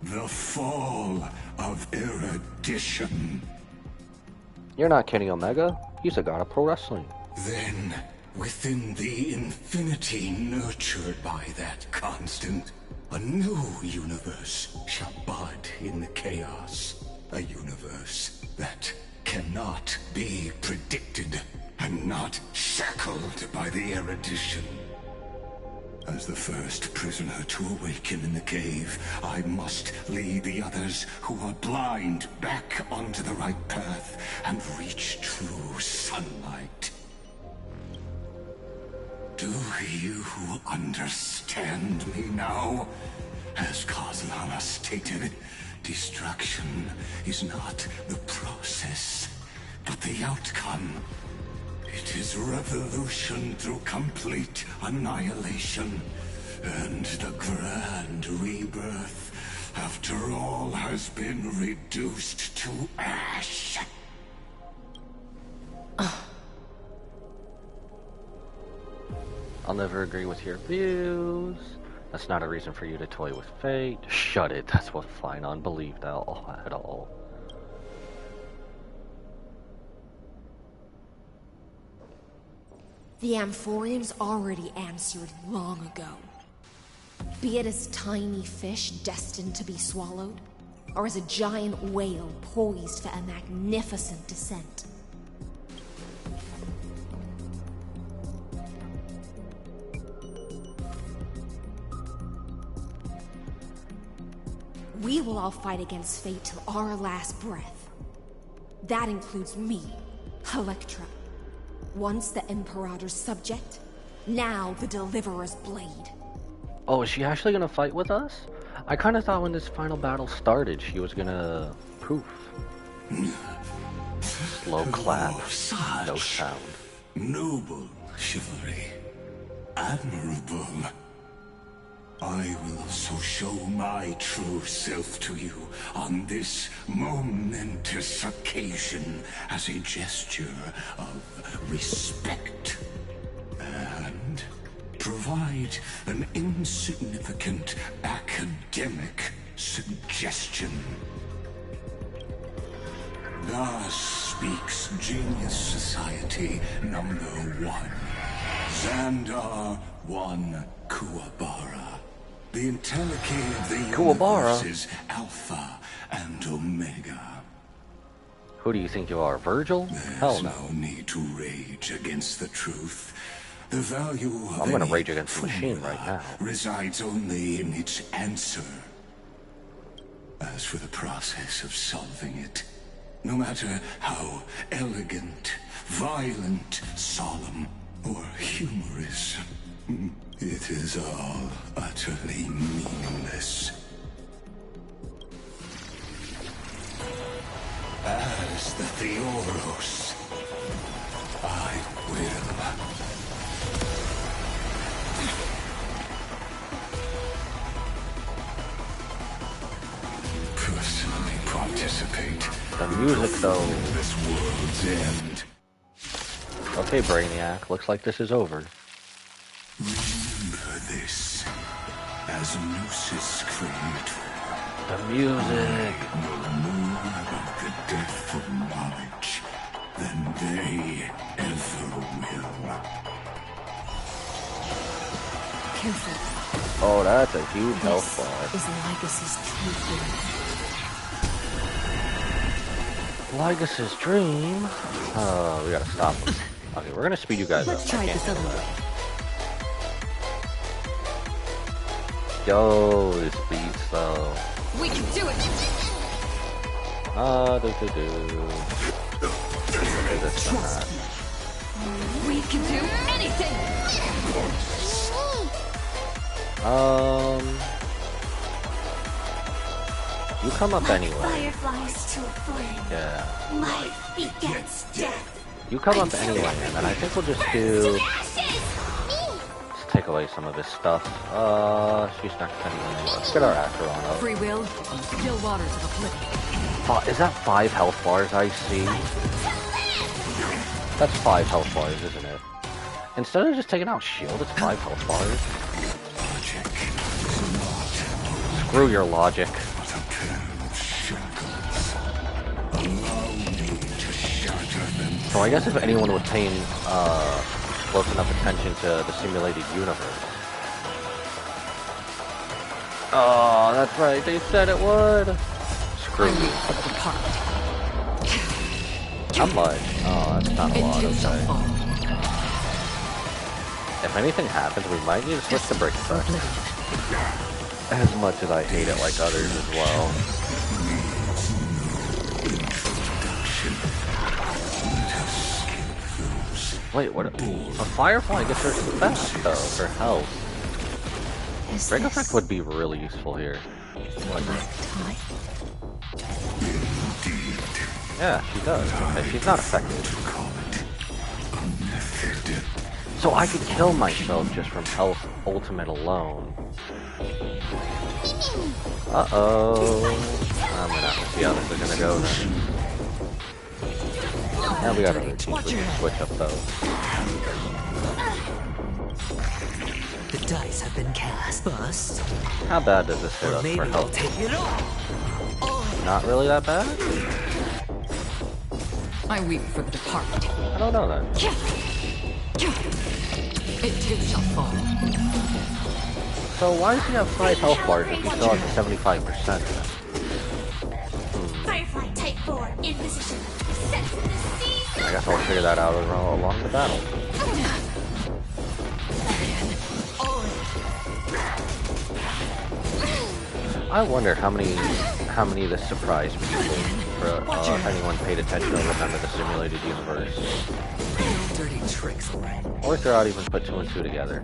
the fall of erudition. You're not kidding, Omega. He's a god of pro wrestling. Then, within the infinity nurtured by that constant, a new universe shall bud in the chaos. A universe that cannot be predicted and not shackled by the erudition. As the first prisoner to awaken in the cave, I must lead the others who are blind back onto the right path and reach true sunlight. Do you understand me now? As Kozlana stated, destruction is not the process, but the outcome. It is revolution through complete annihilation, and the grand rebirth, after all has been reduced to ash. I'll never agree with your views. That's not a reason for you to toy with fate. Shut it, that's what Flynon believed at all. The Amphorians already answered long ago. Be it as tiny fish destined to be swallowed, or as a giant whale poised for a magnificent descent. We will all fight against fate till our last breath. That includes me, Electra. Once the Imperator's subject, now the Deliverer's blade. Oh, is she actually gonna fight with us? I kinda thought when this final battle started, she was gonna poof. Slow clap, no sound. Noble chivalry. Admirable. I will also show my true self to you on this momentous occasion as a gesture of respect. And provide an insignificant academic suggestion. Thus speaks Genius Society number 1. Xandar 1 Kuwabara. The Entelechy of the universe is Alpha and Omega. Who do you think you are, Virgil? There's Hell no. no need to rage against the truth. The value of I'm gonna any rage against the machine right now. resides only in its answer. As for the process of solving it, no matter how elegant, violent, solemn, or humorous, it is all utterly meaningless. As the Theoros, I will personally participate. The music, though. This world's end. Okay, Brainiac. Looks like this is over. Remember this as Gnosis creator. The music. I know more about the depth of knowledge than they ever will. Careful. Oh, that's a huge health bar. Is Lycus's true form. Lycus's dream. We gotta stop him. Okay, we're gonna speed you guys Let's up. try this other way. Yo, this beats though. We can do it. Okay, this and that. We can do anything. You come up anyway. Fireflies to a flame. Yeah. Life begets death. You come up anyway, and then I think we'll just do. Let's take away some of his stuff. She's next anyway. Let's get our Acheron up. Free will, still waters of oblivion. Oh, is that 5 health bars I see? That's 5 health bars, isn't it? Instead of just taking out shield, it's 5 health bars. Screw your logic. So I guess if anyone was paying close enough attention to the simulated universe. Oh, that's right, they said it would. Screw you. How much? Oh, that's not a lot, okay. If anything happens, we might need to switch to break effect. As much as I hate it like others as well. Wait, what? A Firefly gets her fast though, for health. Break effect would be really useful here. Yeah, she does. Okay, she's not effective. So I could kill myself just from health ultimate alone. Uh-oh. I'm gonna have to see how this is gonna go then. Now we got other teams we can switch up though. The dice have been cast. Bust. How bad does this hit us for health? Not really that bad? I weep for the departed. I don't know then. It too shall fall. So why does he have 5 health bars if he still has a 75%? Firefly Type 4 in position. I guess I'll figure that out along the battle. I wonder how many of this surprised people for anyone paid attention to remember the simulated universe. Dirty tricks, alright. Or if they're not even put 2 and 2 together.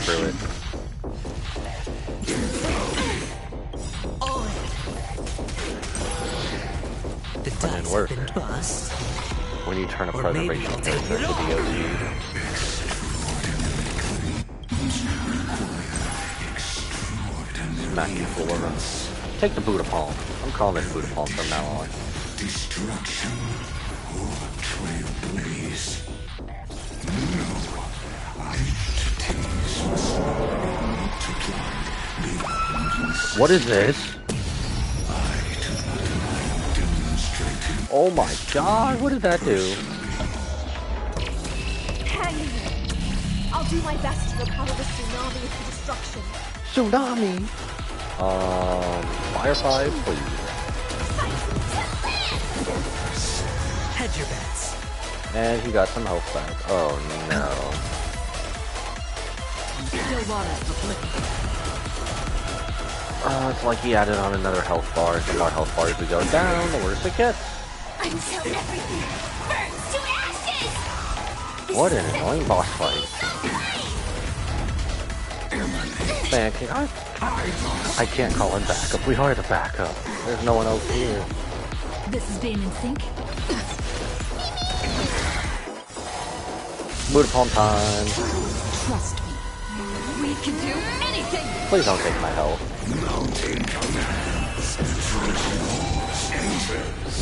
Screw it. The didn't work. When you turn a preservation character to DOT. Smack you full of them. Take the Buddha Palm. I'm calling it Buddha Palm from now on. Destruction or trailblaze. No, entities must multiply beyond. What is this? Oh my god, what did that do? Hang in there. I'll do my best to recover the tsunami of destruction. Tsunami? Firefly, please. Hedge your bets. And he got some health back. Oh no. It's like he added on another health bar. The more health bars we go down, the worse it gets. Until everything burns to ashes! What an annoying boss fight. Man, I can't call him backup. We are the backup. There's no one else here. This is being in sync. Mood upon time. Trust me. We can do anything. Please don't take my health.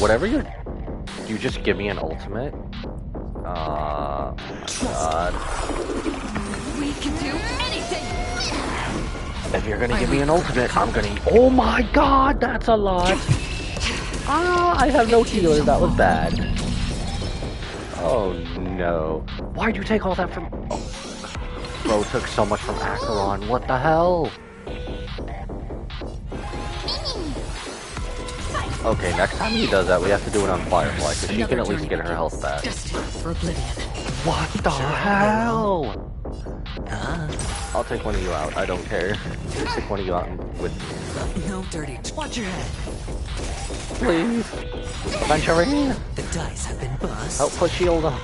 Whatever you just give me an ultimate. God. We can do anything. If you're gonna give me an ultimate, I'm gonna. Oh my God, that's a lot. I have no healer. That was bad. Oh no. Why'd you take all that from... Oh. Bro took so much from Acheron. What the hell? Okay, next time he does that, we have to do it on Firefly, because she can at least get her health back. For oblivion. What the hell? I'll take one of you out. I don't care. Take one of you out with me. No dirty. Watch your head. Please. Aventurine. The dice have been bust. Help put shield up.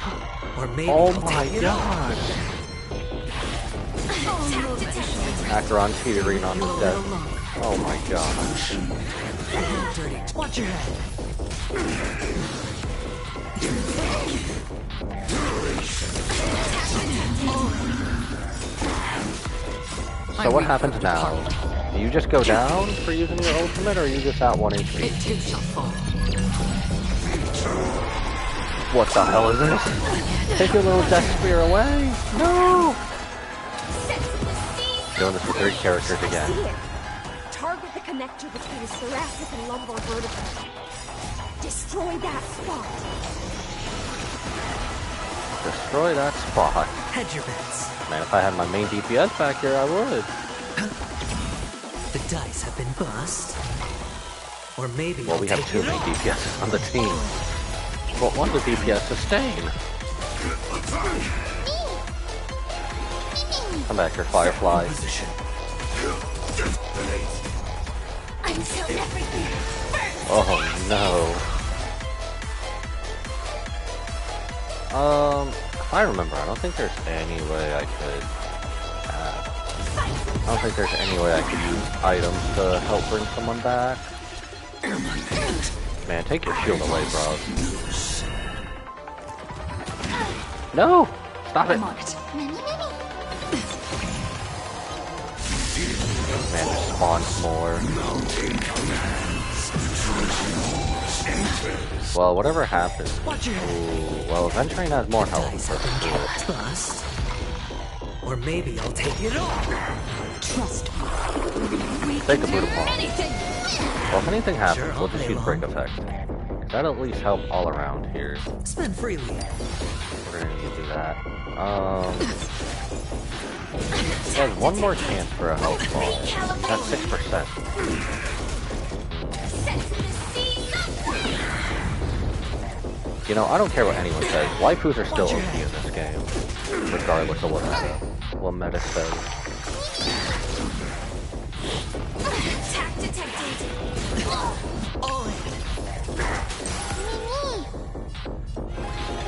Or maybe oh I'll my take it God. Acheron teetering on his death. Oh my gosh. Dirty. Watch your head. So what happens now? Do you just go down for using your ultimate, or are you just at 1 HP? It too shall fall. What the hell is this? Take your little death spear away! No! Doing this with 3 characters again. Target the connector between his thoracic and lumbar vertebrae. Destroy that spot. Destroy that spot. Hedge your bets. Man, if I had my main DPS back here, I would. The dice have been bust. Or maybe well, we have 2 main DPSs on the team. But one's a DPS sustain. Come back here, Firefly. Oh no. If I remember, I don't think there's any way I could. I don't think there's any way I could use items to help bring someone back. Man, take your shield away, bro. No! Stop it! Man, just spawns more. Well, whatever happens. Ooh, well, Venturine has more health. Or maybe I'll take it all. Trust me. Take a boot upon. Well, if anything happens, we'll just use break effect. That'll at least help all around here. Spend freely. We're gonna need to do that. There's one more chance for a health ball. That's 6%. You know, I don't care what anyone says. Waifus are still OP in this game, regardless of what meta says.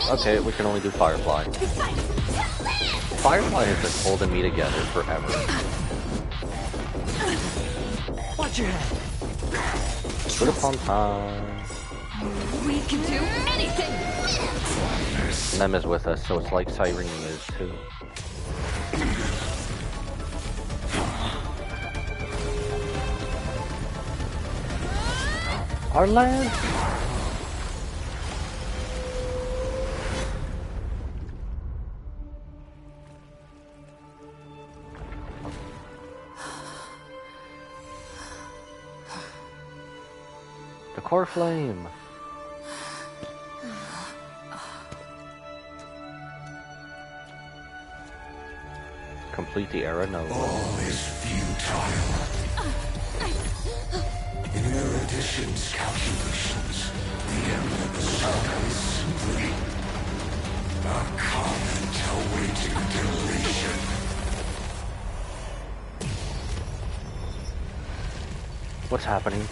Okay, we can only do Firefly. Firefly has been holding me together forever. Watch your head. Good upon time. We can do anything. Nem is with us, so it's like Cyrene is too. Our land. The core flame. Complete the era nova. All is futile. In Erudition's calculations, the end of the saga is simply Scintillation. What's happening?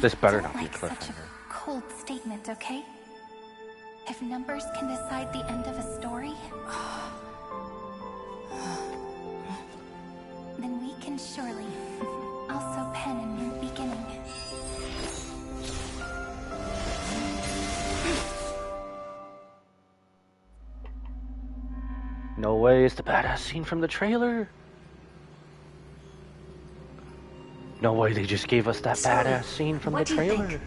This better not be a cliffhanger. Cold statement, okay? If numbers can decide the end of a story, then we can surely also pen a new beginning. No way, it's the badass scene from the trailer. No way, they just gave us that badass scene from the trailer.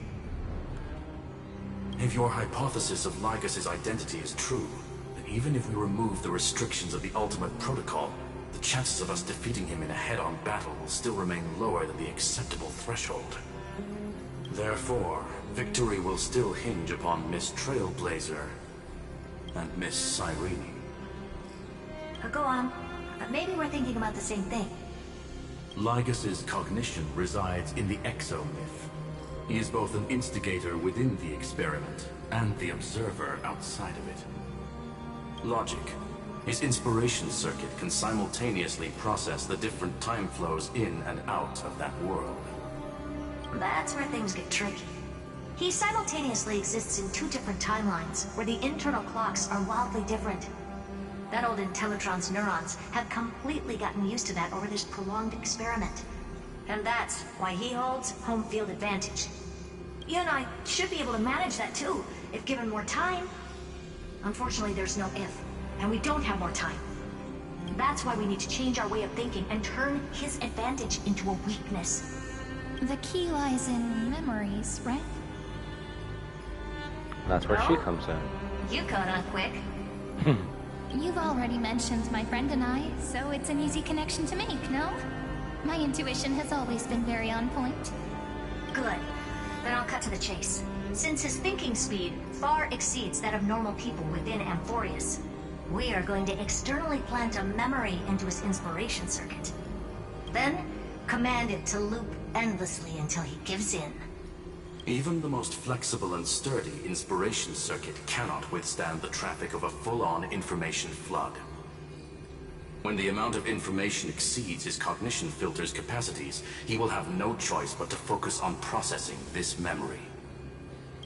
If your hypothesis of Lycus's identity is true, then even if we remove the restrictions of the Ultimate Protocol, the chances of us defeating him in a head-on battle will still remain lower than the acceptable threshold. Therefore, victory will still hinge upon Miss Trailblazer and Miss Cyrene. Go on. Maybe we're thinking about the same thing. Lycus's cognition resides in the exomyth. He is both an instigator within the experiment and the observer outside of it. Logic. His inspiration circuit can simultaneously process the different time flows in and out of that world. That's where things get tricky. He simultaneously exists in two different timelines, where the internal clocks are wildly different. That old Intellitron's neurons have completely gotten used to that over this prolonged experiment. And that's why he holds home field advantage. You and I should be able to manage that too, if given more time. Unfortunately, there's no if, and we don't have more time. That's why we need to change our way of thinking and turn his advantage into a weakness. The key lies in memories, right? That's where she comes in. You caught on quick. You've already mentioned my friend and I, so it's an easy connection to make, no? My intuition has always been very on point. Good. Then I'll cut to the chase. Since his thinking speed far exceeds that of normal people within Amphorius, we are going to externally plant a memory into his inspiration circuit. Then, command it to loop endlessly until he gives in. Even the most flexible and sturdy inspiration circuit cannot withstand the traffic of a full-on information flood. When the amount of information exceeds his cognition filter's capacities, he will have no choice but to focus on processing this memory.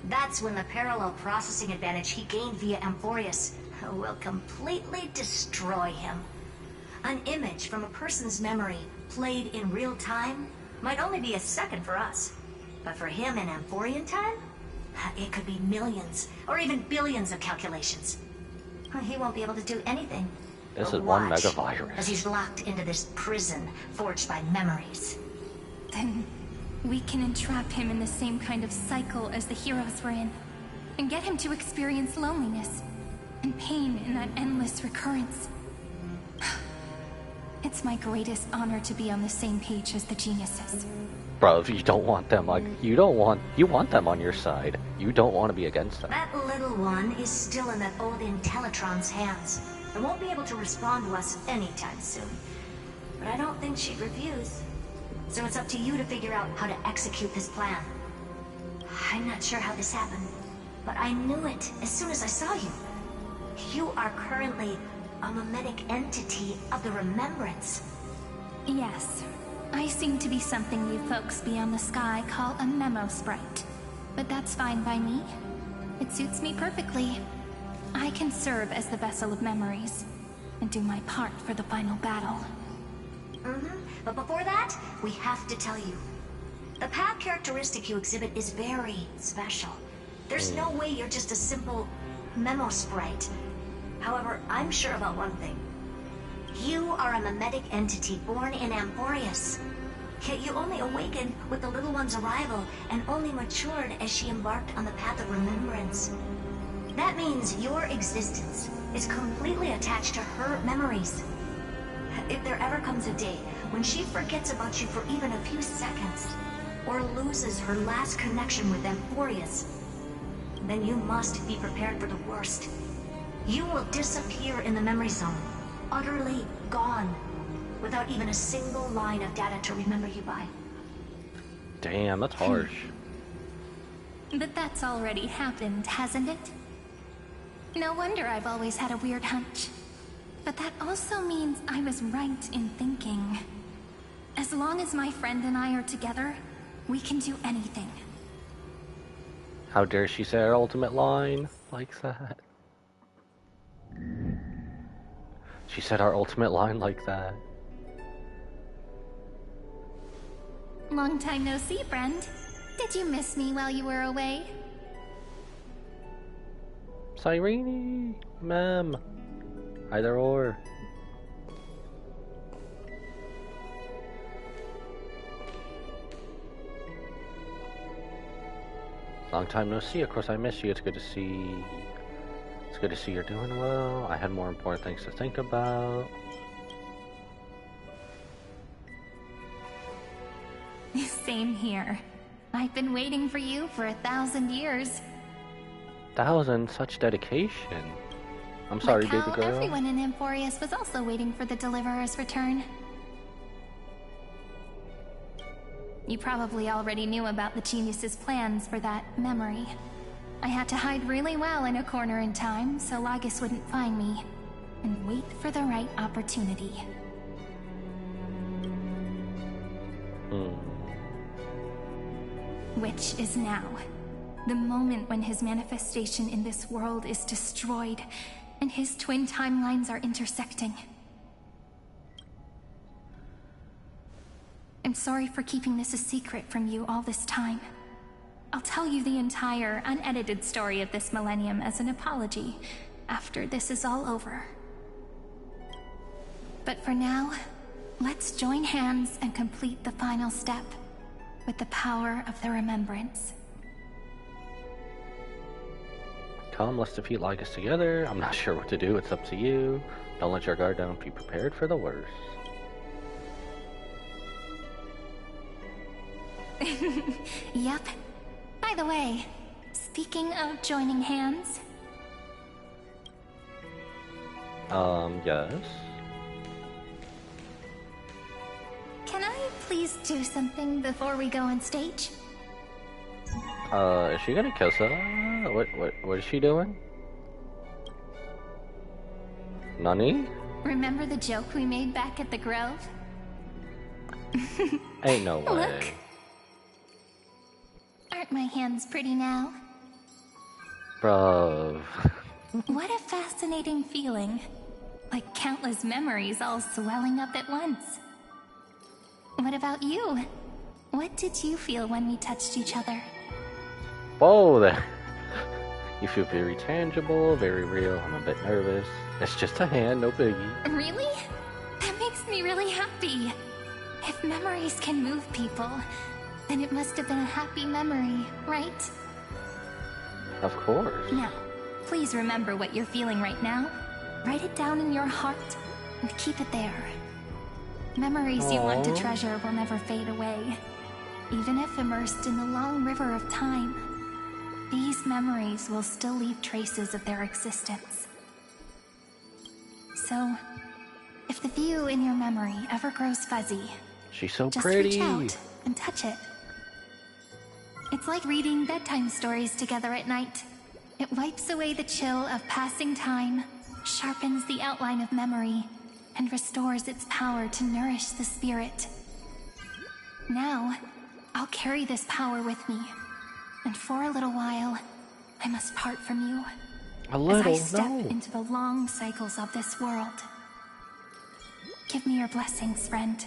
That's when the parallel processing advantage he gained via Amphorius will completely destroy him. An image from a person's memory played in real time might only be a second for us. But for him in Amphorian time, it could be millions or even billions of calculations. He won't be able to do anything. This is one mega As virus. he's locked into this prison forged by memories. Then we can entrap him in the same kind of cycle as the heroes were in, and get him to experience loneliness and pain in that endless recurrence. It's my greatest honor to be on the same page as the geniuses. Bro, if you don't want them, like, you want them on your side. You don't want to be against them. That little one is still in that old Intellitron's hands. And won't be able to respond to us anytime soon. But I don't think she'd refuse. So it's up to you to figure out how to execute this plan. I'm not sure how this happened, but I knew it as soon as I saw you. You are currently a mimetic entity of the Remembrance. Yes. I seem to be something you folks beyond the sky call a memo sprite. But that's fine by me. It suits me perfectly. I can serve as the vessel of memories, and do my part for the final battle. But before that, we have to tell you. The path characteristic you exhibit is very special. There's no way you're just a simple memo sprite. However, I'm sure about one thing. You are a mimetic entity born in Amphorius. Yet you only awakened with the little one's arrival and only matured as she embarked on the path of remembrance. That means your existence is completely attached to her memories. If there ever comes a day when she forgets about you for even a few seconds, or loses her last connection with Amphorius, then you must be prepared for the worst. You will disappear in the memory zone, utterly gone, without even a single line of data to remember you by. Damn, that's harsh. But that's already happened, hasn't it? No wonder I've always had a weird hunch. But that also means I was right in thinking. As long as my friend and I are together, we can do anything. How dare she say our ultimate line like that? She said our ultimate line like that. Long time no see, friend. Did you miss me while you were away? Cyrene, ma'am. Either or. Long time no see. Of course I miss you. It's good to see. It's good to see you're doing well. I had more important things to think about. Same here. I've been waiting for you for 1,000 years. 1,000? Such dedication. I'm sorry, like baby how girl. Everyone in Amphorius was also waiting for the Deliverer's return. You probably already knew about the genius's plans for that memory. I had to hide really well in a corner in time so Lagus wouldn't find me, and wait for the right opportunity. Which is now. The moment when his manifestation in this world is destroyed, and his twin timelines are intersecting. I'm sorry for keeping this a secret from you all this time. I'll tell you the entire, unedited story of this millennium as an apology after this is all over. But for now, let's join hands and complete the final step with the power of the remembrance. Come, let's defeat Lagus together. I'm not sure what to do. It's up to you. Don't let your guard down. Be prepared for the worst. Yep. By the way, speaking of joining hands... Yes? Can I please do something before we go on stage? Is she gonna kiss her? What is she doing? Nani? Remember the joke we made back at the Grove? Ain't no way. Look. Aren't my hands pretty now? Bruv. What a fascinating feeling. Like countless memories all swelling up at once. What about you? What did you feel when we touched each other? Whoa there. You feel very tangible, very real. I'm a bit nervous. It's just a hand, no biggie. Really? That makes me really happy. If memories can move people, then it must have been a happy memory, right? Of course. Now, please remember what you're feeling right now. Write it down in your heart and keep it there. Memories you want to treasure will never fade away. Even if immersed in the long river of time, these memories will still leave traces of their existence. So, if the view in your memory ever grows fuzzy, she's so just pretty. Reach out and touch it. It's like reading bedtime stories together at night. It wipes away the chill of passing time, sharpens the outline of memory, and restores its power to nourish the spirit. Now, I'll carry this power with me, and for a little while, I must part from you. As I step into the long cycles of this world. Give me your blessings, friend.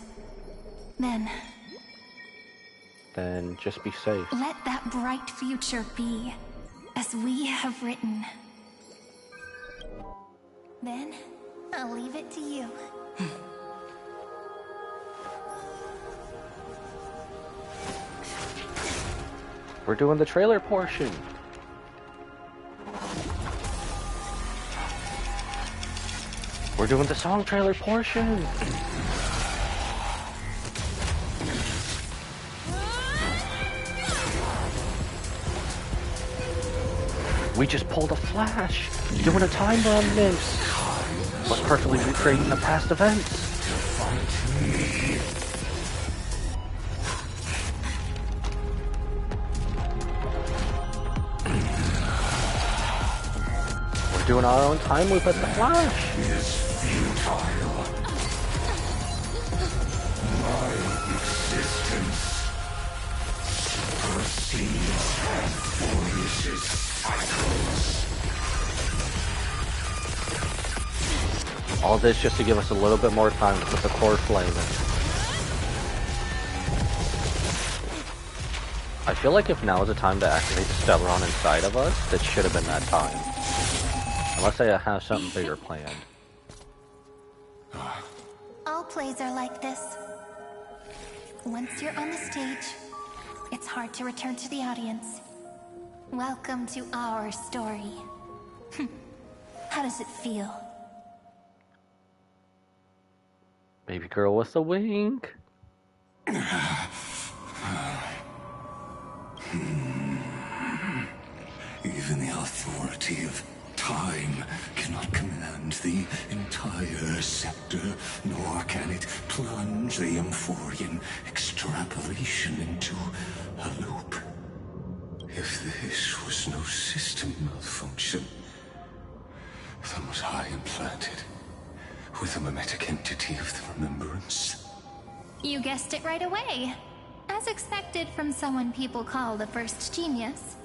Then just be safe. Let that bright future be, as we have written. Then, I'll leave it to you. We're doing the trailer portion. We're doing the song trailer portion. We just pulled a flash, doing a time bomb mix, but perfectly recreating the past events. We're doing our own time loop at the Flash. futile. My existence supersedes Amphorius' cycles. All this just to give us a little bit more time to put the core flame in. I feel like if now is the time to activate the Stellron inside of us, that should have been that time. Unless I have something bigger planned. All plays are like this. Once you're on the stage, it's hard to return to the audience. Welcome to our story. How does it feel? Baby girl with a wink. Even the authority of time cannot command the entire scepter, nor can it plunge the Amphorian extrapolation into a loop. If this was no system malfunction, then was I implanted with a mimetic entity of the remembrance? You guessed it right away. As expected from someone people call the first genius.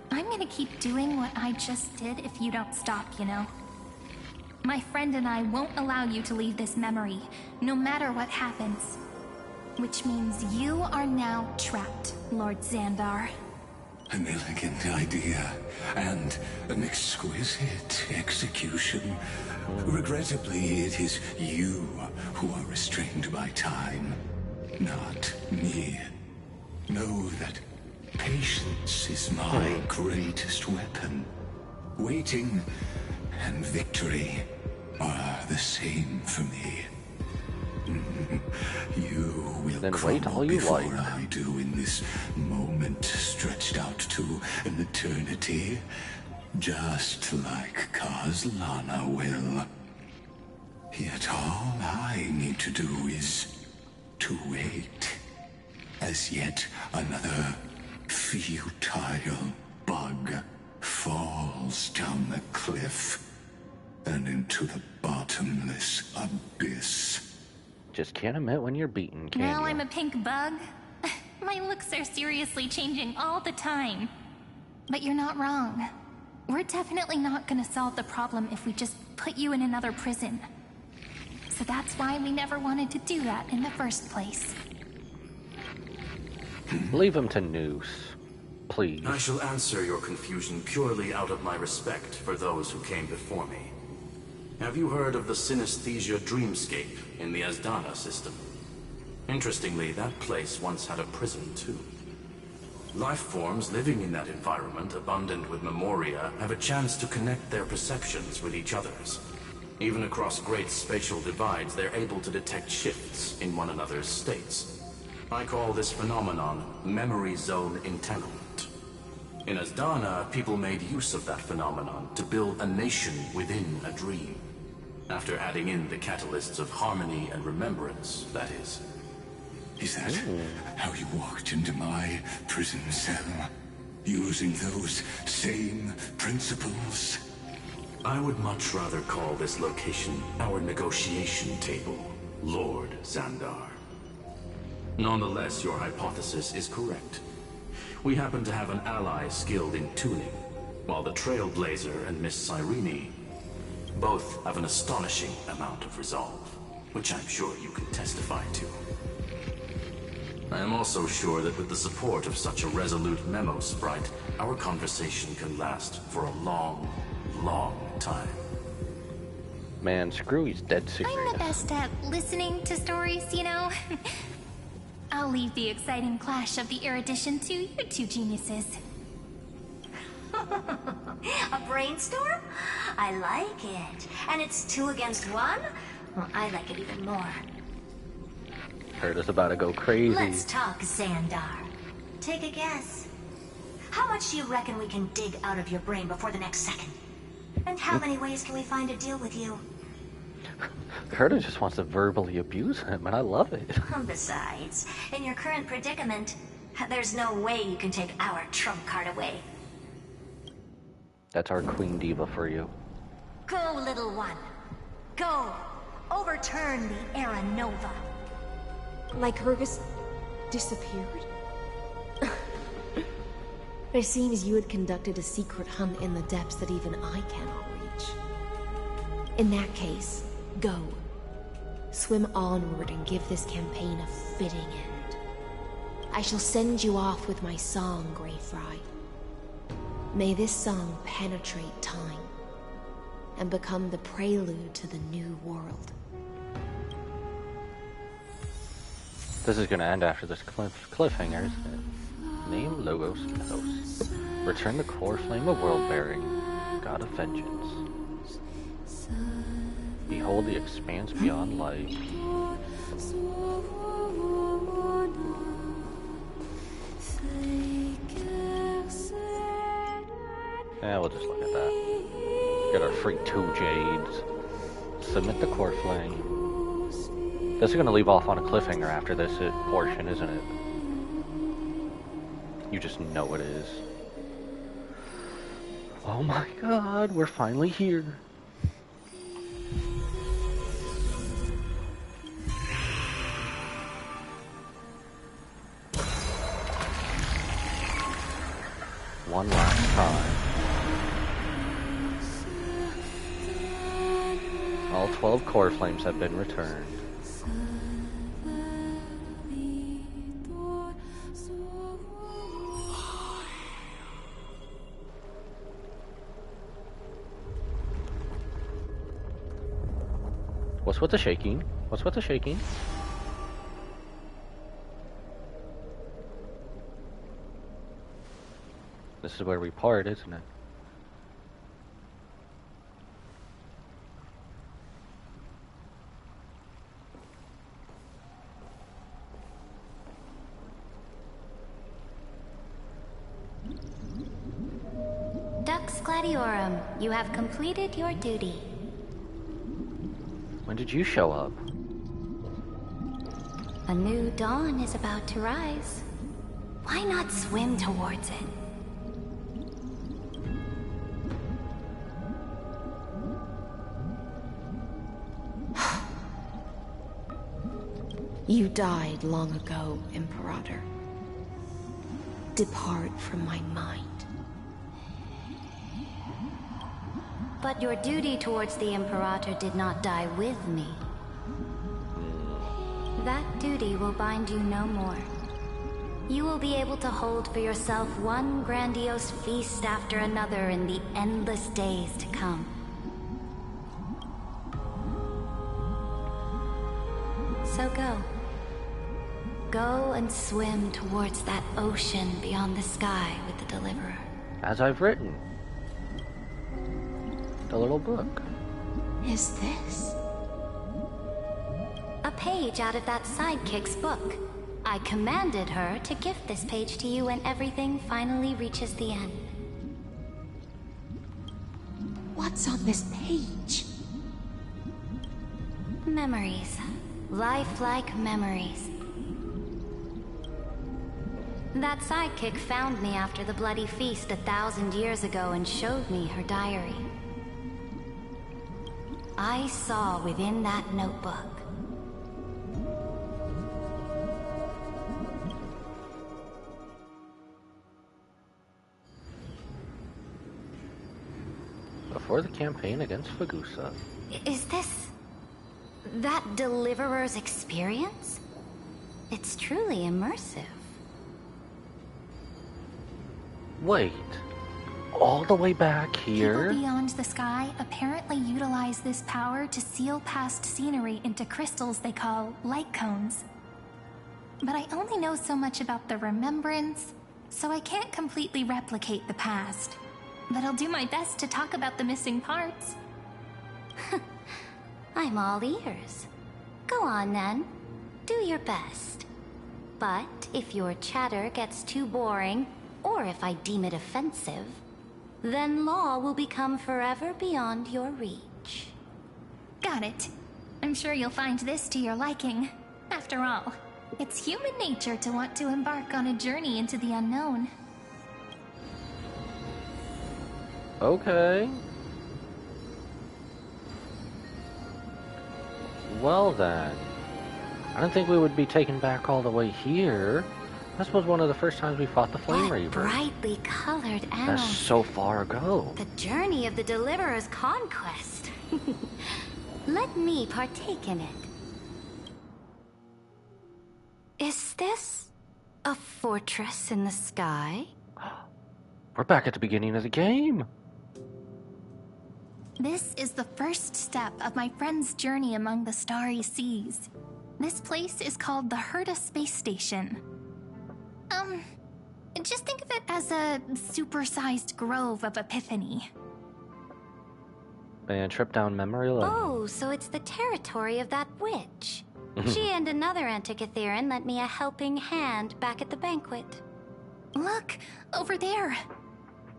I'm gonna keep doing what I just did if you don't stop, you know. My friend and I won't allow you to leave this memory, no matter what happens. Which means you are now trapped, Lord Xandar. An elegant idea, and an exquisite execution. Regrettably, it is you who are restrained by time, not me. Know that patience is my greatest weapon. Waiting and victory are the same for me. You will then crumble wait all you before like. I do in this moment stretched out to an eternity, just like Kazlana will. Yet all I need to do is to wait, as yet another futile bug falls down the cliff and into the bottomless abyss. Just can't admit when you're beaten, can Now you? I'm a pink bug? My looks are seriously changing all the time. But you're not wrong. We're definitely not gonna solve the problem if we just put you in another prison. So that's why we never wanted to do that in the first place. Leave him to Noose, please. I shall answer your confusion purely out of my respect for those who came before me. Have you heard of the synesthesia dreamscape in the Asdana system? Interestingly, that place once had a prison too. Life forms living in that environment, abundant with memoria, have a chance to connect their perceptions with each other's. Even across great spatial divides, they're able to detect shifts in one another's states. I call this phenomenon memory zone entanglement. In Asdana, people made use of that phenomenon to build a nation within a dream. After adding in the catalysts of harmony and remembrance, that is. Is that how you walked into my prison cell? Using those same principles? I would much rather call this location our negotiation table, Lord Xandar. Nonetheless, your hypothesis is correct. We happen to have an ally skilled in tuning, while the Trailblazer and Miss Cyrene both have an astonishing amount of resolve, which I'm sure you can testify to. I am also sure that with the support of such a resolute memo sprite, our conversation can last for a long, long time. Man, screw he's dead serious. I'm the best at listening to stories, you know? I'll leave the exciting clash of the erudition to you two geniuses. A brainstorm? I like it. And it's 2 against 1? Well, I like it even more. Heard us about to go crazy. Let's talk, Xandar. Take a guess. How much do you reckon we can dig out of your brain before the next second? And how many ways can we find to deal with you? Herta just wants to verbally abuse him, and I love it. Besides, in your current predicament, there's no way you can take our trump card away. That's our queen diva for you. Go, little one. Go. Overturn the Era Nova. Lycurgus disappeared? It seems you had conducted a secret hunt in the depths that even I cannot reach. In that case, go. Swim onward and give this campaign a fitting end. I shall send you off with my song, Greyfry. May this song penetrate time and become the prelude to the new world. This is gonna end after this cliffhanger, isn't it? Name, logos, and hosts. Return the core flame of world-bearing, god of vengeance. Behold the expanse beyond light. Yeah, we'll just look at that. Get our free 2 jades. Submit the core flame. This is gonna leave off on a cliffhanger after this portion, isn't it? You just know it is. Oh my god, we're finally here. One last time. All 12 core flames have been returned. What's with the shaking? What's with the shaking? This is where we part, isn't it? Dux Gladiorum, you have completed your duty. When did you show up? A new dawn is about to rise. Why not swim towards it? You died long ago, Imperator. Depart from my mind. But your duty towards the Imperator did not die with me. That duty will bind you no more. You will be able to hold for yourself one grandiose feast after another in the endless days to come. So go. Go and swim towards that ocean beyond the sky with the Deliverer. As I've written. The little book. Is this? A page out of that sidekick's book. I commanded her to gift this page to you when everything finally reaches the end. What's on this page? Memories. Lifelike memories. That sidekick found me after the bloody feast 1,000 years ago and showed me her diary. I saw within that notebook before the campaign against Fagusa. Is this that Deliverer's experience? It's truly immersive. Wait, all the way back here? People beyond the sky apparently utilize this power to seal past scenery into crystals they call light cones. But I only know so much about the remembrance, so I can't completely replicate the past. But I'll do my best to talk about the missing parts. I'm all ears. Go on then. Do your best. But if your chatter gets too boring, or if I deem it offensive, then law will become forever beyond your reach. Got it. I'm sure you'll find this to your liking. After all, it's human nature to want to embark on a journey into the unknown. Okay. Well then, I don't think we would be taken back all the way here. This was one of the first times we fought the Flame Reaver. Brightly colored animals. That's so far ago. The journey of the Deliverer's conquest. Let me partake in it. Is this a fortress in the sky? We're back at the beginning of the game. This is the first step of my friend's journey among the starry seas. This place is called the Herta Space Station. Just think of it as a supersized grove of Epiphany. And trip down memory lane. Oh, so it's the territory of that witch. She and another Antikytheran lent me a helping hand back at the banquet. Look, over there.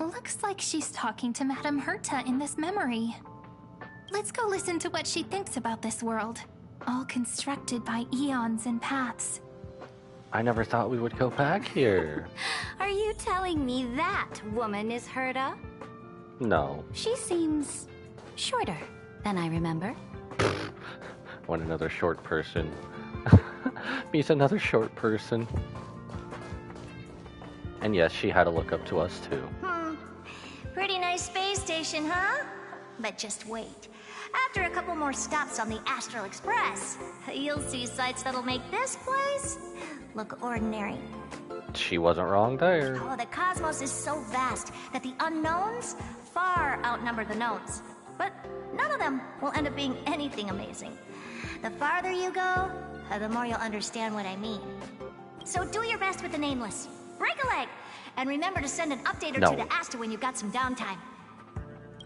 Looks like she's talking to Madame Herta in this memory. Let's go listen to what she thinks about this world, all constructed by eons and paths. I never thought we would go back here. Are you telling me that woman is Herta? No. She seems shorter than I remember. When another short person meets another short person. And yes, she had to look up to us too. Pretty nice space station, huh? But just wait. After a couple more stops on the Astral Express, you'll see sights that'll make this place look ordinary. She wasn't wrong there. Oh, the cosmos is so vast that the unknowns far outnumber the knowns. But none of them will end up being anything amazing. The farther you go, the more you'll understand what I mean. So do your best with the nameless. Break a leg! And remember to send an update or two to Asta when you've got some downtime.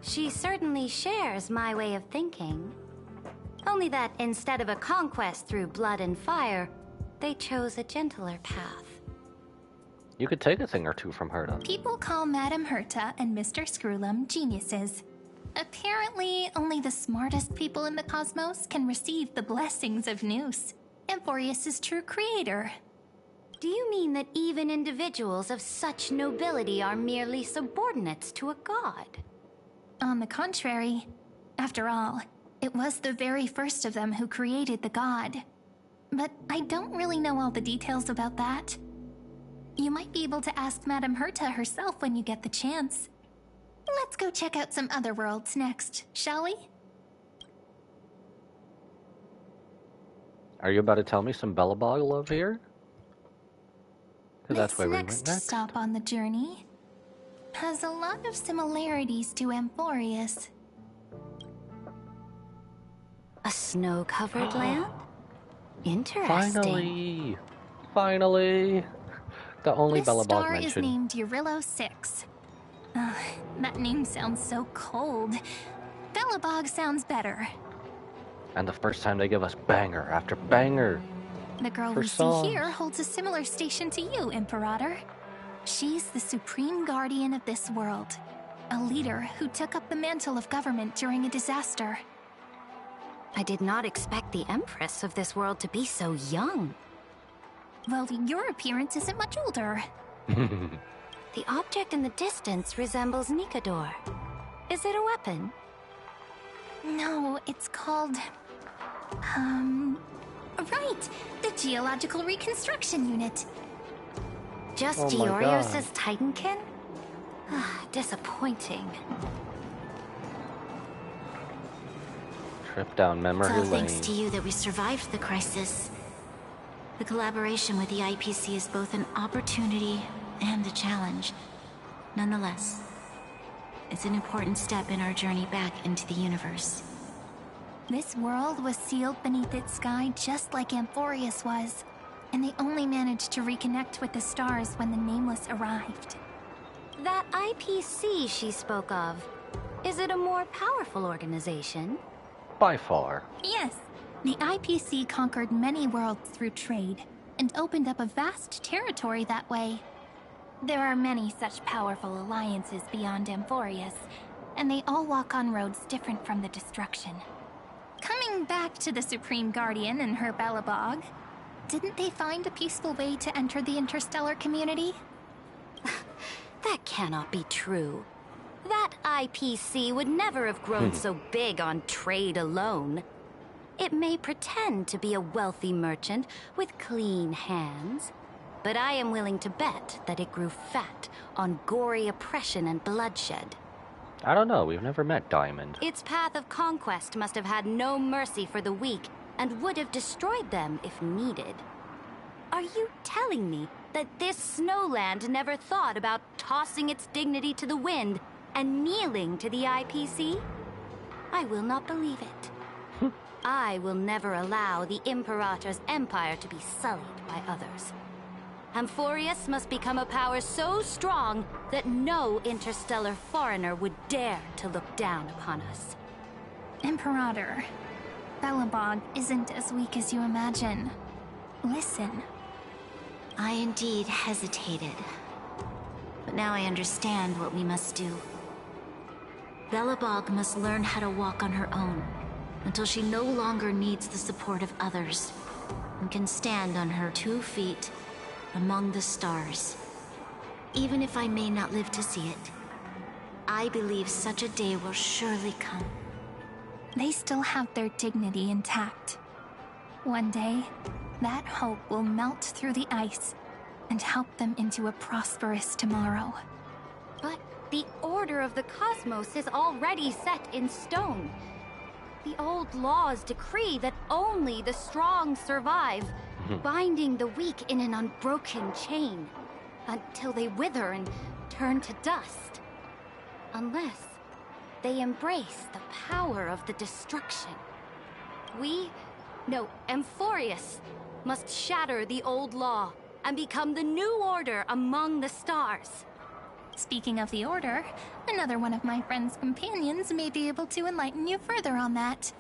She certainly shares my way of thinking. Only that instead of a conquest through blood and fire, they chose a gentler path. You could take a thing or two from Herta. People call Madame Herta and Mr. Screwlum geniuses. Apparently, only the smartest people in the cosmos can receive the blessings of Nous, Amphorius' true creator. Do you mean that even individuals of such nobility are merely subordinates to a god? On the contrary, after all, it was the very first of them who created the god. But I don't really know all the details about that. You might be able to ask Madame Herta herself when you get the chance. Let's go check out some other worlds next, shall we? Are you about to tell me some Bellabog love here? Because that's where we went next. This next stop on the journey has a lot of similarities to Amphorius. A snow-covered land? Interesting. Finally! Finally! The only Bellabog mentioned. This star is named Eurillo 6. That name sounds so cold. Bellabog sounds better. And the first time they give us banger after banger. The girl we see here holds a similar station to you, Imperator. She's the supreme guardian of this world. A leader who took up the mantle of government during a disaster. I did not expect the Empress of this world to be so young. Well, your appearance isn't much older. The object in the distance resembles Nikador. Is it a weapon? No, it's called... Right! The Geological Reconstruction Unit. Just Giorios' Titankin? Disappointing. Trip down memory lane. It's all thanks to you that we survived the crisis. The collaboration with the IPC is both an opportunity and a challenge. Nonetheless, it's an important step in our journey back into the universe. This world was sealed beneath its sky just like Amphorius was, and they only managed to reconnect with the stars when the Nameless arrived. That IPC she spoke of, is it a more powerful organization? By far. Yes. The IPC conquered many worlds through trade, and opened up a vast territory that way. There are many such powerful alliances beyond Amphorius, and they all walk on roads different from the destruction. Coming back to the Supreme Guardian and her Bellabog, didn't they find a peaceful way to enter the interstellar community? That cannot be true. That IPC would never have grown so big on trade alone. It may pretend to be a wealthy merchant with clean hands, but I am willing to bet that it grew fat on gory oppression and bloodshed. I don't know, we've never met Diamond. Its path of conquest must have had no mercy for the weak and would have destroyed them if needed. Are you telling me that this snowland never thought about tossing its dignity to the wind and kneeling to the IPC? I will not believe it. I will never allow the Imperator's empire to be sullied by others. Amphorius must become a power so strong that no interstellar foreigner would dare to look down upon us. Imperator, Belobog isn't as weak as you imagine. Listen. I indeed hesitated. But now I understand what we must do. Belobog must learn how to walk on her own until she no longer needs the support of others and can stand on her 2 feet among the stars. Even if I may not live to see it, I believe such a day will surely come. They still have their dignity intact. One day, that hope will melt through the ice and help them into a prosperous tomorrow. But the order of the cosmos is already set in stone. The old laws decree that only the strong survive, binding the weak in an unbroken chain until they wither and turn to dust. Unless they embrace the power of the destruction. Amphorius must shatter the old law and become the new order among the stars. Speaking of the Order, another one of my friend's companions may be able to enlighten you further on that.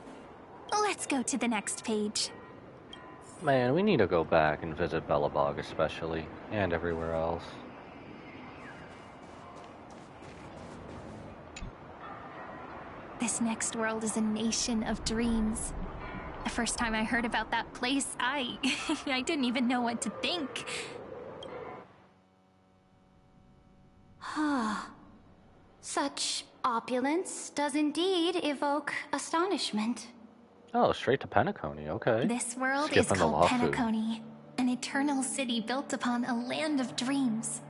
Let's go to the next page. Man, we need to go back and visit Belobog especially, and everywhere else. This next world is a nation of dreams. The first time I heard about that place, I didn't even know what to think. Such opulence does indeed evoke astonishment. Oh, straight to Penacony, okay. This world Skipping is the called lawsuit. Penacony, an eternal city built upon a land of dreams.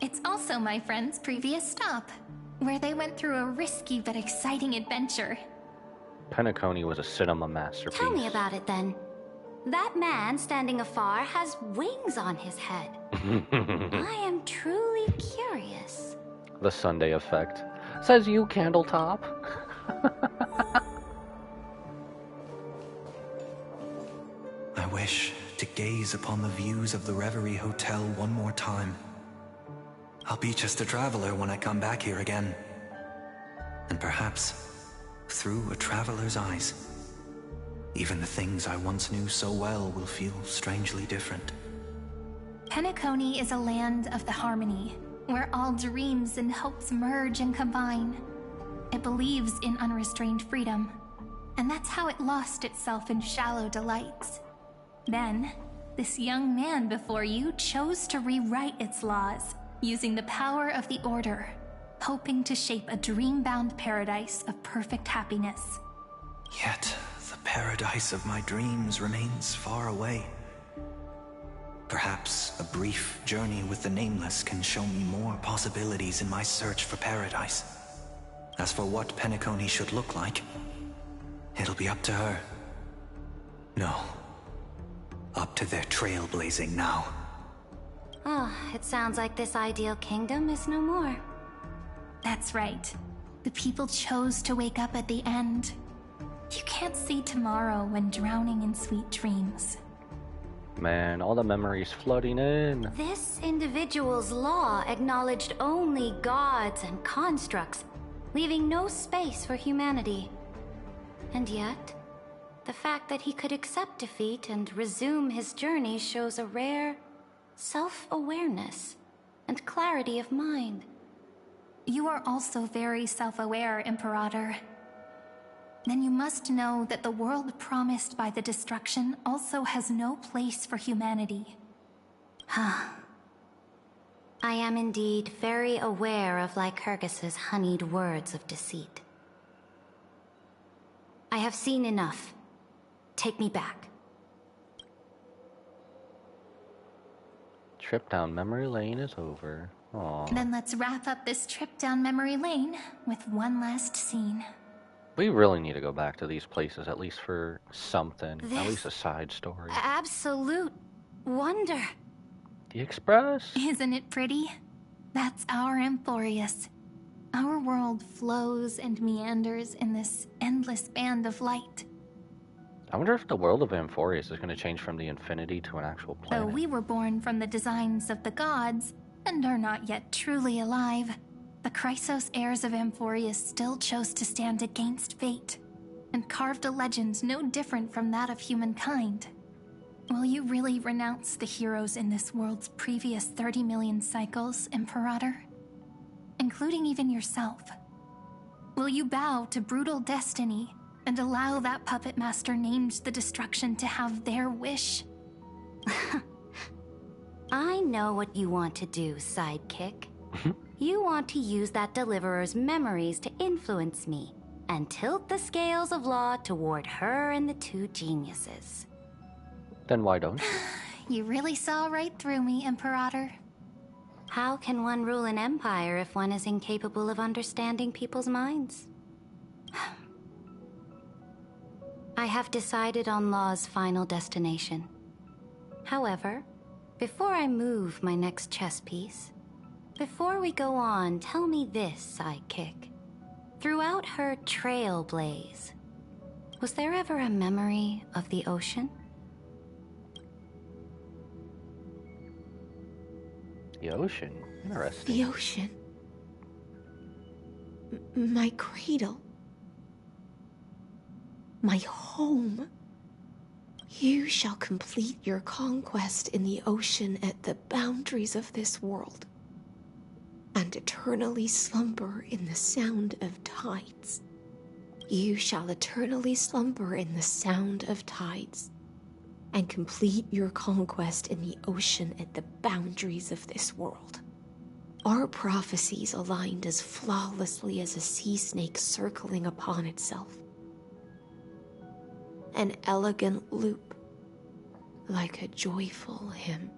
It's also my friend's previous stop, where they went through a risky but exciting adventure. Penacony was a cinema masterpiece. Tell me about it then. That man standing afar has wings on his head. I am truly curious. The Sunday effect. Says you, Candletop. I wish to gaze upon the views of the Reverie Hotel one more time. I'll be just a traveler when I come back here again. And perhaps, through a traveler's eyes, even the things I once knew so well will feel strangely different. Penacony is a land of the harmony, where all dreams and hopes merge and combine. It believes in unrestrained freedom, and that's how it lost itself in shallow delights. Then, this young man before you chose to rewrite its laws, using the power of the Order, hoping to shape a dream-bound paradise of perfect happiness. Yet, the paradise of my dreams remains far away. Perhaps a brief journey with the Nameless can show me more possibilities in my search for paradise. As for what Penacony should look like, it'll be up to her. No. Up to their trailblazing now. It sounds like this ideal kingdom is no more. That's right. The people chose to wake up at the end. You can't see tomorrow when drowning in sweet dreams. Man, all the memories flooding in. This individual's law acknowledged only gods and constructs, leaving no space for humanity. And yet, the fact that he could accept defeat and resume his journey shows a rare self-awareness and clarity of mind. You are also very self-aware, Imperator. Then you must know that the world promised by the destruction also has no place for humanity. I am indeed very aware of Lycurgus's honeyed words of deceit. I have seen enough. Take me back. Trip down memory lane is over. Aww. Then let's wrap up this trip down memory lane with one last scene. We really need to go back to these places, at least for something. At least a side story. Absolute wonder. The Express? Isn't it pretty? That's our Amphorius. Our world flows and meanders in this endless band of light. I wonder if the world of Amphorius is going to change from the infinity to an actual planet. Though we were born from the designs of the gods, and are not yet truly alive, the Chrysos heirs of Amphorius still chose to stand against fate, and carved a legend no different from that of humankind. Will you really renounce the heroes in this world's previous 30 million cycles, Imperator? Including even yourself. Will you bow to brutal destiny and allow that puppet master named the destruction to have their wish? I know what you want to do, sidekick. You want to use that deliverer's memories to influence me and tilt the scales of law toward her and the two geniuses. Then why don't you? You really saw right through me, Imperator. How can one rule an empire if one is incapable of understanding people's minds? I have decided on Law's final destination. However, before I move my next chess piece, before we go on, tell me this, sidekick. Throughout her trailblaze, was there ever a memory of the ocean? The ocean? Interesting. The ocean. My cradle. My home. You shall complete your conquest in the ocean at the boundaries of this world, and eternally slumber in the sound of tides. You shall eternally slumber in the sound of tides, and complete your conquest in the ocean at the boundaries of this world. Our prophecies aligned as flawlessly as a sea snake circling upon itself. An elegant loop, like a joyful hymn,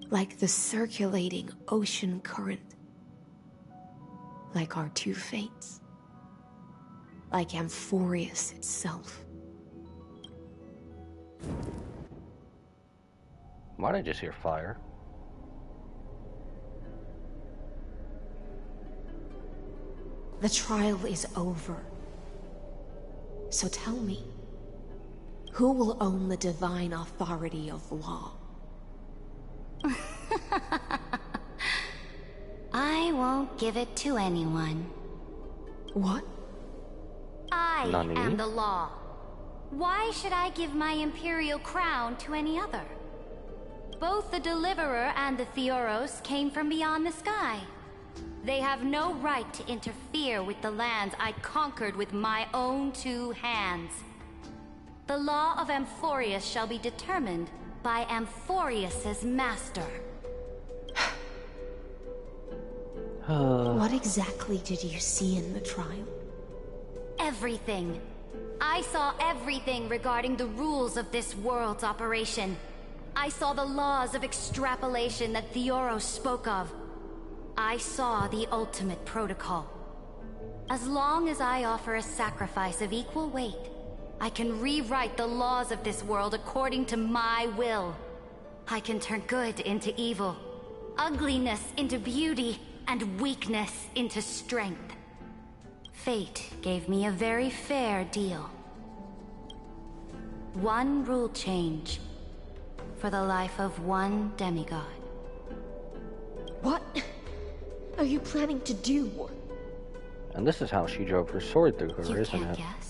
like the circulating ocean current, like our two fates, like Amphorius itself. Why did I just hear fire? The trial is over. So tell me, who will own the divine authority of law? I won't give it to anyone. What? I Nani? am the law. Why should I give my imperial crown to any other? Both the Deliverer and the Theoros came from beyond the sky. They have no right to interfere with the lands I conquered with my own two hands. The law of Amphorius shall be determined by Amphorius's master. What exactly did you see in the trial? Everything. I saw everything regarding the rules of this world's operation. I saw the laws of extrapolation that Theoros spoke of. I saw the ultimate protocol. As long as I offer a sacrifice of equal weight, I can rewrite the laws of this world according to my will. I can turn good into evil, ugliness into beauty, and weakness into strength. Fate gave me a very fair deal. One rule change for the life of one demigod. What are you planning to do? And this is how she drove her sword through her, You isn't can't it? guess.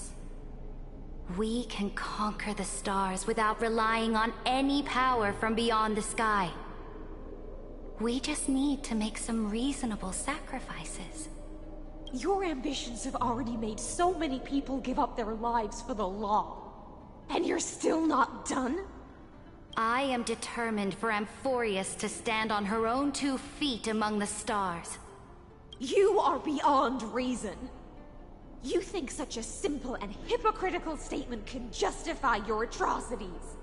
We can conquer the stars without relying on any power from beyond the sky. We just need to make some reasonable sacrifices. Your ambitions have already made so many people give up their lives for the law. And you're still not done? I am determined for Amphorius to stand on her own 2 feet among the stars. You are beyond reason. You think such a simple and hypocritical statement can justify your atrocities?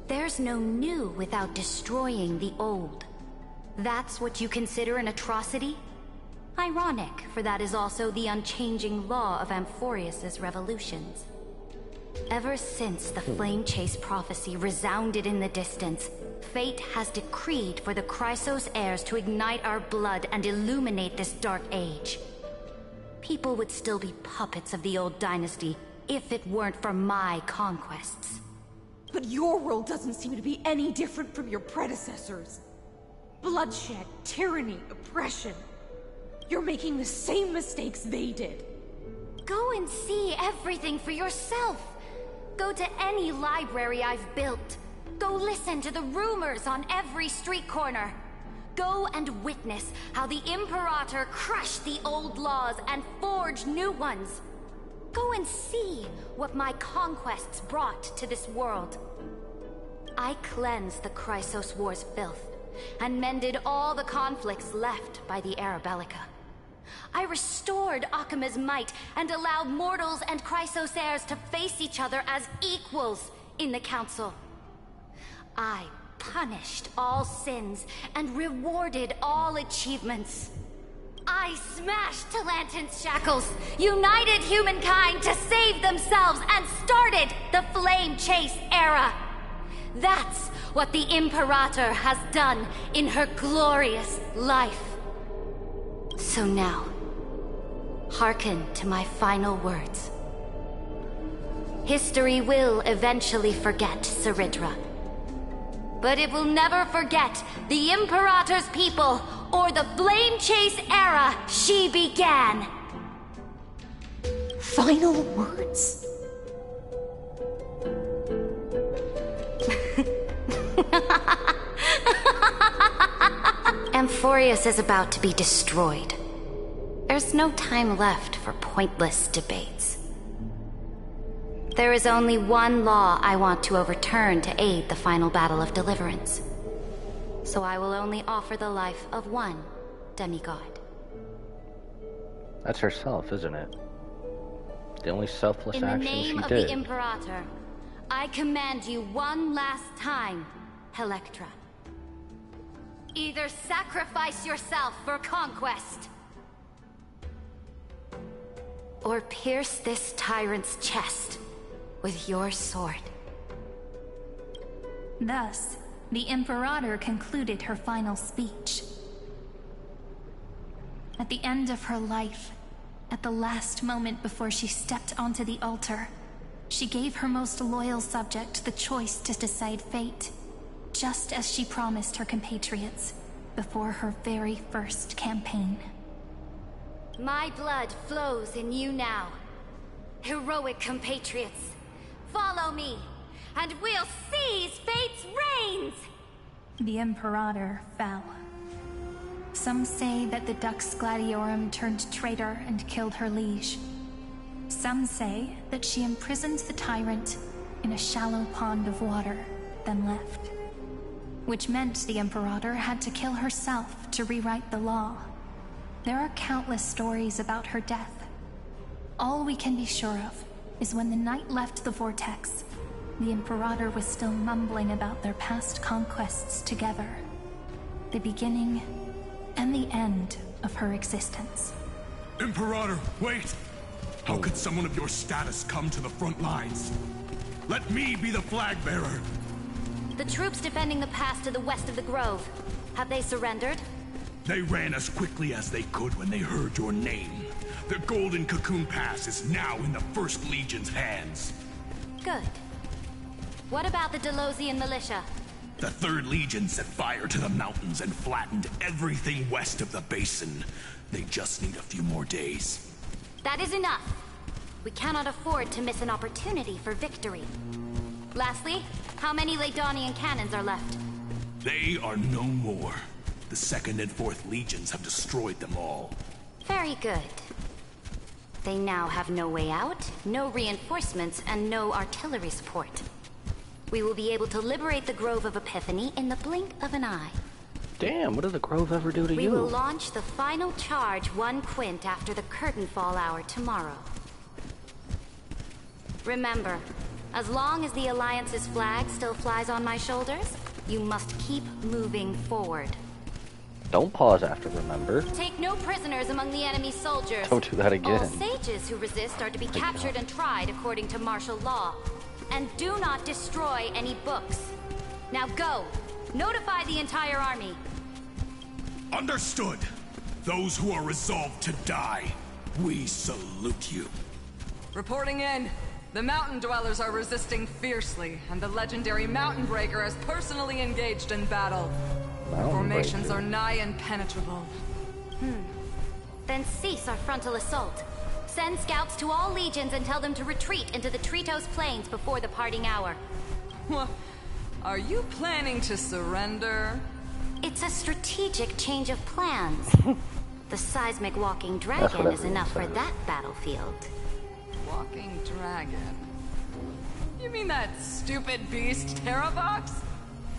There's no new without destroying the old. That's what you consider an atrocity? Ironic, for that is also the unchanging law of Amphorius's revolutions. Ever since the Flame Chase prophecy resounded in the distance, fate has decreed for the Chrysos heirs to ignite our blood and illuminate this dark age. People would still be puppets of the old dynasty if it weren't for my conquests. But your world doesn't seem to be any different from your predecessors. Bloodshed, tyranny, oppression. You're making the same mistakes they did. Go and see everything for yourself. Go to any library I've built. Go listen to the rumors on every street corner. Go and witness how the Imperator crushed the old laws and forged new ones. Go and see what my conquests brought to this world. I cleansed the Chrysos War's filth and mended all the conflicts left by the Era Bellica. I restored Akima's might and allowed mortals and Chrysos heirs to face each other as equals in the Council. I punished all sins and rewarded all achievements. I smashed Talantin's shackles, united humankind to save themselves, and started the Flame Chase era. That's what the Imperator has done in her glorious life. So now, hearken to my final words. History will eventually forget Ceridra, but it will never forget the Imperator's people or the Flame Chase era she began. Final words? Amphorius is about to be destroyed. There's no time left for pointless debates. There is only one law I want to overturn to aid the final battle of deliverance. So I will only offer the life of one demigod. That's herself, isn't it? The only selfless In the action name she of did. the Imperator, I command you one last time, Electra. Either sacrifice yourself for conquest, or pierce this tyrant's chest with your sword. Thus, the Imperator concluded her final speech. At the end of her life, at the last moment before she stepped onto the altar, she gave her most loyal subject the choice to decide fate, just as she promised her compatriots before her very first campaign. My blood flows in you now. Heroic compatriots, follow me, and we'll seize fate's reins! The Imperator fell. Some say that the Dux Gladiorum turned traitor and killed her liege. Some say that she imprisoned the tyrant in a shallow pond of water, then left. Which meant the Imperator had to kill herself to rewrite the law. There are countless stories about her death. All we can be sure of is when the knight left the vortex, the Imperator was still mumbling about their past conquests together. The beginning and the end of her existence. Imperator, wait! How could someone of your status come to the front lines? Let me be the flag bearer! The troops defending the pass to the west of the Grove, have they surrendered? They ran as quickly as they could when they heard your name. The Golden Cocoon Pass is now in the First Legion's hands. Good. What about the Delosian militia? The Third Legion set fire to the mountains and flattened everything west of the basin. They just need a few more days. That is enough. We cannot afford to miss an opportunity for victory. Lastly, how many Ladonian cannons are left? They are no more. The Second and Fourth Legions have destroyed them all. Very good. They now have no way out, no reinforcements, and no artillery support. We will be able to liberate the Grove of Epiphany in the blink of an eye. Damn, what did the Grove ever do to you? We will launch the final charge 1 quint after the curtain fall hour tomorrow. Remember, as long as the Alliance's flag still flies on my shoulders, you must keep moving forward. Don't pause after remember. Take no prisoners among the enemy soldiers. Don't do that again. All sages who resist are to be captured and tried according to martial law. And do not destroy any books. Now go! Notify the entire army. Understood. Those who are resolved to die, we salute you. Reporting in. The mountain dwellers are resisting fiercely, and the legendary Mountain Breaker has personally engaged in battle. The formations are nigh impenetrable. Then cease our frontal assault. Send scouts to all legions and tell them to retreat into the Tritos Plains before the parting hour. What? Are you planning to surrender? It's a strategic change of plans. The seismic walking dragon is enough for that battlefield. Walking dragon? You mean that stupid beast, Terravox?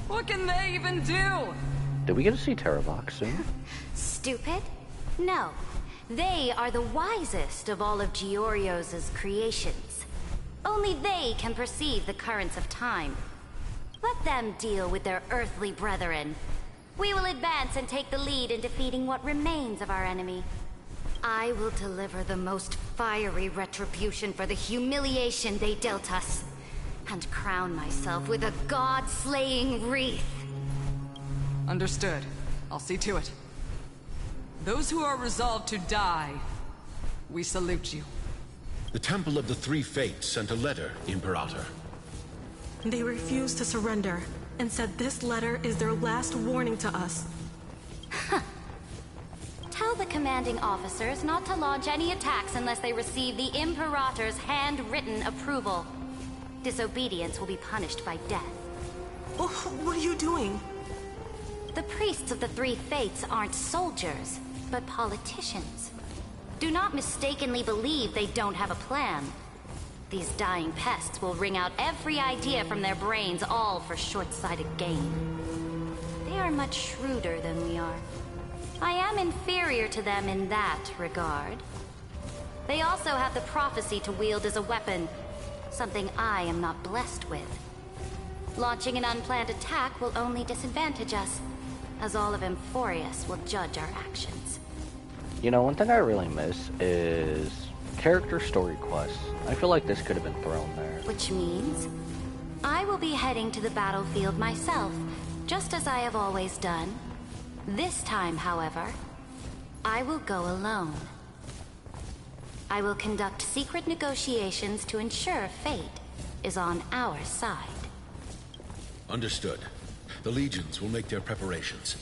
What can they even do? Did we get to see Terravox soon? Stupid? No. They are the wisest of all of Giorio's creations. Only they can perceive the currents of time. Let them deal with their earthly brethren. We will advance and take the lead in defeating what remains of our enemy. I will deliver the most fiery retribution for the humiliation they dealt us, and crown myself with a god-slaying wreath. Understood. I'll see to it. Those who are resolved to die, we salute you. The Temple of the Three Fates sent a letter, Imperator. They refused to surrender, and said this letter is their last warning to us. Tell the commanding officers not to launch any attacks unless they receive the Imperator's handwritten approval. Disobedience will be punished by death. Oh, what are you doing? The priests of the Three Fates aren't soldiers, but politicians. Do not mistakenly believe they don't have a plan. These dying pests will wring out every idea from their brains, all for short-sighted gain. They are much shrewder than we are. I am inferior to them in that regard. They also have the prophecy to wield as a weapon, something I am not blessed with. Launching an unplanned attack will only disadvantage us, as all of Emphorius will judge our actions. You know, one thing I really miss is character story quests. I feel like this could have been thrown there. Which means I will be heading to the battlefield myself, just as I have always done. This time, however, I will go alone. I will conduct secret negotiations to ensure fate is on our side. Understood. The legions will make their preparations.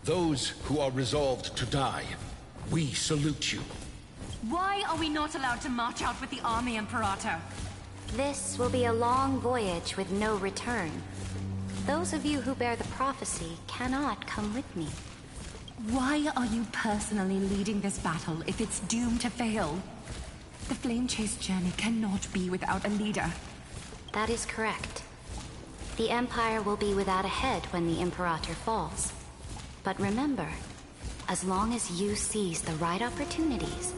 Those who are resolved to die, we salute you. Why are we not allowed to march out with the army, Imperator? This will be a long voyage with no return. Those of you who bear the prophecy cannot come with me. Why are you personally leading this battle if it's doomed to fail? The Flame Chase journey cannot be without a leader. That is correct. The Empire will be without a head when the Imperator falls. But remember, as long as you seize the right opportunities,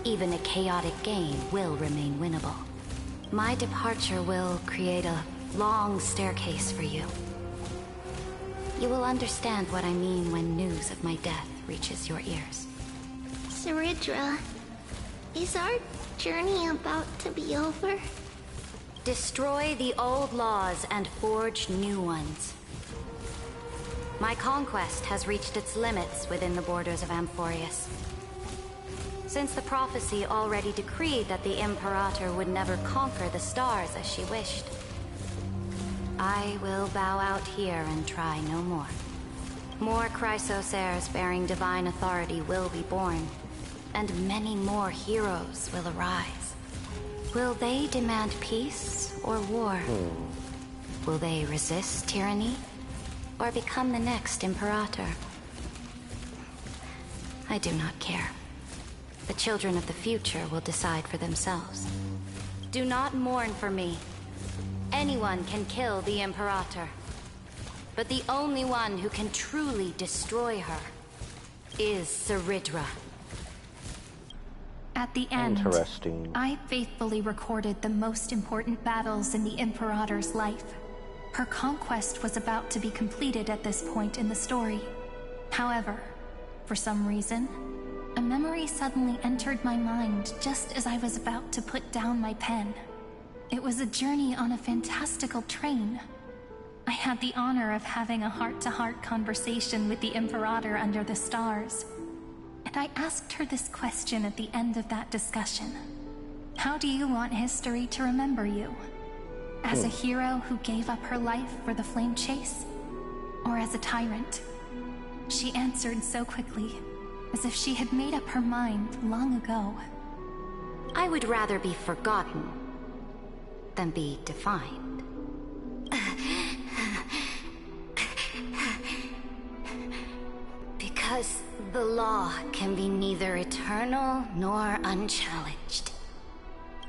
even a chaotic game will remain winnable. My departure will create a long staircase for you. You will understand what I mean when news of my death reaches your ears. Saridra, is our journey about to be over? Destroy the old laws and forge new ones. My conquest has reached its limits within the borders of Amphorius. Since the prophecy already decreed that the Imperator would never conquer the stars as she wished, I will bow out here and try no more. More Chrysos heirs bearing divine authority will be born, and many more heroes will arise. Will they demand peace or war? Will they resist tyranny or become the next Imperator? I do not care. The children of the future will decide for themselves. Do not mourn for me. Anyone can kill the Imperator. But the only one who can truly destroy her is Ceridra. At the end, Interesting. I faithfully recorded the most important battles in the Imperator's life. Her conquest was about to be completed at this point in the story. However, for some reason, a memory suddenly entered my mind just as I was about to put down my pen. It was a journey on a fantastical train. I had the honor of having a heart-to-heart conversation with the Imperator under the stars. And I asked her this question at the end of that discussion. How do you want history to remember you? As a hero who gave up her life for the flame chase? Or as a tyrant? She answered so quickly, as if she had made up her mind long ago. I would rather be forgotten than be defined. Because the law can be neither eternal nor unchallenged.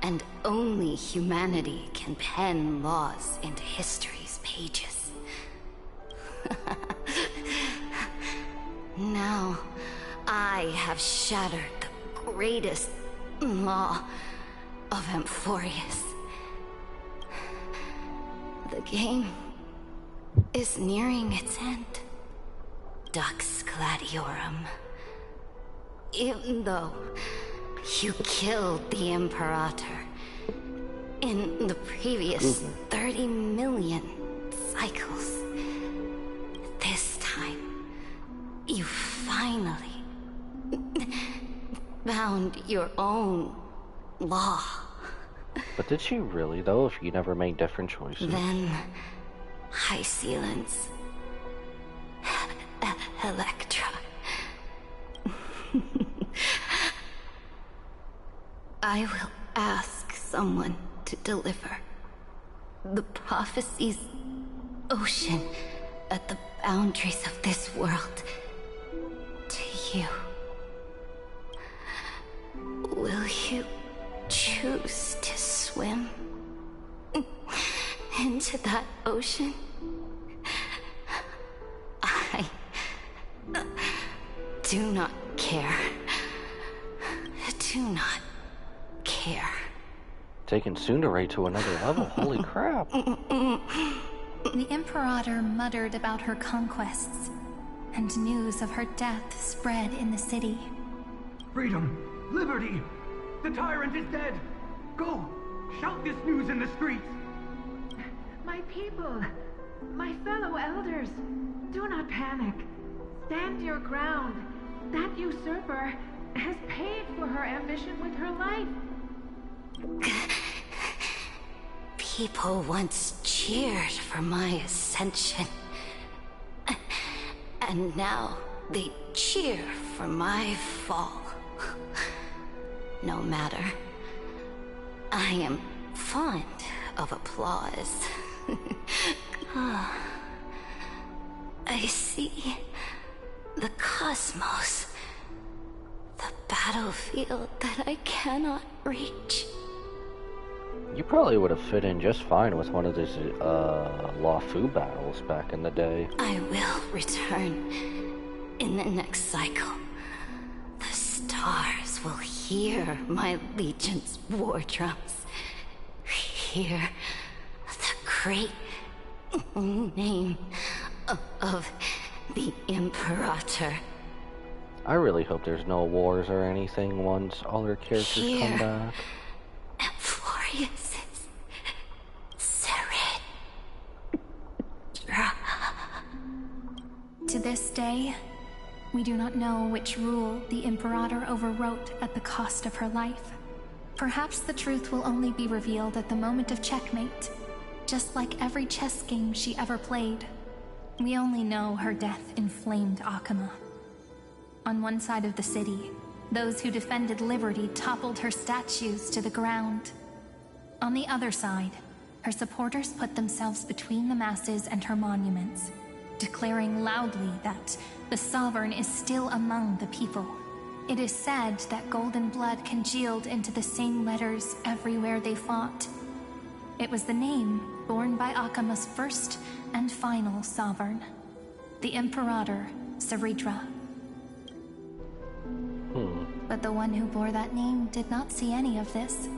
And only humanity can pen laws into history's pages. Now, I have shattered the greatest law of Amphorius. The game is nearing its end. Dux Gladiorum. Even though you killed the Imperator in the previous 30 million cycles, this time you finally found your own law. But did she really, though, if you never made different choices? Then, High Sealants, Electra. I will ask someone to deliver the prophecy's ocean at the boundaries of this world to you. Will you choose to swim into that ocean? I do not care. Do not care. Taking Tsundere to another level, holy crap. The Imperator muttered about her conquests, and news of her death spread in the city. Freedom! Liberty! The tyrant is dead! Go! Shout this news in the streets! My people, my fellow elders, do not panic. Stand your ground. That usurper has paid for her ambition with her life. People once cheered for my ascension. And now they cheer for my fall. No matter. I am fond of applause. I see the cosmos. The battlefield that I cannot reach. You probably would have fit in just fine with one of these Law Fu battles back in the day. I will return in the next cycle. The stars will hear my legion's war drums. Hear the great name of the Imperator. I really hope there's no wars or anything once all her characters come back. Amphorius To this day, we do not know which rule the Imperator overwrote at the cost of her life. Perhaps the truth will only be revealed at the moment of checkmate, just like every chess game she ever played. We only know her death inflamed Akama. On one side of the city, those who defended liberty toppled her statues to the ground. On the other side, her supporters put themselves between the masses and her monuments, declaring loudly that the Sovereign is still among the people. It is said that golden blood congealed into the same letters everywhere they fought. It was the name borne by Akima's first and final sovereign, the Imperator Saridra. But the one who bore that name did not see any of this.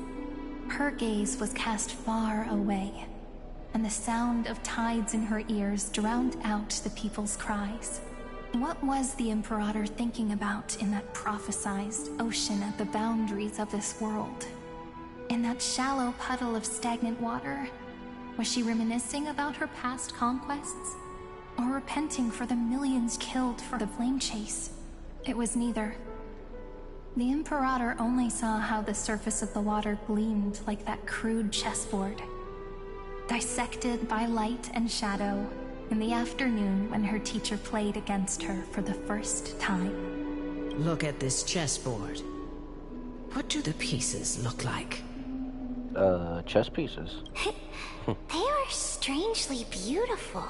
Her gaze was cast far away, and the sound of tides in her ears drowned out the people's cries. What was the Imperator thinking about in that prophesized ocean at the boundaries of this world? In that shallow puddle of stagnant water? Was she reminiscing about her past conquests? Or repenting for the millions killed for the flame chase? It was neither. The Imperator only saw how the surface of the water gleamed like that crude chessboard, dissected by light and shadow in the afternoon when her teacher played against her for the first time. Look at this chessboard. What do the pieces look like? Chess pieces. They are strangely beautiful.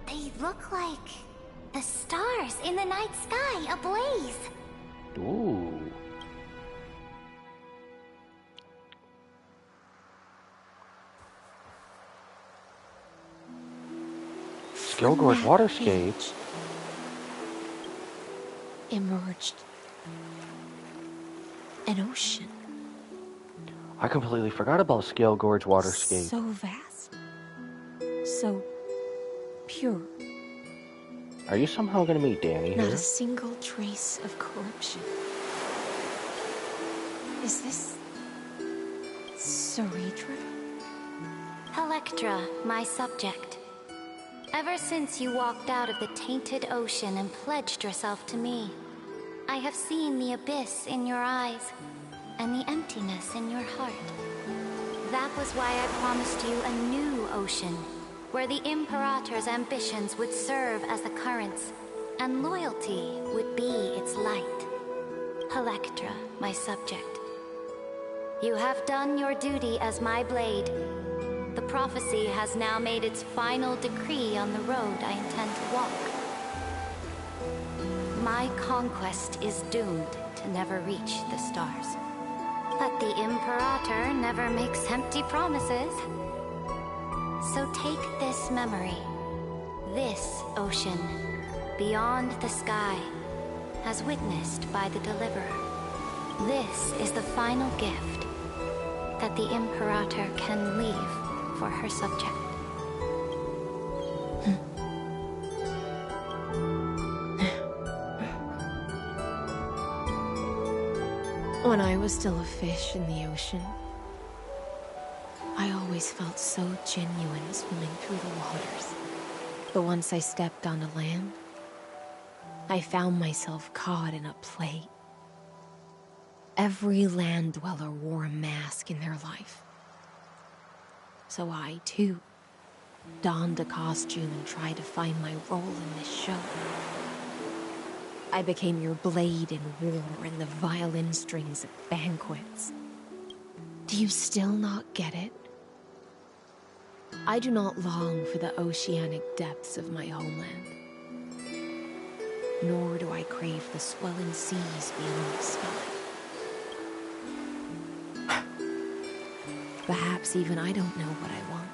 They look like the stars in the night sky ablaze. Ooh. Skilgor's waterscape emerged an ocean. I completely forgot about Skilgor's waterscape. So vast. So pure. Are you somehow going to meet Danny Not here? a single trace of corruption. Is this Saridra? Electra, my subject. Ever since you walked out of the tainted ocean and pledged yourself to me, I have seen the abyss in your eyes and the emptiness in your heart. That was why I promised you a new ocean, where the Imperator's ambitions would serve as the currents, and loyalty would be its light. Electra, my subject. You have done your duty as my blade. The prophecy has now made its final decree on the road I intend to walk. My conquest is doomed to never reach the stars. But the Imperator never makes empty promises. So take this memory, this ocean, beyond the sky, as witnessed by the Deliverer. This is the final gift that the Imperator can leave for her subject. When I was still a fish in the ocean, I always felt so genuine swimming through the waters. But once I stepped onto land, I found myself caught in a play. Every land dweller wore a mask in their life. So I, too, donned a costume and tried to find my role in this show. I became your blade in war and the violin strings at banquets. Do you still not get it? I do not long for the oceanic depths of my homeland. Nor do I crave the swelling seas beyond the sky. Perhaps even I don't know what I want.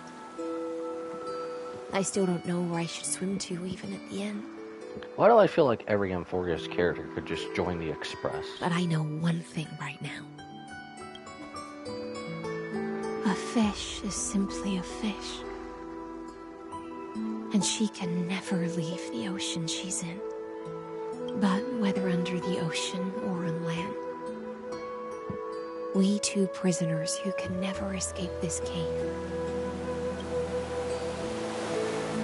I still don't know where I should swim to even at the end. Why do I feel like every Amphorius character could just join the Express? But I know one thing right now. A fish is simply a fish. And she can never leave the ocean she's in. But whether under the ocean or on land, we two prisoners who can never escape this cave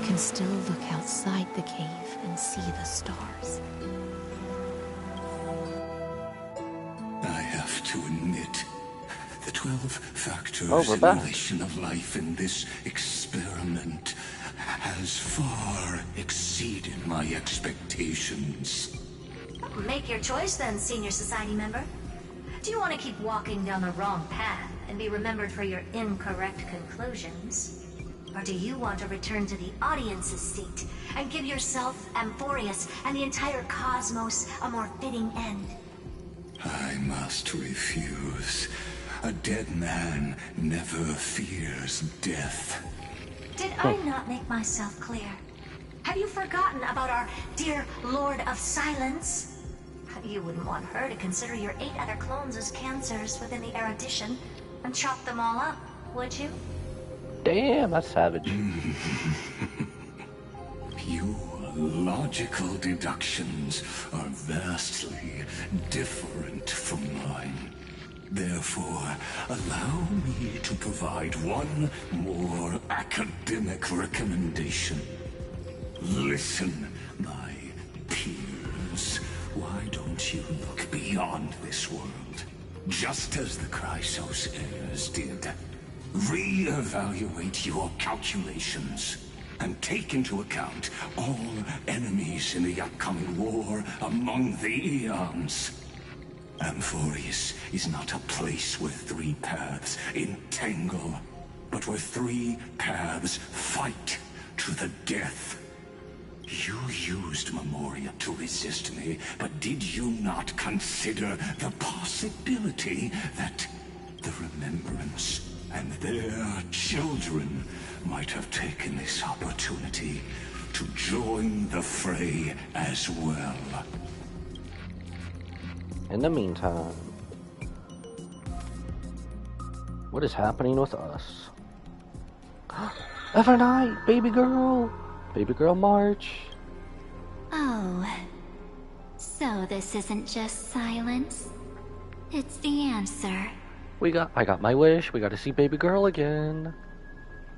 can still look outside the cave and see the stars. I have to admit, the 12-factor we're back. simulation of life in this experiment has far exceeded my expectations. Make your choice then, Senior Society member. Do you want to keep walking down the wrong path and be remembered for your incorrect conclusions? Or do you want to return to the audience's seat and give yourself, Amphorius, and the entire cosmos a more fitting end? I must refuse. A dead man never fears death. Did I not make myself clear? Have you forgotten about our dear Lord of Silence? You wouldn't want her to consider your 8 other clones as cancers within the erudition and chop them all up, would you? Damn, that's savage. Your logical deductions are vastly different from mine. Therefore, allow me to provide one more academic recommendation. Listen, my peers. Why don't you look beyond this world? Just as the Chrysos heirs did. Re-evaluate your calculations and take into account all enemies in the upcoming war among the Eons. Amphorius is not a place where 3 paths entangle, but where 3 paths fight to the death. You used Memoria to resist me, but did you not consider the possibility that the Remembrance and their children might have taken this opportunity to join the fray as well? In the meantime, what is happening with us? Evernight, baby girl! Baby girl March. Oh. So this isn't just silence. It's the answer. I got my wish. We got to see baby girl again.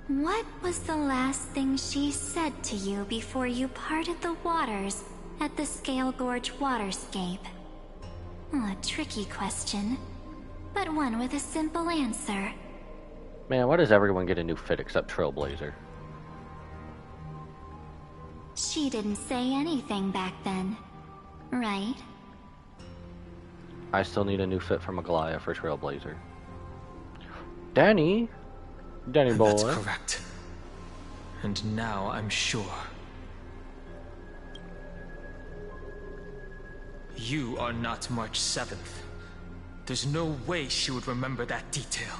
What was the last thing she said to you before you parted the waters at the Scale Gorge waterscape? A tricky question, but one with a simple answer. Man, why does everyone get a new fit except Trailblazer? She didn't say anything back then, right? I still need a new fit for Maglaya for Trailblazer. Danny boy. That's correct. And now I'm sure. You are not March 7th. There's no way she would remember that detail.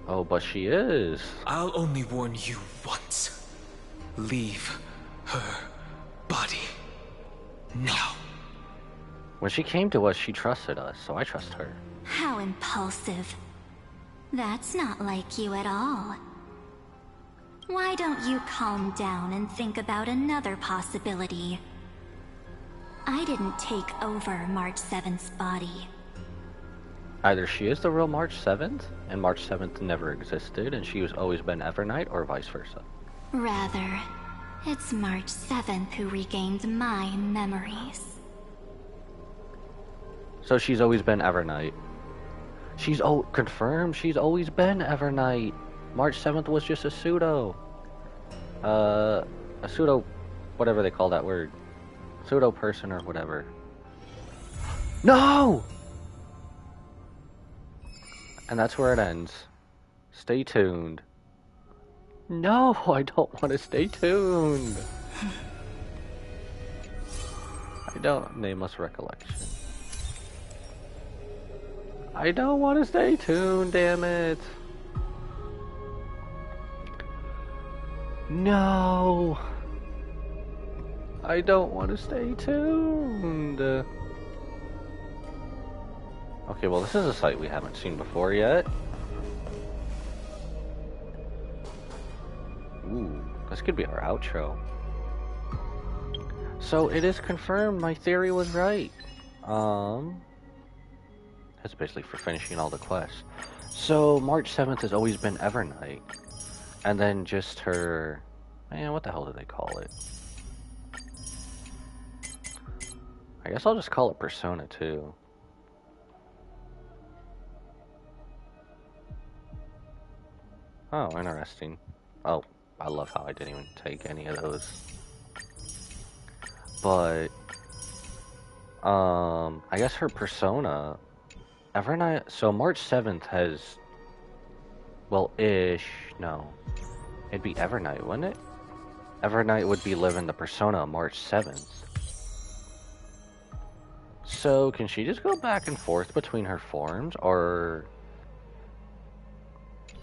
Oh, but she is. I'll only warn you once. Leave her body now. When she came to us, she trusted us, so I trust her. How impulsive. That's not like you at all. Why don't you calm down and think about another possibility? I didn't take over March 7th's body. Either she is the real March 7th, and March 7th never existed, and she has always been Evernight, or vice versa. Rather, it's March 7th who regained my memories. So she's always been Evernight. She's confirmed she's always been Evernight. March 7th was just a pseudo. A pseudo, whatever they call that word. Pseudo person or whatever. No! And that's where it ends. Stay tuned. No, I don't want to stay tuned. I don't. Nameless recollection. I don't want to stay tuned, damn it. No. I don't want to stay tuned. Okay, well, this is a site we haven't seen before yet. Ooh, this could be our outro. So it is confirmed my theory was right. That's basically for finishing all the quests. So March 7th has always been Evernight. And then just her... Man, what the hell do they call it? I guess I'll just call it Persona 2. Oh, interesting. Oh, I love how I didn't even take any of those. But, I guess her persona, Evernight, so March 7th has, well, no. It'd be Evernight, wouldn't it? Evernight would be living the persona March 7th. So, can she just go back and forth between her forms, or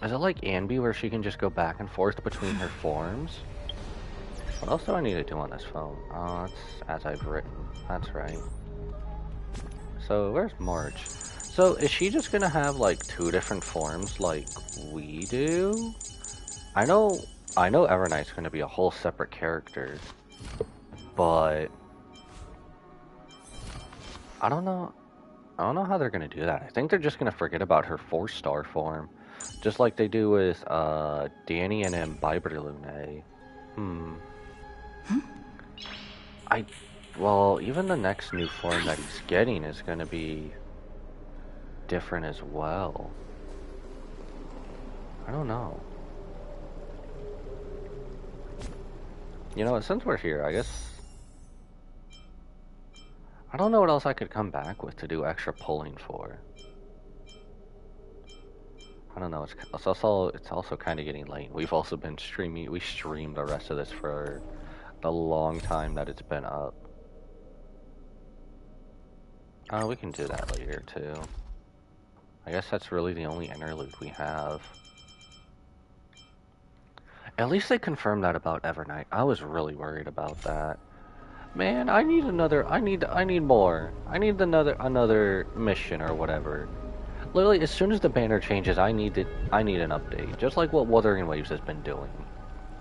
is it like Anby where she can just go back and forth between her forms? What else do I need to do on this phone? Oh, it's as I've written. That's right. So, where's March? So, is she just gonna have like 2 different forms like we do? I know Everknight's gonna be a whole separate character, but I don't know how they're gonna do that. I think they're just gonna forget about her 4-star form, just like they do with Danny and Imbiberlune. Well, even the next new form that he's getting is gonna be different as well. I don't know. You know what, since we're here, I guess I don't know what else I could come back with to do extra pulling for. I don't know, it's also kind of getting late. We've also been streaming, we streamed the rest of this for the long time that it's been up. We can do that later too. I guess that's really the only interlude we have. At least they confirmed that about Everknight. I was really worried about that. Man, I need more. I need another mission or whatever. Literally, as soon as the banner changes, I need an update. Just like what Wuthering Waves has been doing.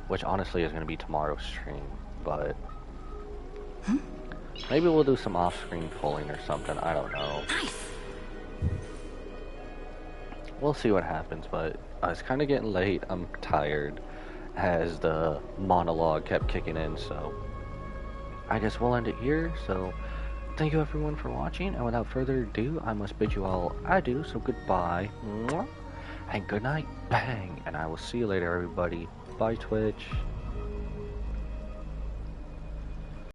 Which honestly is going to be tomorrow's stream, but maybe we'll do some off-screen pulling or something, I don't know. We'll see what happens, but it's kind of getting late. I'm tired as the monologue kept kicking in, so I guess we'll end it here. So thank you everyone for watching, and without further ado, I must bid you all adieu, so goodbye, and good night, bang, and I will see you later, everybody. Bye, Twitch.